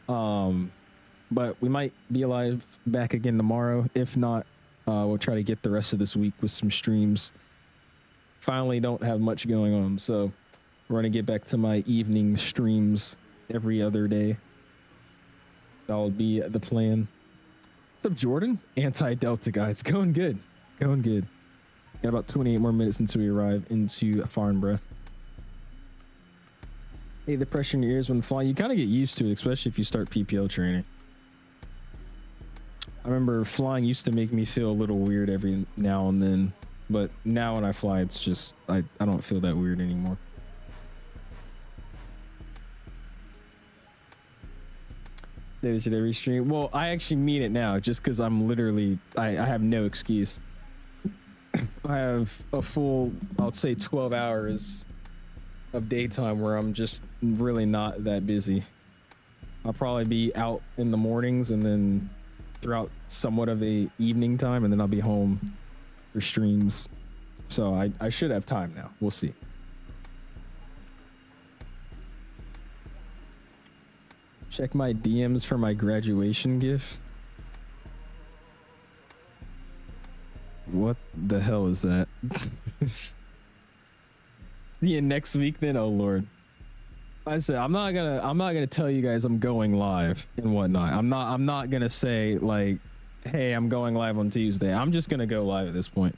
But we might be alive back again tomorrow. If not, we'll try to get the rest of this week with some streams. Finally don't have much going on, so we're gonna get back to my evening streams every other day. That will be the plan. What's up, Jordan? Anti-Delta guy. It's going good. It's going good. Got about 28 more minutes until we arrive into Farnborough. Hey, the pressure in your ears when flying, you kind of get used to it, especially if you start PPL training. I remember flying used to make me feel a little weird every now and then, but now when I fly, it's just, I don't feel that weird anymore. Say this at every stream. Well, I actually mean it now, just because I'm literally, I have no excuse. I have a full, I'll say 12 hours of daytime where I'm just really not that busy. I'll probably be out in the mornings and then throughout somewhat of a evening time, and then I'll be home for streams. So I should have time now. We'll see. Check my DMs for my graduation gift. What the hell is that? See you next week then. Oh Lord. I said I'm not gonna tell you guys I'm going live and whatnot. I'm not gonna say like, hey, I'm going live on Tuesday. I'm just gonna go live at this point.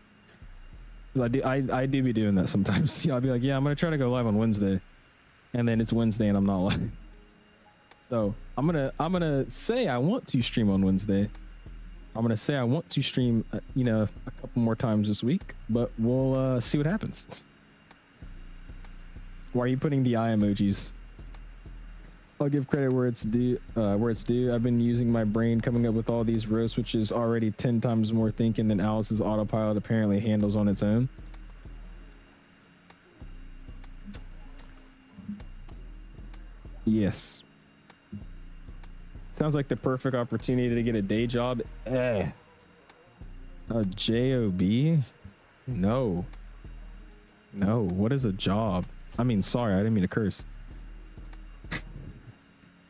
I do be doing that sometimes. You know, I'll be like, yeah, I'm gonna try to go live on Wednesday, and then it's Wednesday and I'm not live. So I'm gonna say I want to stream on Wednesday. I'm gonna say I want to stream, you know, a couple more times this week, but we'll see what happens. Why are you putting the eye emojis? I'll give credit where it's due. I've been using my brain coming up with all these roasts, which is already 10 times more thinking than Alice's autopilot apparently handles on its own. Yes. Sounds like the perfect opportunity to get a day job. A job? No. No. What is a job? I mean, sorry, I didn't mean to curse.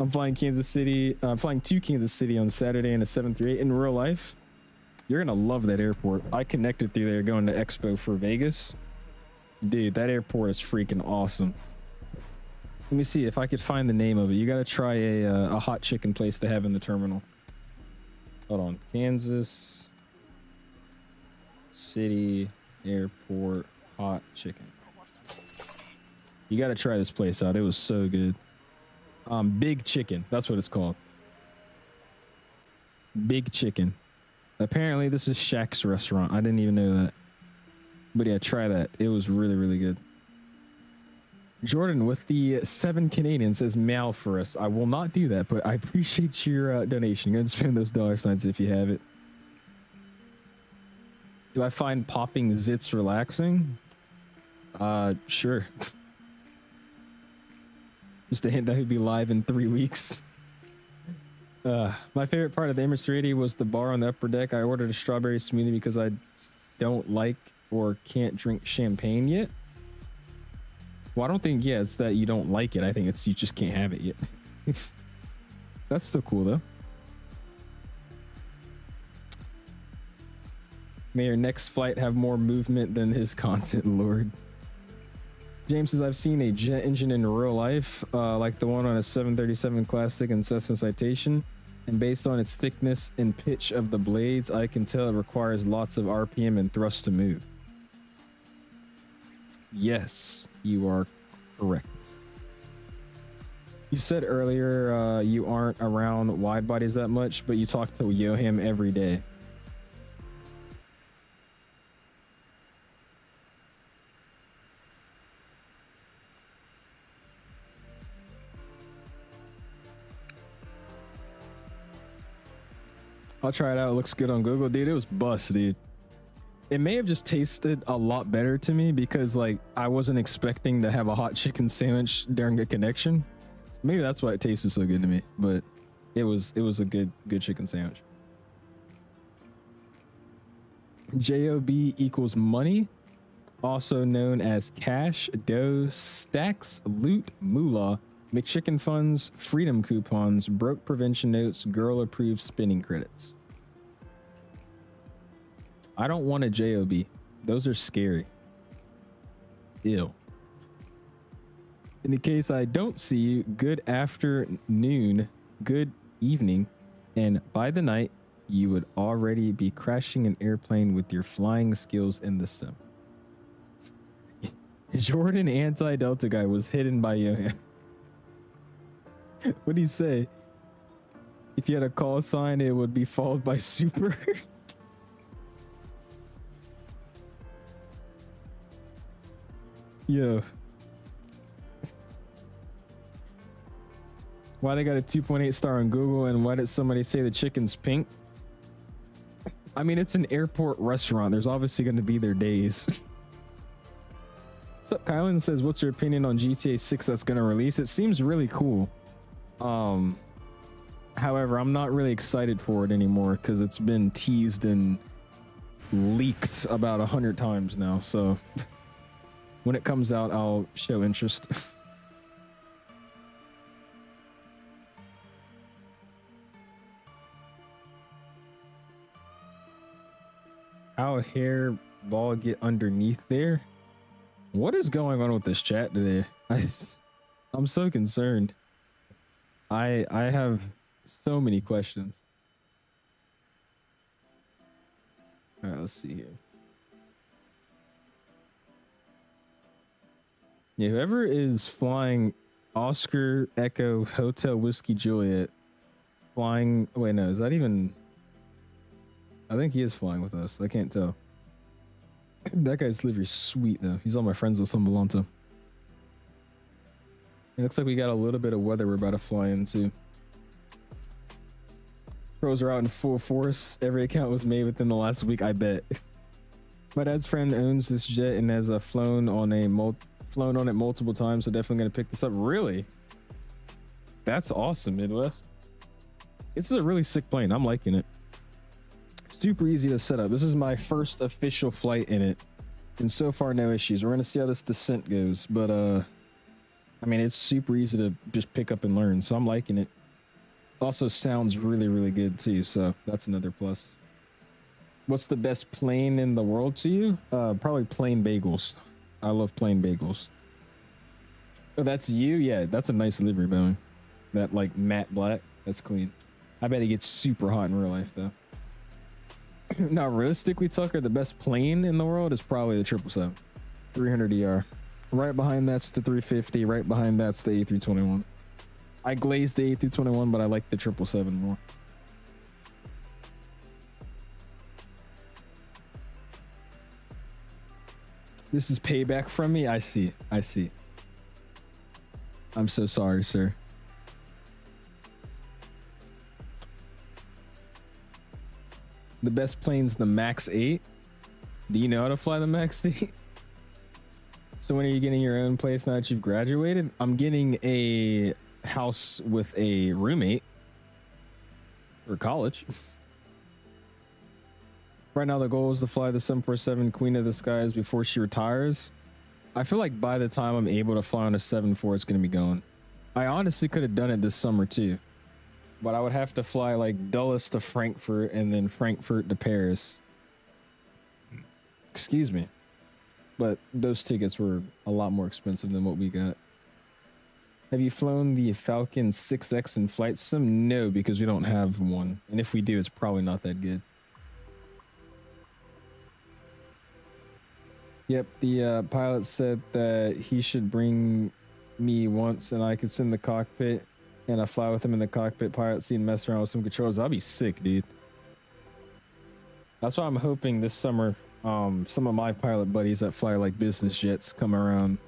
I'm flying Kansas City. I'm flying to Kansas City on Saturday in a 738 in real life. You're gonna love that airport. I connected through there going to Expo for Vegas. Dude, that airport is freaking awesome. Let me see if I could find the name of it. You gotta try a hot chicken place they have in the terminal. Hold on. Kansas City Airport hot chicken. You gotta try this place out. It was so good. Big Chicken. That's what it's called. Big Chicken. Apparently this is Shaq's restaurant. I didn't even know that. But yeah, try that. It was really, really good. Jordan with the 7 Canadian says meow for us. I will not do that, but I appreciate your donation. Go and spend those $signs if you have it. Do I find popping zits relaxing? Sure. Just a hint that he'd be live in 3 weeks. My favorite part of the Emirates 380 was the bar on the upper deck. I ordered a strawberry smoothie because I don't like or can't drink champagne yet. Well, I don't think, yeah, it's that you don't like it. I think it's you just can't have it yet. That's still cool, though. May your next flight have more movement than his content, Lord. James says, I've seen a jet engine in real life, like the one on a 737 Classic and Cessna Citation. And based on its thickness and pitch of the blades, I can tell it requires lots of RPM and thrust to move. Yes, you are correct. You said earlier you aren't around wide bodies that much, but you talk to Joachim every day. I'll try it out. It looks good on Google. Dude, it was bust, dude. It may have just tasted a lot better to me because like I wasn't expecting to have a hot chicken sandwich during a connection. Maybe that's why it tasted so good to me, but it was a good chicken sandwich. JOB equals money, also known as cash, dough, stacks, loot, moolah, McChicken funds, freedom coupons, broke prevention notes, girl approved spending credits. I don't want a JOB. Those are scary. Ew. In the case I don't see you, good afternoon, good evening, and by the night, you would already be crashing an airplane with your flying skills in the sim. Jordan anti-Delta guy was hidden by Johan. What did he say? If you had a call sign, it would be followed by super. Yo. Why they got a 2.8 star on Google, and why did somebody say the chicken's pink? I mean, it's an airport restaurant. There's obviously going to be their days. What's up, Kylan says, what's your opinion on GTA 6 that's going to release? It seems really cool. However, I'm not really excited for it anymore because it's been teased and leaked about 100 times now. So when it comes out, I'll show interest. How hair ball get underneath there? What is going on with this chat today? I'm so concerned. I have so many questions. All right, let's see here. Yeah, whoever is flying Oscar Echo Hotel Whiskey Juliet flying, wait, no, is that even, I think he is flying with us. I can't tell. That guy's livery's sweet though. He's all my friends with some Volanta. It looks like we got a little bit of weather we're about to fly into. Pros are out in full force. Every account was made within the last week, I bet. My dad's friend owns this jet and has flown on it multiple times, so definitely gonna pick this up. Really? That's awesome, Midwest. This is a really sick plane. I'm liking it. Super easy to set up. This is my first official flight in it, and so far no issues. We're gonna see how this descent goes, but I mean, it's super easy to just pick up and learn, so I'm liking it. Also sounds really, really good too, so that's another plus. What's the best plane in the world to you? Probably plain bagels. I love plain bagels. Oh, that's you? Yeah, that's a nice livery, Boeing. That like matte black, that's clean. I bet it gets super hot in real life though. Now, realistically, Tucker, the best plane in the world is probably the 777 300ER. Right behind that's the 350. Right behind that's the A321. I glazed the A321, but I like the 777 more. This is payback from me. I see. I see. I'm so sorry, sir. The best plane's the Max 8. Do you know how to fly the Max 8? So when are you getting your own place now that you've graduated? I'm getting a house with a roommate for college. Right now the goal is to fly the 747 Queen of the Skies before she retires. I feel like by the time I'm able to fly on a 747, it's going to be going. I honestly could have done it this summer too, but I would have to fly like Dulles to Frankfurt and then Frankfurt to Paris. Excuse me. But those tickets were a lot more expensive than what we got. Have you flown the Falcon 6X in flight sim? No, because we don't have one. And if we do, it's probably not that good. Yep, the pilot said that he should bring me once and I could sit in the cockpit and I fly with him in the cockpit pilot seat and mess around with some controls. That'd be sick, dude. That's why I'm hoping this summer some of my pilot buddies that fly like business jets come around,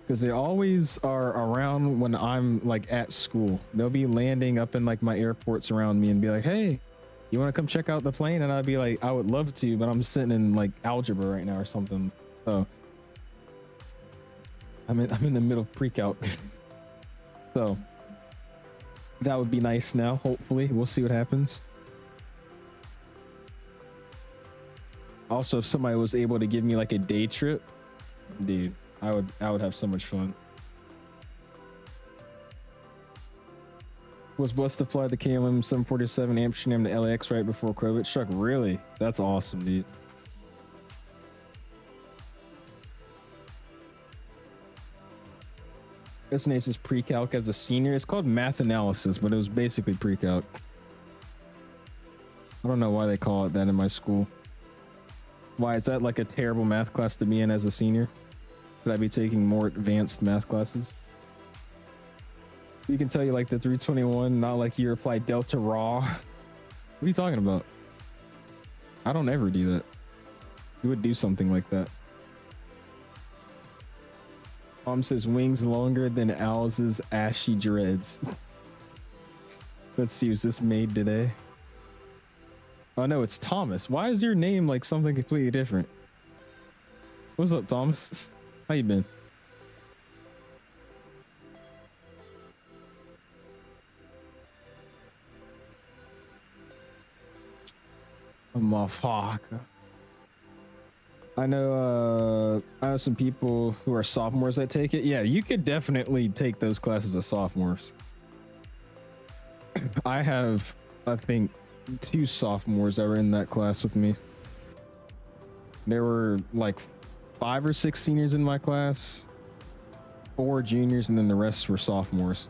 because they always are around when I'm like at school. They'll be landing up in like my airports around me and be like, hey, you want to come check out the plane? And I'd be like, I would love to, but I'm sitting in like algebra right now or something. So I'm in the middle of pre-calc. So that would be nice now. Hopefully we'll see what happens. Also, if somebody was able to give me like a day trip, dude, I would have so much fun. Was blessed to fly the KLM 747 Amsterdam to LAX right before COVID struck. Really? That's awesome, dude. SNA's pre-calc as a senior. It's called math analysis, but it was basically pre-calc. I don't know why they call it that in my school. Why is that like a terrible math class to be in as a senior? Should I be taking more advanced math classes? You can tell you like the 321, not like you reply Delta Raw. What are you talking about? I don't ever do that. You would do something like that. Mom says wings longer than owls' ashy dreads. Let's see, was this made today? Oh no, it's Thomas. Why is your name like something completely different? What's up, Thomas? How you been? A motherfucker. I know some people who are sophomores that take it. Yeah, you could definitely take those classes as sophomores. I have, I think, 2 sophomores that were in that class with me. There were like 5 or 6 seniors in my class, 4 juniors, and then the rest were sophomores.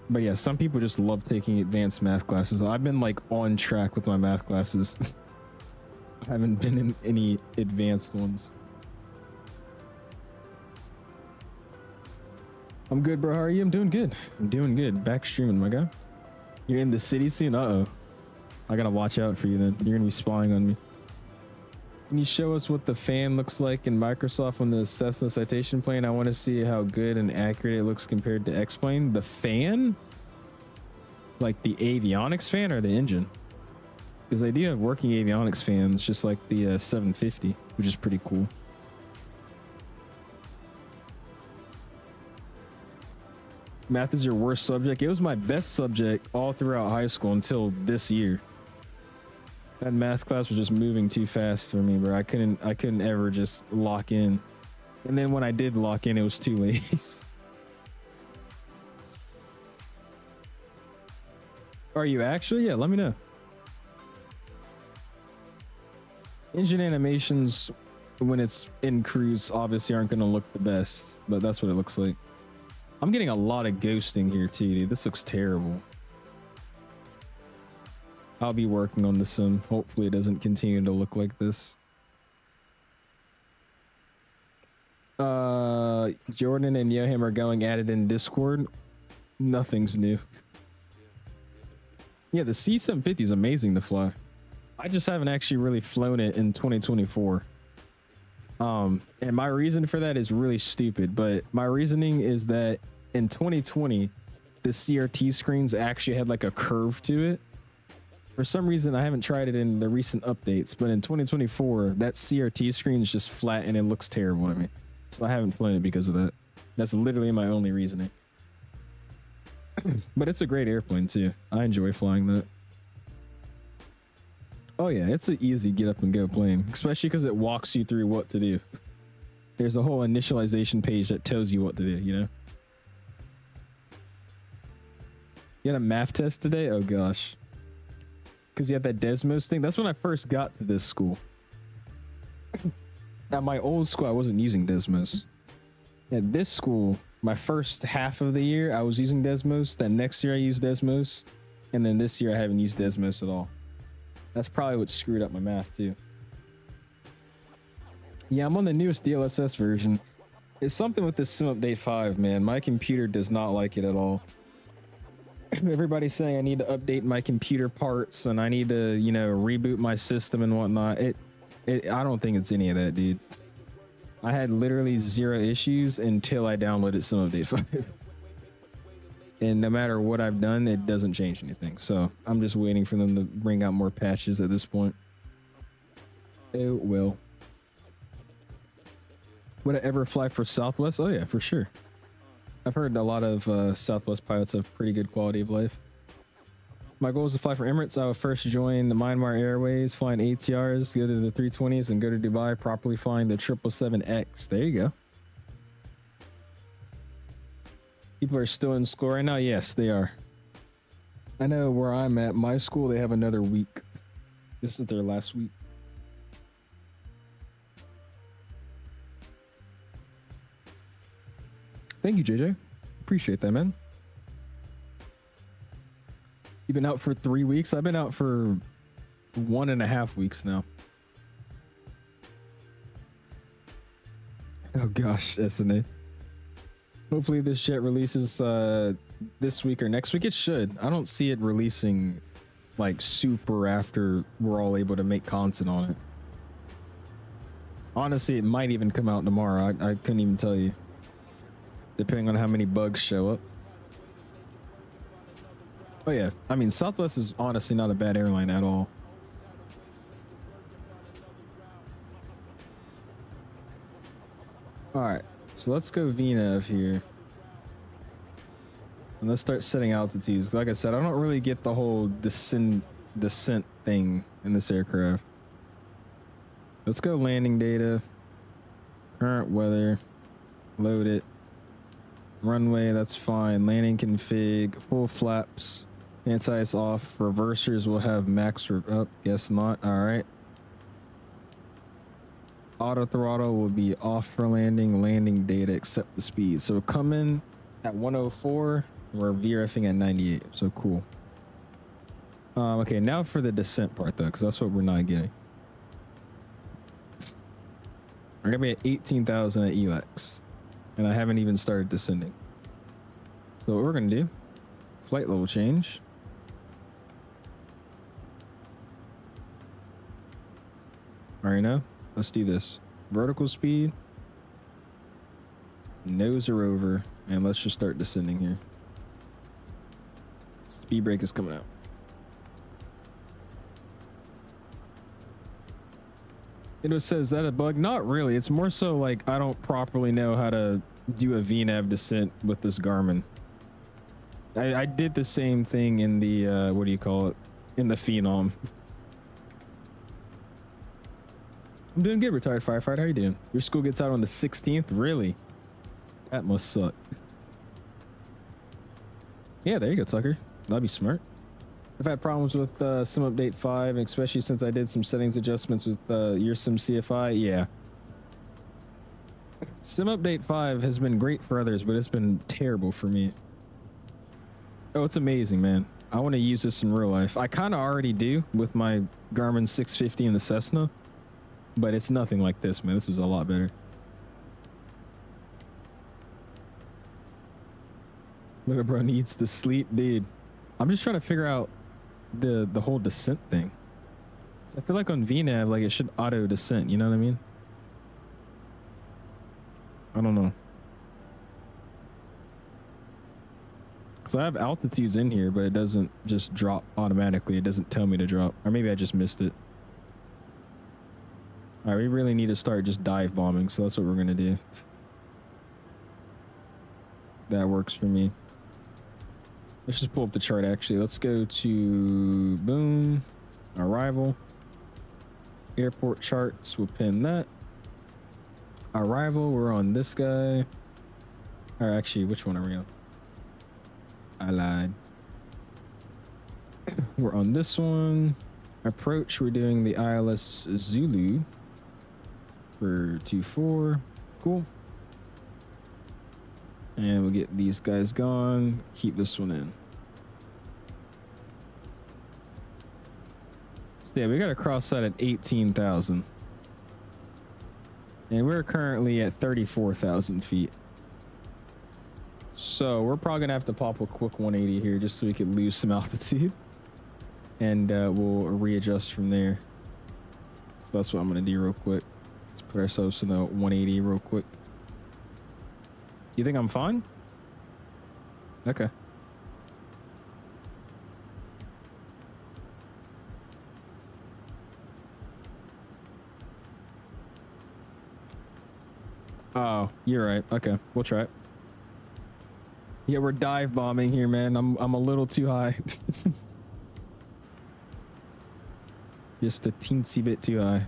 But yeah, some people just love taking advanced math classes. I've been like on track with my math classes. I haven't been in any advanced ones. I'm good, bro. How are you? I'm doing good. I'm doing good. Back streaming, my guy. You're in the city soon? Uh-oh. I gotta watch out for you then. You're gonna be spying on me. Can you show us what the fan looks like in Microsoft on the Cessna Citation plane? I want to see how good and accurate it looks compared to X-plane. The fan? Like the avionics fan or the engine? Because they do have working avionics fans, just like the 750, which is pretty cool. Math is your worst subject? It was my best subject all throughout high school until this year. That math class was just moving too fast for me, bro. I couldn't ever just lock in. And then when I did lock in, it was too late. Are you actually? Yeah, let me know. Engine animations, when it's in cruise, obviously aren't going to look the best, but that's what it looks like. I'm getting a lot of ghosting here too, dude. This looks terrible. I'll be working on the sim. Hopefully it doesn't continue to look like this. Jordan and Yoham are going at it in Discord. Nothing's new. Yeah, the C-750 is amazing to fly. I just haven't actually really flown it in 2024. And my reason for that is really stupid, but my reasoning is that in 2020, the CRT screens actually had like a curve to it. For some reason, I haven't tried it in the recent updates, but in 2024, that CRT screen is just flat and it looks terrible to me. So I haven't flown it because of that. That's literally my only reasoning. But it's a great airplane too. I enjoy flying that. Oh yeah, it's an easy get up and go plane, especially because it walks you through what to do. There's a whole initialization page that tells you what to do, you know? You had a math test today? Oh gosh. Because you had that Desmos thing. That's when I first got to this school. At my old school, I wasn't using Desmos. At this school, my first half of the year, I was using Desmos. That next year, I used Desmos. And then this year, I haven't used Desmos at all. That's probably what screwed up my math, too. Yeah, I'm on the newest DLSS version. It's something with this Sim Update 5, man. My computer does not like it at all. Everybody's saying I need to update my computer parts and I need to, you know, reboot my system and whatnot. I don't think it's any of that, dude. I had literally 0 issues until I downloaded Sim Update 5. And no matter what I've done, it doesn't change anything. So I'm just waiting for them to bring out more patches at this point. It will. Would I ever fly for Southwest? Oh yeah, for sure. I've heard a lot of Southwest pilots have pretty good quality of life. My goal is to fly for Emirates. I will first join the Myanmar Airways, flying ATRs, go to the 320s, and go to Dubai, properly flying the 777X. There you go. People are still in school right now? Yes, they are. I know where I'm at. My school, they have another week. This is their last week. Thank you, JJ. Appreciate that, man. You've been out for 3 weeks? I've been out for 1.5 weeks now. Oh gosh, SNA. Hopefully this jet releases this week or next week. It should. I don't see it releasing like super after we're all able to make content on it. Honestly, it might even come out tomorrow. I couldn't even tell you, depending on how many bugs show up. Oh yeah, I mean, Southwest is honestly not a bad airline at all. All right, so let's go VNAV here. And let's start setting altitudes. Like I said, I don't really get the whole descent thing in this aircraft. Let's go landing data, current weather, load it. Runway, that's fine. Landing config, full flaps, anti-ice off. Reversers will have max up. Guess not. All right. Auto throttle will be off for landing. Landing data except the speed. So come in at 104. We're VRFing at 98. So cool. Okay, now for the descent part though, because that's what we're not getting. We're gonna be at 18,000 at ELEX, and I haven't even started descending. So what we're gonna do, flight level change. All right, now let's do this. Vertical speed, nose are over, and let's just start descending here. Speed brake is coming out. It says, is that a bug? Not really. It's more so like I don't properly know how to do a VNAV descent with this Garmin. I did the same thing in the what do you call it, in the Phenom. I'm doing good, retired firefighter. How you doing? Your school gets out on the 16th. Really? That must suck. Yeah, there you go, Tucker. That'd be smart. I've had problems with Sim Update 5, especially since I did some settings adjustments with your Sim CFI. Yeah. Sim Update 5 has been great for others, but it's been terrible for me. Oh, it's amazing, man. I want to use this in real life. I kind of already do with my Garmin 650 and the Cessna, but it's nothing like this, man. This is a lot better. Little bro needs to sleep, dude. I'm just trying to figure out the whole descent thing. I feel like on VNAV, like it should auto descent. You know what I mean? I don't know. So I have altitudes in here, but it doesn't just drop automatically. It doesn't tell me to drop, or maybe I just missed it. All right, we really need to start just dive bombing, so that's what we're gonna do. That works for me. Let's just pull up the chart, actually. Let's go to boom, arrival, airport charts. We'll pin that. Arrival, we're on this guy. Or actually, which one are we on? I lied. We're on this one. Approach, we're doing the ILS Zulu for 24. Cool. And we'll get these guys gone. Keep this one in. So yeah, we got to cross that at 18,000. And we're currently at 34,000 feet. So we're probably going to have to pop a quick 180 here just so we can lose some altitude. And we'll readjust from there. So that's what I'm going to do real quick. Let's put ourselves in a 180 real quick. You think I'm fine? Okay. Oh, you're right. Okay, we'll try it. Yeah, we're dive bombing here, man. I'm a little too high. Just a teensy bit too high.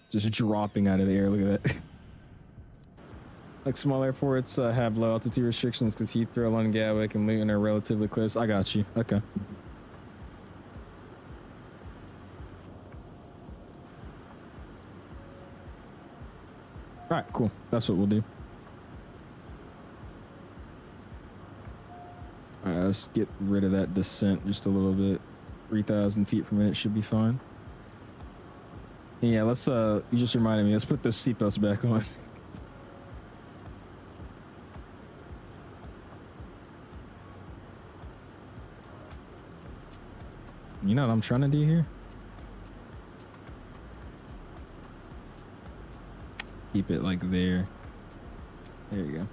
Just dropping out of the air. Look at that. Like small airports have low altitude restrictions because Heathrow, London Gatwick, and Luton are relatively close. I got you. Okay. All right, cool. That's what we'll do. All right, let's get rid of that descent just a little bit. 3,000 feet per minute should be fine. And yeah, let's, you just reminded me, let's put those seatbelts back on. You know what I'm trying to do here? Keep it like there. There you go.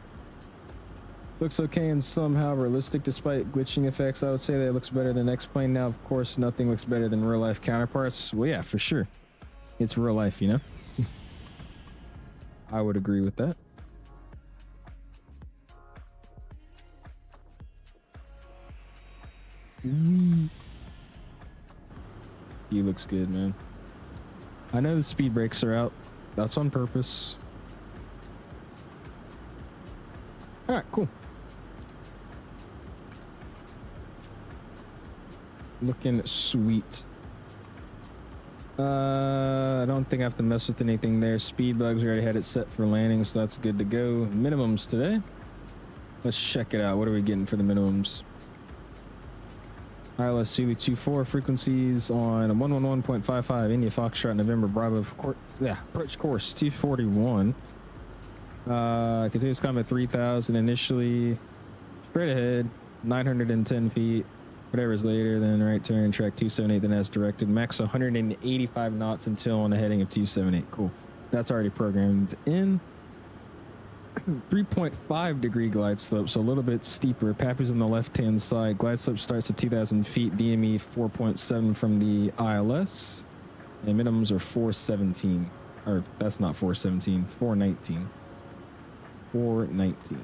Looks okay and somehow realistic despite glitching effects. I would say that it looks better than X-Plane. Now, of course, nothing looks better than real life counterparts. Well, yeah, for sure. It's real life, you know? I would agree with that. He looks good, man. I know the speed brakes are out. That's on purpose. All right, cool. Looking sweet. I don't think I have to mess with anything there. Speed bugs, we already had it set for landing, so that's good to go. Minimums today. Let's check it out. What are we getting for the minimums? ILS Zulu 24 frequencies on a 111.55 India Foxtrot November Bravo. Approach course 241. Continuous combat 3,000 initially. Straight ahead 910 feet. Whatever's later, then right turn, track 278, then as directed. Max 185 knots until on a heading of 278. Cool. That's already programmed in. 3.5 degree glide slope, so a little bit steeper. Pappy's on the left-hand side. Glide slope starts at 2,000 feet. DME 4.7 from the ILS. And minimums are 417. Or, that's not 417, 419. 419.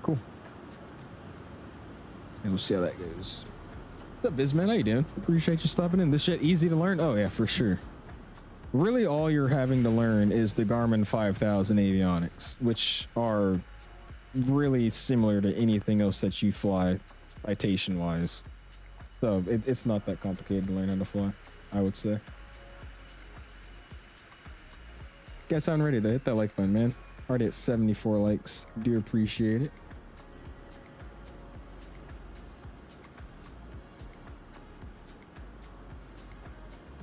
Cool. And we'll see how that goes. What's up, Bizman? How you doing? Appreciate you stopping in. This shit easy to learn? Oh, yeah, for sure. Really, all you're having to learn is the Garmin 5000 avionics, which are really similar to anything else that you fly, citation-wise. So it's not that complicated to learn how to fly, I would say. Guys, sound ready to hit that like button, man. Already at 74 likes. Do appreciate it.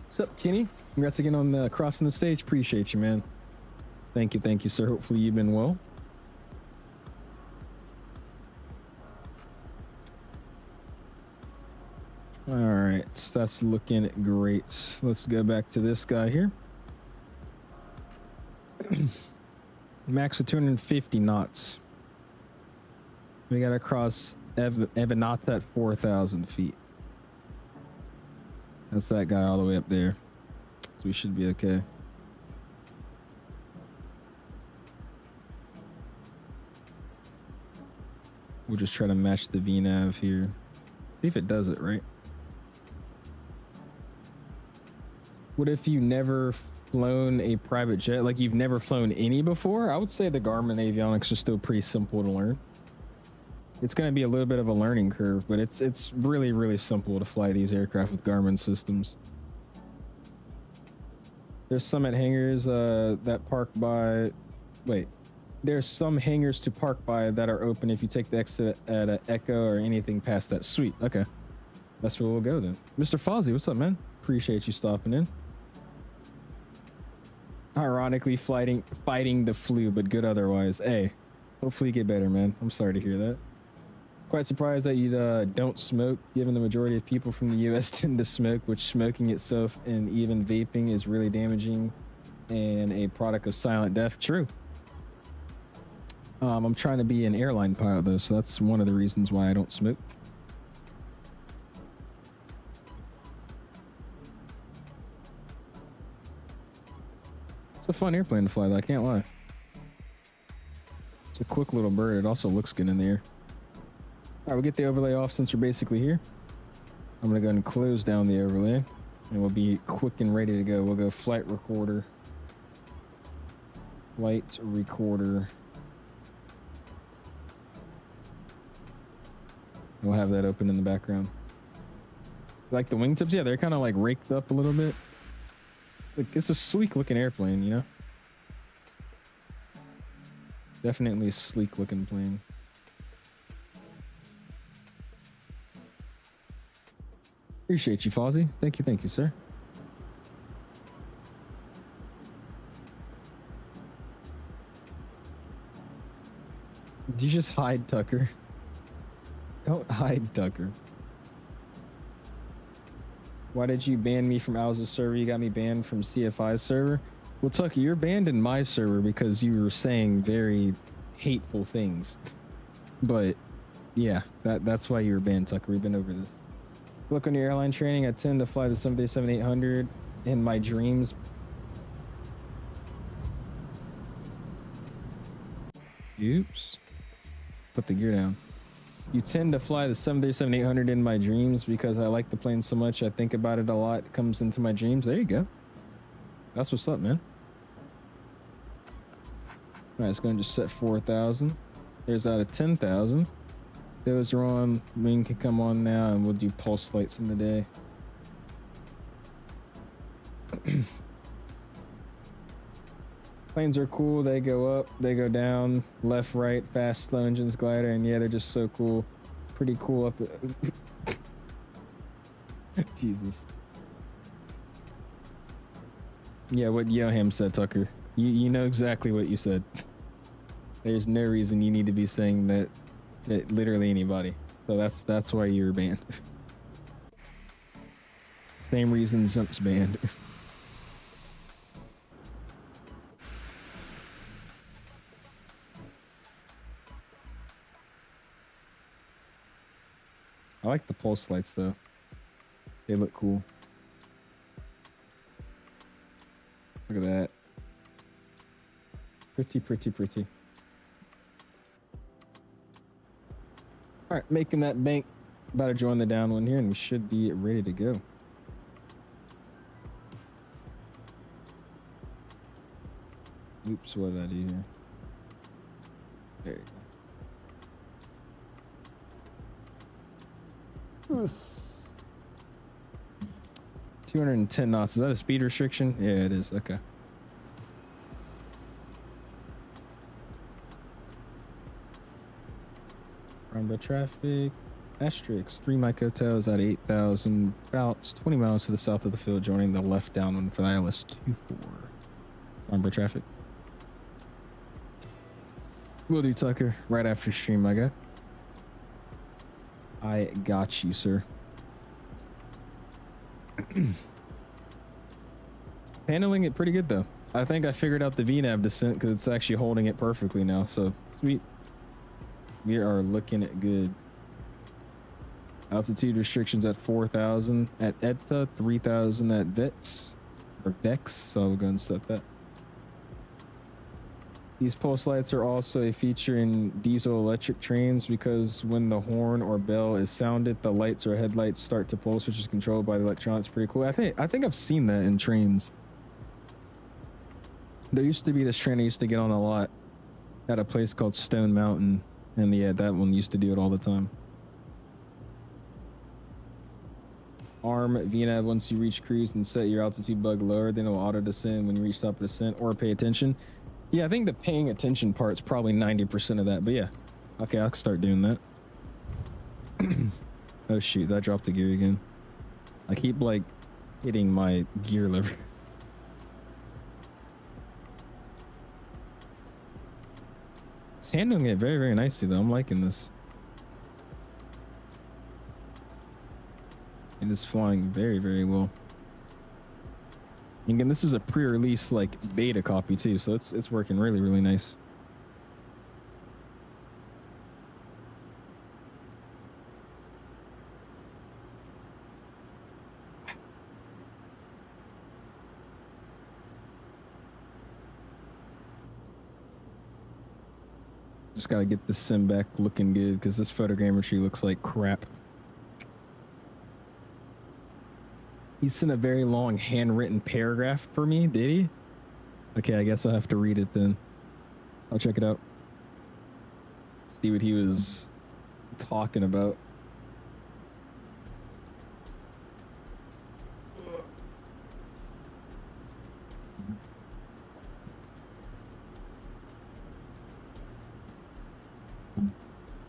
What's up, Kenny? Congrats again on crossing the stage. Appreciate you, man. Thank you, sir. Hopefully you've been well. All right, so that's looking great. Let's go back to this guy here. Max of 250 knots. We got to cross Evanata at 4,000 feet. That's that guy all the way up there. So we should be okay. We'll just try to match the VNAV here. See if it does it right. What if you never flown a private jet? Like you've never flown any before? I would say the Garmin avionics are still pretty simple to learn. It's going to be a little bit of a learning curve, but it's really, really simple to fly these aircraft with Garmin systems. There's some at hangars that park by... Wait. There's some hangars to park by that are open if you take the exit at an Echo or anything past that. Sweet. Okay. That's where we'll go then. Mr. Fozzie, what's up, man? Appreciate you stopping in. Ironically, fighting the flu, but good otherwise. Hey, hopefully you get better, man. I'm sorry to hear that. Quite surprised that you don't smoke, given the majority of people from the US tend to smoke, which smoking itself and even vaping is really damaging and a product of silent death. True. I'm trying to be an airline pilot though, so that's one of the reasons why I don't smoke. It's a fun airplane to fly though, I can't lie. It's a quick little bird. It also looks good in the air. All right, we'll get the overlay off since we're basically here. I'm gonna go ahead and close down the overlay and we'll be quick and ready to go. We'll go flight recorder. Flight recorder. We'll have that open in the background. Like the wingtips, yeah, they're kind of like raked up a little bit. It's a sleek looking airplane, you know? Definitely a sleek looking plane. Appreciate you, Fozzie. Thank you, sir. Did you just hide Tucker? Don't hide Tucker. Why did you ban me from OWLZz server? You got me banned from CFI's server. Well, Tucker, you're banned in my server because you were saying very hateful things. But yeah, that's why you were banned, Tucker. We've been over this. Look on your airline training. I tend to fly the 737-800 in my dreams. Oops. Put the gear down. You tend to fly the 737-800 in my dreams because I like the plane so much. I think about it a lot. It comes into my dreams. There you go. That's what's up, man. All right, it's going to just set 4,000. There's out of 10,000. Those are on. Wing can come on now, and we'll do pulse lights in the day. Planes are cool. They go up, they go down, left, right, fast, slow engines, glider, and yeah, they're just so cool. Pretty cool up. Jesus. Yeah, what Yoham said, Tucker. You know exactly what you said. There's no reason you need to be saying that to literally anybody. So that's why you're banned. Same reason Zump's banned. I like the pulse lights though. They look cool. Look at that. Pretty, pretty, pretty. All right, making that bank. About to join the downwind here and we should be ready to go. Oops, what did I do here? There you go. 210 knots. Is that a speed restriction? Yeah, it is. Okay. Farnborough traffic. Asterix. 3 micro tails at 8,000. About 20 miles to the south of the field, joining the left downwind for the ILS-24. Farnborough traffic. We'll do Tucker right after stream, my guy. I got you, sir. Handling it pretty good though. I think I figured out the VNAV descent because it's actually holding it perfectly now. So sweet. We are looking at good. Altitude restrictions at 4,000 at ETA, 3,000 at VEX or VEX. So I'll go and set that. These pulse lights are also a feature in diesel electric trains because when the horn or bell is sounded, the lights or headlights start to pulse, which is controlled by the electronics. Pretty cool. I think I've seen that in trains. There used to be this train I used to get on a lot at a place called Stone Mountain, and yeah, that one used to do it all the time. Arm VNAV once you reach cruise and set your altitude bug lower, then it will auto descend when you reach top of descent, or pay attention. Yeah, I think the paying attention part's probably 90% of that, but yeah. Okay, I'll start doing that. Oh shoot, that dropped the gear again. I keep like hitting my gear lever. It's handling it very, very nicely though. I'm liking this. It is flying very, very well. Again, this is a pre-release like beta copy too, so it's working really, really nice. Just gotta get this sim back looking good because this photogrammetry looks like crap. He sent a very long handwritten paragraph for me, did he? Okay, I guess I'll have to read it then. I'll check it out. See what he was talking about.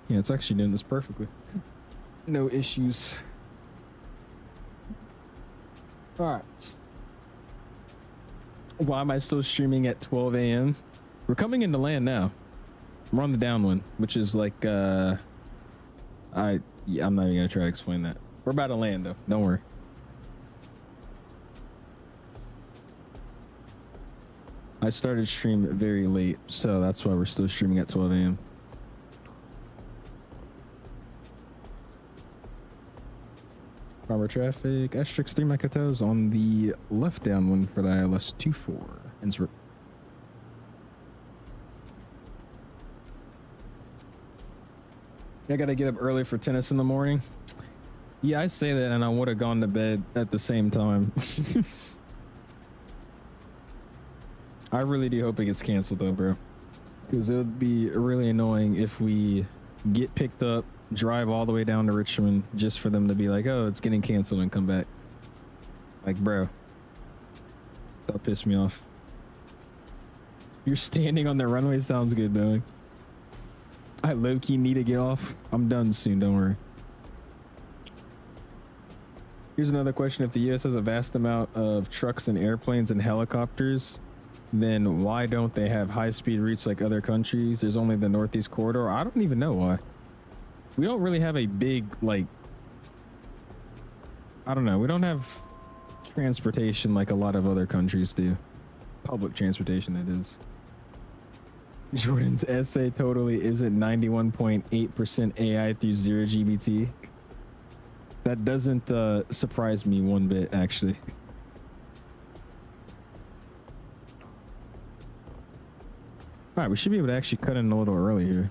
Yeah, it's actually doing this perfectly. No issues. All right. Why am I still streaming at 12 a.m.? We're coming into land now. We're on the downwind, which is like, I'm not even gonna try to explain that. We're about to land though, don't worry. I started stream very late, so that's why we're still streaming at 12 a.m. Farnborough traffic, Asterix 3 Makatos on the left downwind for the ILS 24, Innsbruck. I gotta get up early for tennis in the morning. Yeah, I say that and I would have gone to bed at the same time. I really do hope it gets canceled though, bro. Because it would be really annoying if we get picked up, drive all the way down to Richmond just for them to be like, oh, it's getting canceled and come back. Like, bro. That'll piss me off. You're standing on the runway sounds good, Boeing. I low-key need to get off. I'm done soon, don't worry. Here's another question. If the US has a vast amount of trucks and airplanes and helicopters, then why don't they have high-speed routes like other countries? There's only the Northeast Corridor. I don't even know why. We don't really have a big, like, I don't know. We don't have transportation like a lot of other countries do. Public transportation, that is. Jordan's essay totally isn't 91.8% AI through 0 GBT. That doesn't surprise me one bit, actually. All right, we should be able to actually cut in a little early here.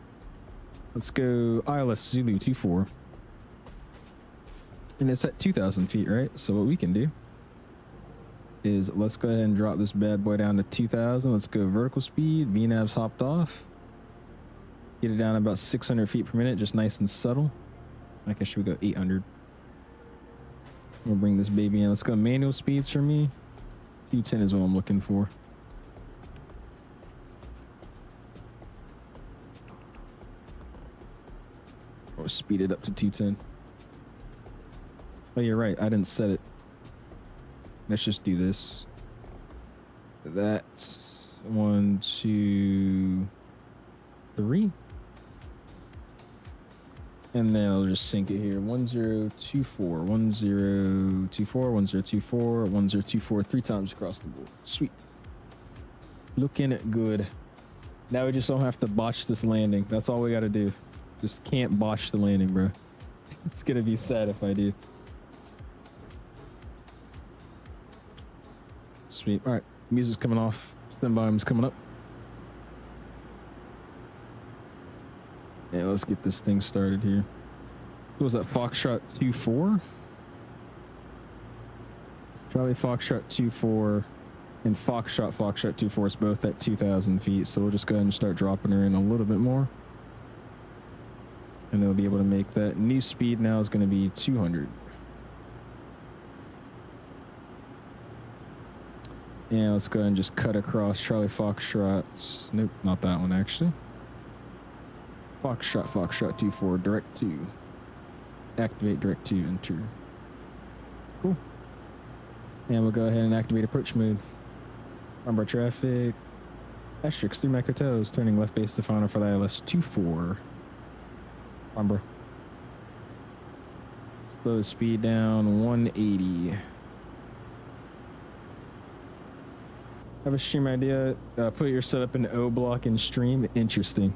Let's go ILS Zulu 24. And it's at 2,000 feet, right? So what we can do is let's go ahead and drop this bad boy down to 2,000. Let's go vertical speed. VNAV's hopped off. Get it down about 600 feet per minute, just nice and subtle. I guess should we go 800? We'll bring this baby in. Let's go manual speeds for me. 210 is what I'm looking for. Or speed it up to 210. Oh, you're right. I didn't set it. Let's just do this. That's 1, 2, 3. And then I'll just sync it here. 1024, 1024, 1024, 1024, 3 times across the board. Sweet. Looking good. Now we just don't have to botch this landing. That's all we got to do. Just can't botch the landing, bro. It's gonna be sad if I do. Sweet. All right, music's coming off. Sim volume's coming up. Yeah, let's get this thing started here. What was that? Foxtrot 2-4? Charlie Foxtrot 2-4 and Foxtrot 2-4 is both at 2,000 feet. So we'll just go ahead and start dropping her in a little bit more. And they'll be able to make that. New speed now is going to be 200. And let's go ahead and just cut across Charlie Foxtrot. Nope, not that one actually. Foxtrot 2-4, direct 2. Activate direct 2, enter. Cool. And we'll go ahead and activate approach mode. Farnborough traffic. Asterix 3 Makatos, turning left base to final for the ILS 24. Farnborough. Slow the speed down, 180. Have a stream idea? Put your setup in O block and stream. Interesting.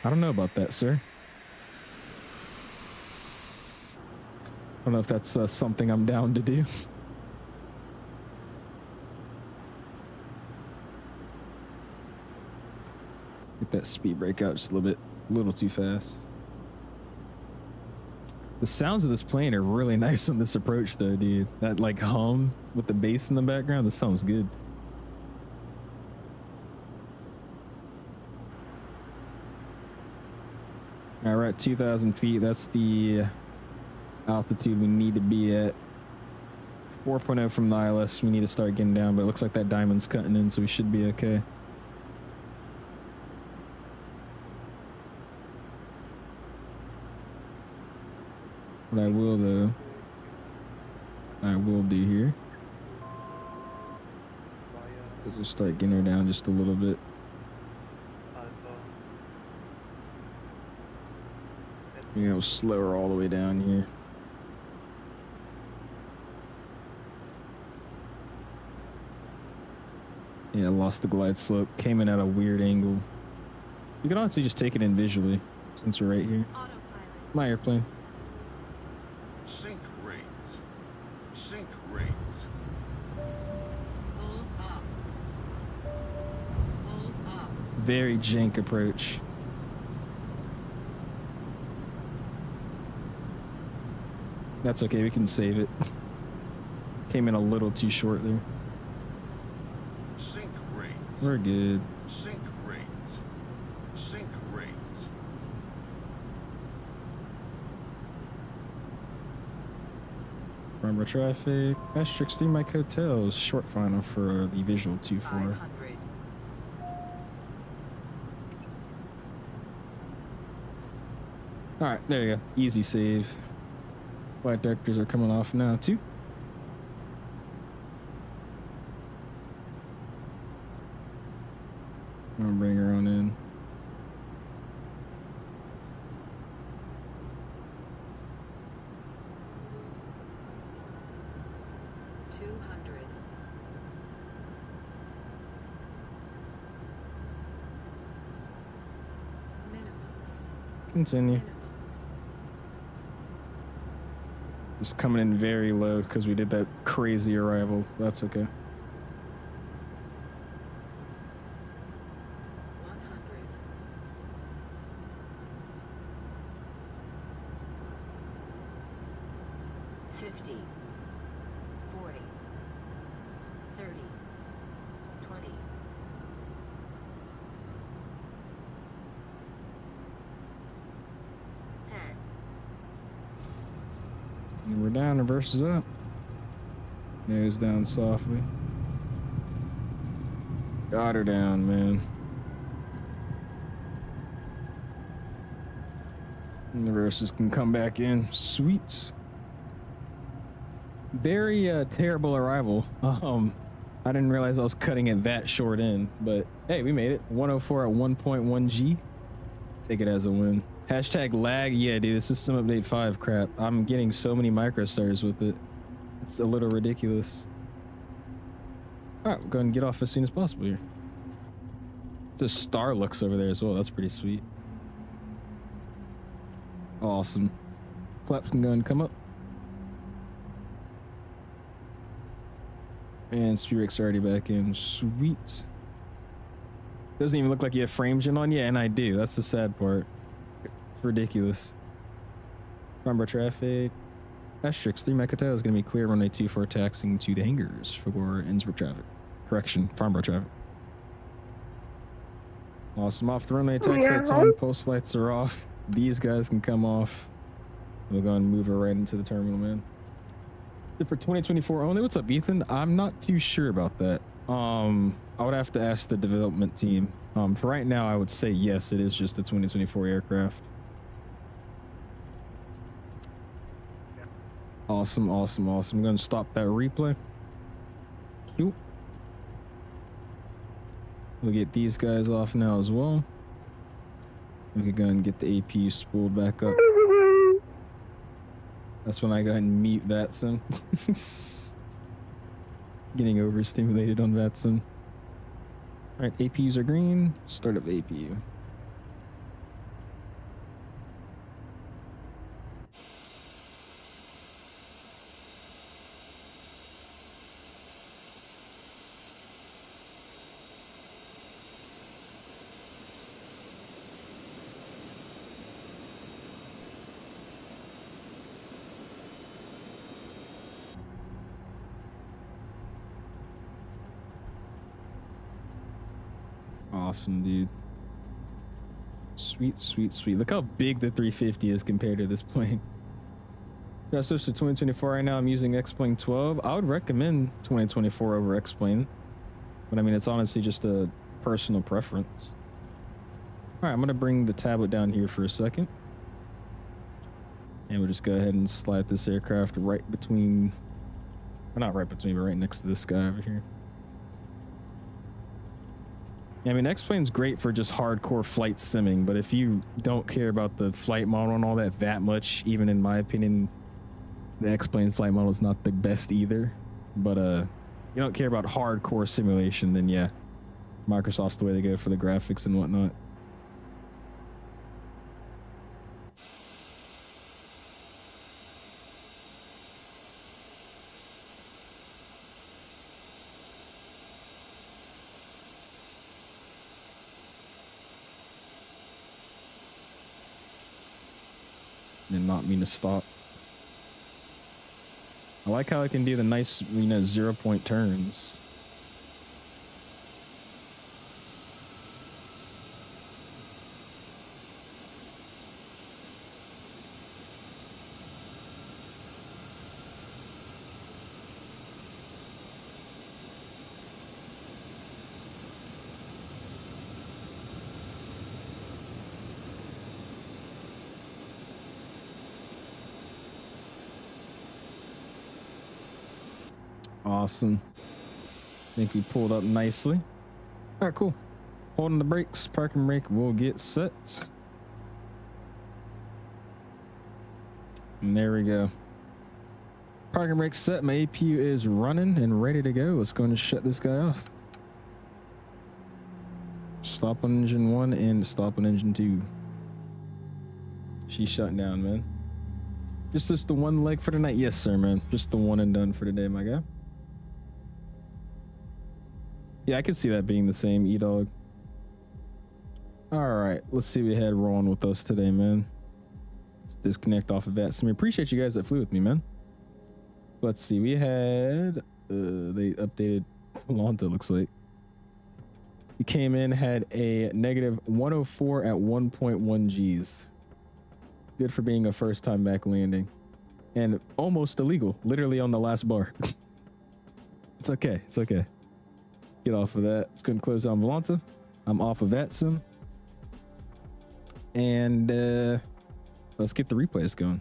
I don't know about that, sir. I don't know if that's something I'm down to do. Get that speed brake out just a little too fast. The sounds of this plane are really nice on this approach though, dude. That like hum with the bass in the background, this sounds good. All right, 2,000 feet. That's the altitude we need to be at. 4.0 from the ILS. We need to start getting down, but it looks like that diamond's cutting in, so we should be okay. What I will though, I will do here is we'll start getting her down just a little bit. You know, slow her all the way down here. Yeah, lost the glide slope. Came in at a weird angle. You can honestly just take it in visually since we're right here. Autopilot. My airplane. Sync rates. Sync rates. Pull up. Pull up. Very jank approach. That's okay, we can save it. Came in a little too short there. Sync rates. We're good. Sync rates. Sync rates. Farnborough traffic. *3 short final for the visual 2-4. 500. All right, there you go. Easy save. Flight directors are coming off now too. I'm gonna bring her on in. Continue. Just coming in very low because we did that crazy arrival. That's okay. 100. 50. 40. 30. 20. 10. And we're down, reverse is up. Nose down softly. Got her down, man. And the reverses can come back in. Sweet. Very terrible arrival. I didn't realize I was cutting it that short in, but hey, we made it. 104 at 1.1 G. Take it as a win. Hashtag lag. Yeah, dude, this is some update 5 crap. I'm getting so many microstars with it. It's a little ridiculous. All right, we'll go ahead and get off as soon as possible here. There's star looks over there as well. That's pretty sweet. Awesome. Flaps can go and come up. And speed brake's already back in. Sweet. Doesn't even look like you have frame gen on. Yeah, and I do. That's the sad part. It's ridiculous. Farnborough traffic. *3 Mekata is going to be clear runway 24 taxiing to the hangars for Innsbruck traffic. Correction, Farnborough traffic. Awesome. Off the runway, taxi lights on, post lights are off. These guys can come off. We'll go and move her right into the terminal, man. For 2024 only. What's up, Ethan? I'm not too sure about that. I would have to ask the development team. For right now, I would say yes, it is just a 2024 aircraft. Awesome, awesome, awesome. I'm going to stop that replay. Cute. We'll get these guys off now as well. We can go and get the APU spooled back up. That's when I go ahead and mute VATSIM. Getting overstimulated on VATSIM. All right, APUs are green. Start up the APU. Awesome, dude. Sweet, sweet, sweet. Look how big the 350 is compared to this plane. Yeah, switch to 2024 right now. I'm using X-Plane 12. I would recommend 2024 over X-Plane. But I mean, it's honestly just a personal preference. All right, I'm going to bring the tablet down here for a second. And we'll just go ahead and slide this aircraft right between, well, not right between, but right next to this guy over here. I mean, X-Plane's great for just hardcore flight simming, but if you don't care about the flight model and all that much, even in my opinion, the X-Plane flight model is not the best either. But you don't care about hardcore simulation, then yeah, Microsoft's the way to go for the graphics and whatnot. Did not mean to stop. I like how I can do the nice, you know, 0-point turns. Awesome. I think we pulled up nicely. All right, cool. Holding the brakes, parking brake will get set. And there we go. Parking brake set. My APU is running and ready to go. Let's go and shut this guy off. Stop on engine 1 and stop on engine 2. She's shutting down, man. Just this the one leg for tonight? Yes, sir, man. Just the one and done for today, my guy. Yeah, I could see that being the same, E-Dog. All right, let's see what we had rolling with us today, man. Let's disconnect off of that. So I appreciate you guys that flew with me, man. Let's see, we had, they updated Lonta, looks like. We came in, had a negative 104 at 1.1 Gs. Good for being a first time back landing. And almost illegal, literally on the last bar. It's okay, it's okay. Get off of that. Let's go and close down Volanta. I'm off of VATSIM. And let's get the replays going.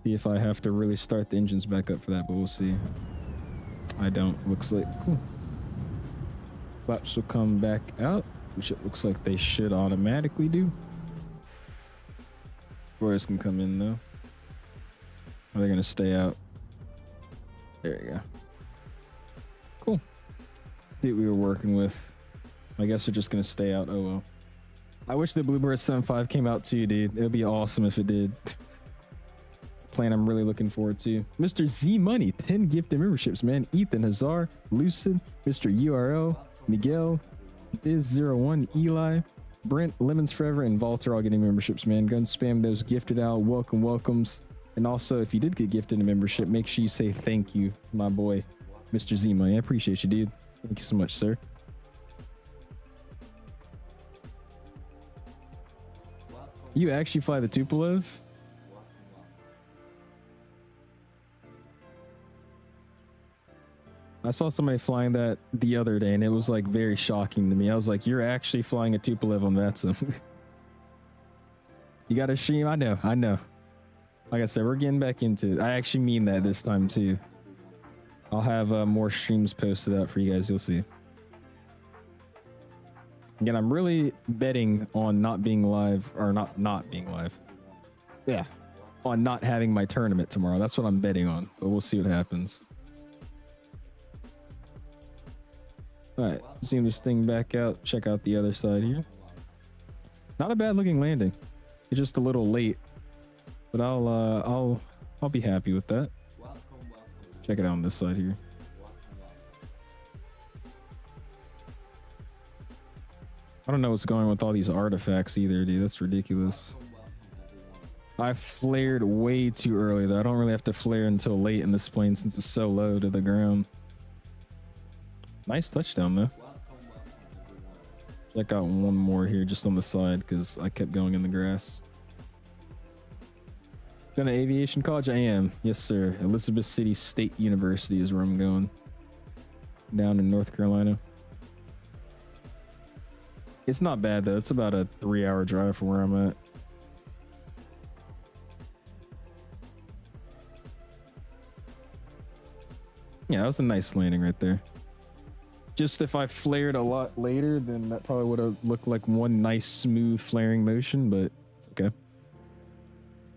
See if I have to really start the engines back up for that, but we'll see. I don't. Looks like cool. Flaps will come back out, which it looks like they should automatically do. Royals can come in though. Are they gonna stay out? There you go. Cool. See what we were working with. I guess they're just gonna stay out. Oh well. I wish the Bluebird 7.5 came out too, dude. It would be awesome if it did. It's a plan I'm really looking forward to. Mr. Z Money, 10 gifted memberships, man. Ethan Hazar, Lucid, Mr. URL, Miguel, Biz01, Eli, Brent, Lemons Forever, and Walter all getting memberships, man. Go and spam those gifted out. Welcomes. And also, if you did get gifted a membership, make sure you say thank you, my boy, Mr. Z Money. I appreciate you, dude. Thank you so much, sir. You actually fly the Tupolev? I saw somebody flying that the other day and it was like very shocking to me. I was like, you're actually flying a Tupolev on VATSIM. You got a stream? I know. Like I said, we're getting back into it. I actually mean that this time too. I'll have more streams posted out for you guys. You'll see. Again, I'm really betting on not being live, or not being live. Yeah, on not having my tournament tomorrow. That's what I'm betting on, but we'll see what happens. All right, zoom this thing back out. Check out the other side here. Not a bad looking landing. It's just a little late, but I'll be happy with that. Check it out on this side here. I don't know what's going on with all these artifacts either, dude. That's ridiculous. I flared way too early though. I don't really have to flare until late in this plane since it's so low to the ground. Nice touchdown though. Check out one more here just on the side because I kept going in the grass. Going to aviation college? I am. Yes, sir. Elizabeth City State University is where I'm going. Down in North Carolina. It's not bad though. It's about a 3-hour drive from where I'm at. Yeah, that was a nice landing right there. Just if I flared a lot later, then that probably would have looked like one nice smooth flaring motion, but it's okay.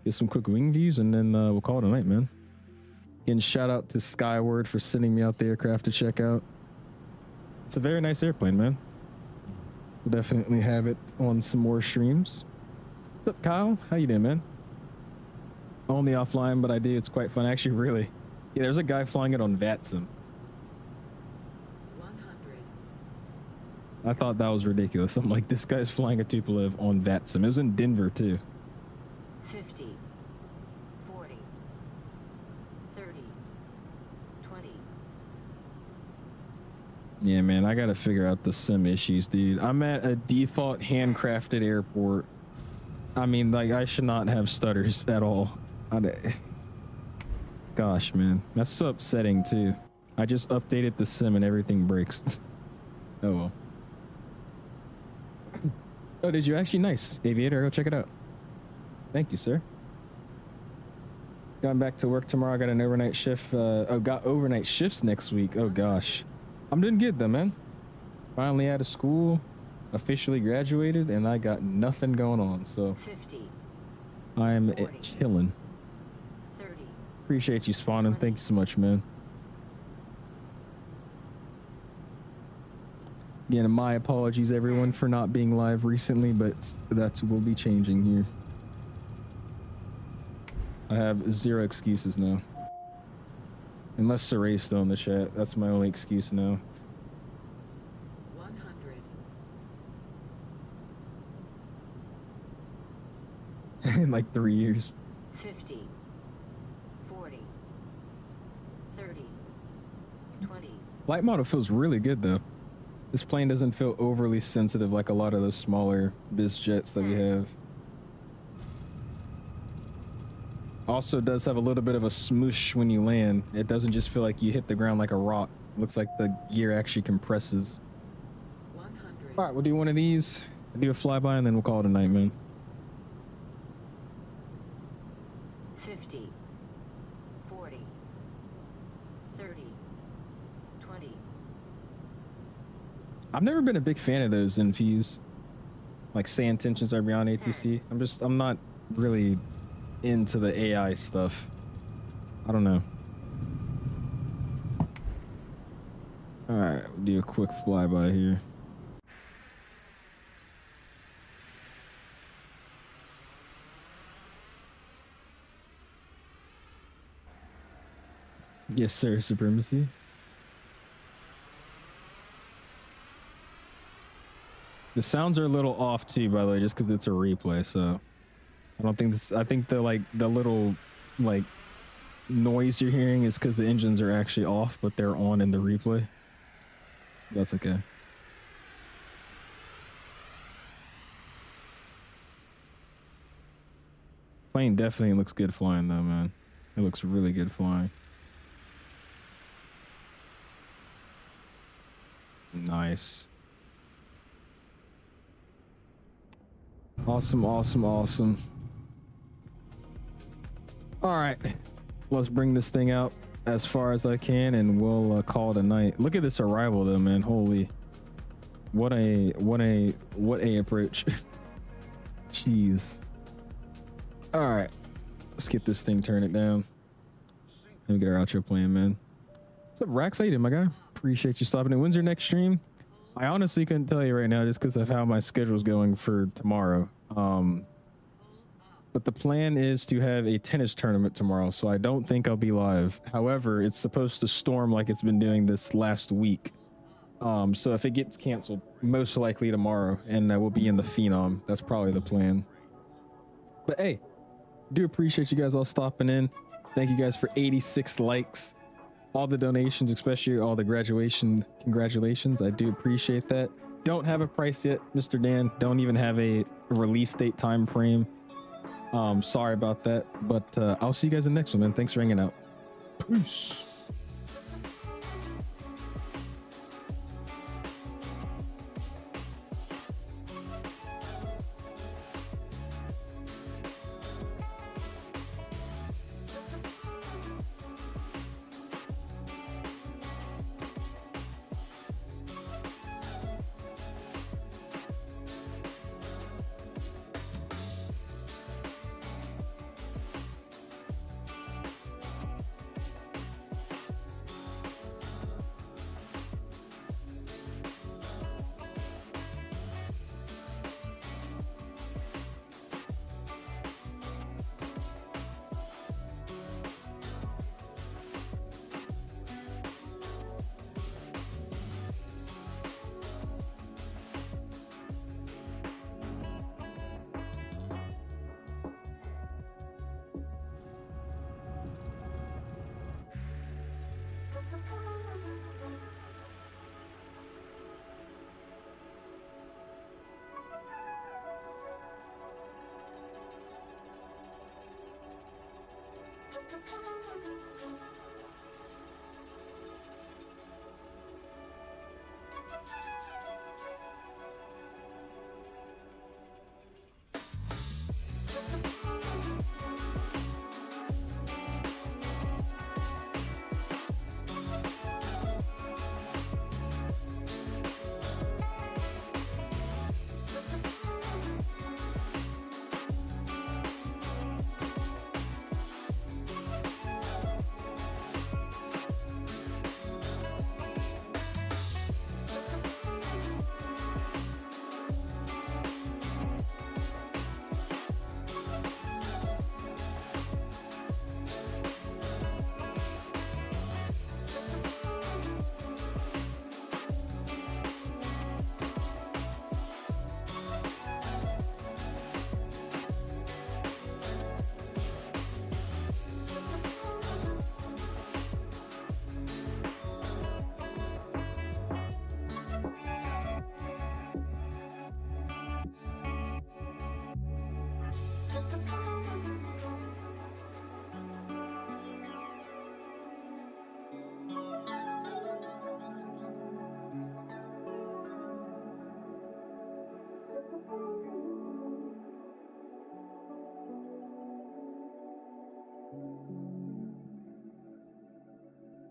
Get some quick wing views and then we'll call it a night, man. Again, shout out to Skyward for sending me out the aircraft to check out. It's a very nice airplane, man. We'll definitely have it on some more streams. What's up, Kyle? How you doing, man? Only offline, but I do. It's quite fun. Actually, really. Yeah, there's a guy flying it on 𝐓𝐸𝐶𝐶. 100. I thought that was ridiculous. I'm like, this guy's flying a Tupolev on 𝐓𝐸𝐶𝐶. It was in Denver, too. 50. 40. 30. 20. Yeah, man, I gotta figure out the sim issues, dude. I'm at a default handcrafted airport. I mean, like, I should not have stutters at all. Gosh, man, that's so upsetting too. I just updated the sim and everything breaks. Oh well. Oh, did you actually? Nice. Aviator, go check it out. Thank you, sir. Going back to work tomorrow. I got an overnight shift. Got overnight shifts next week. Oh gosh. I'm doing good though, man. Finally out of school, officially graduated, and I got nothing going on. So 50. I'm 40. chilling. 30. Appreciate you spawning. Thank you so much, man. Again, my apologies everyone for not being live recently, but that will be changing here. I have zero excuses now. Unless Saray's still in the chat. That's my only excuse now. 100. In like 3 years. 50. 40. 30. 20. Flight model feels really good though. This plane doesn't feel overly sensitive like a lot of those smaller biz jets that we have. Also does have a little bit of a smoosh when you land. It doesn't just feel like you hit the ground like a rock. It looks like the gear actually compresses. 100. All right, we'll do one of these, do a flyby, and then we'll call it a night, man. 50. 40. 30. 20. I've never been a big fan of those infuse. Like say intentions are beyond ATC. I'm not really into the AI stuff. I don't know. All right, we'll do a quick flyby here. Yes, sir, Supremacy. The sounds are a little off too, by the way, just because it's a replay. So I don't think this. I think the little like noise you're hearing is because the engines are actually off, but they're on in the replay. That's okay. Plane definitely looks good flying though, man. It looks really good flying. Nice. Awesome, awesome, awesome. All right, let's bring this thing out as far as I can and we'll call it a night. Look at this arrival though, man. Holy, what a approach. Jeez. All right, let's get this thing, turn it down. Let me get our outro playing, man. What's up, Rax? How you doing, my guy? Appreciate you stopping in. When's your next stream? I honestly couldn't tell you right now just because of how my schedule's going for tomorrow. But the plan is to have a tennis tournament tomorrow, so I don't think I'll be live. However, it's supposed to storm like it's been doing this last week. So if it gets canceled, most likely tomorrow, and we'll be in the Phenom. That's probably the plan. But hey, do appreciate you guys all stopping in. Thank you guys for 86 likes. All the donations, especially all the graduation congratulations. I do appreciate that. Don't have a price yet, Mr. Dan. Don't even have a release date time frame. Sorry about that, but I'll see you guys in the next one, man. Thanks for hanging out. Peace.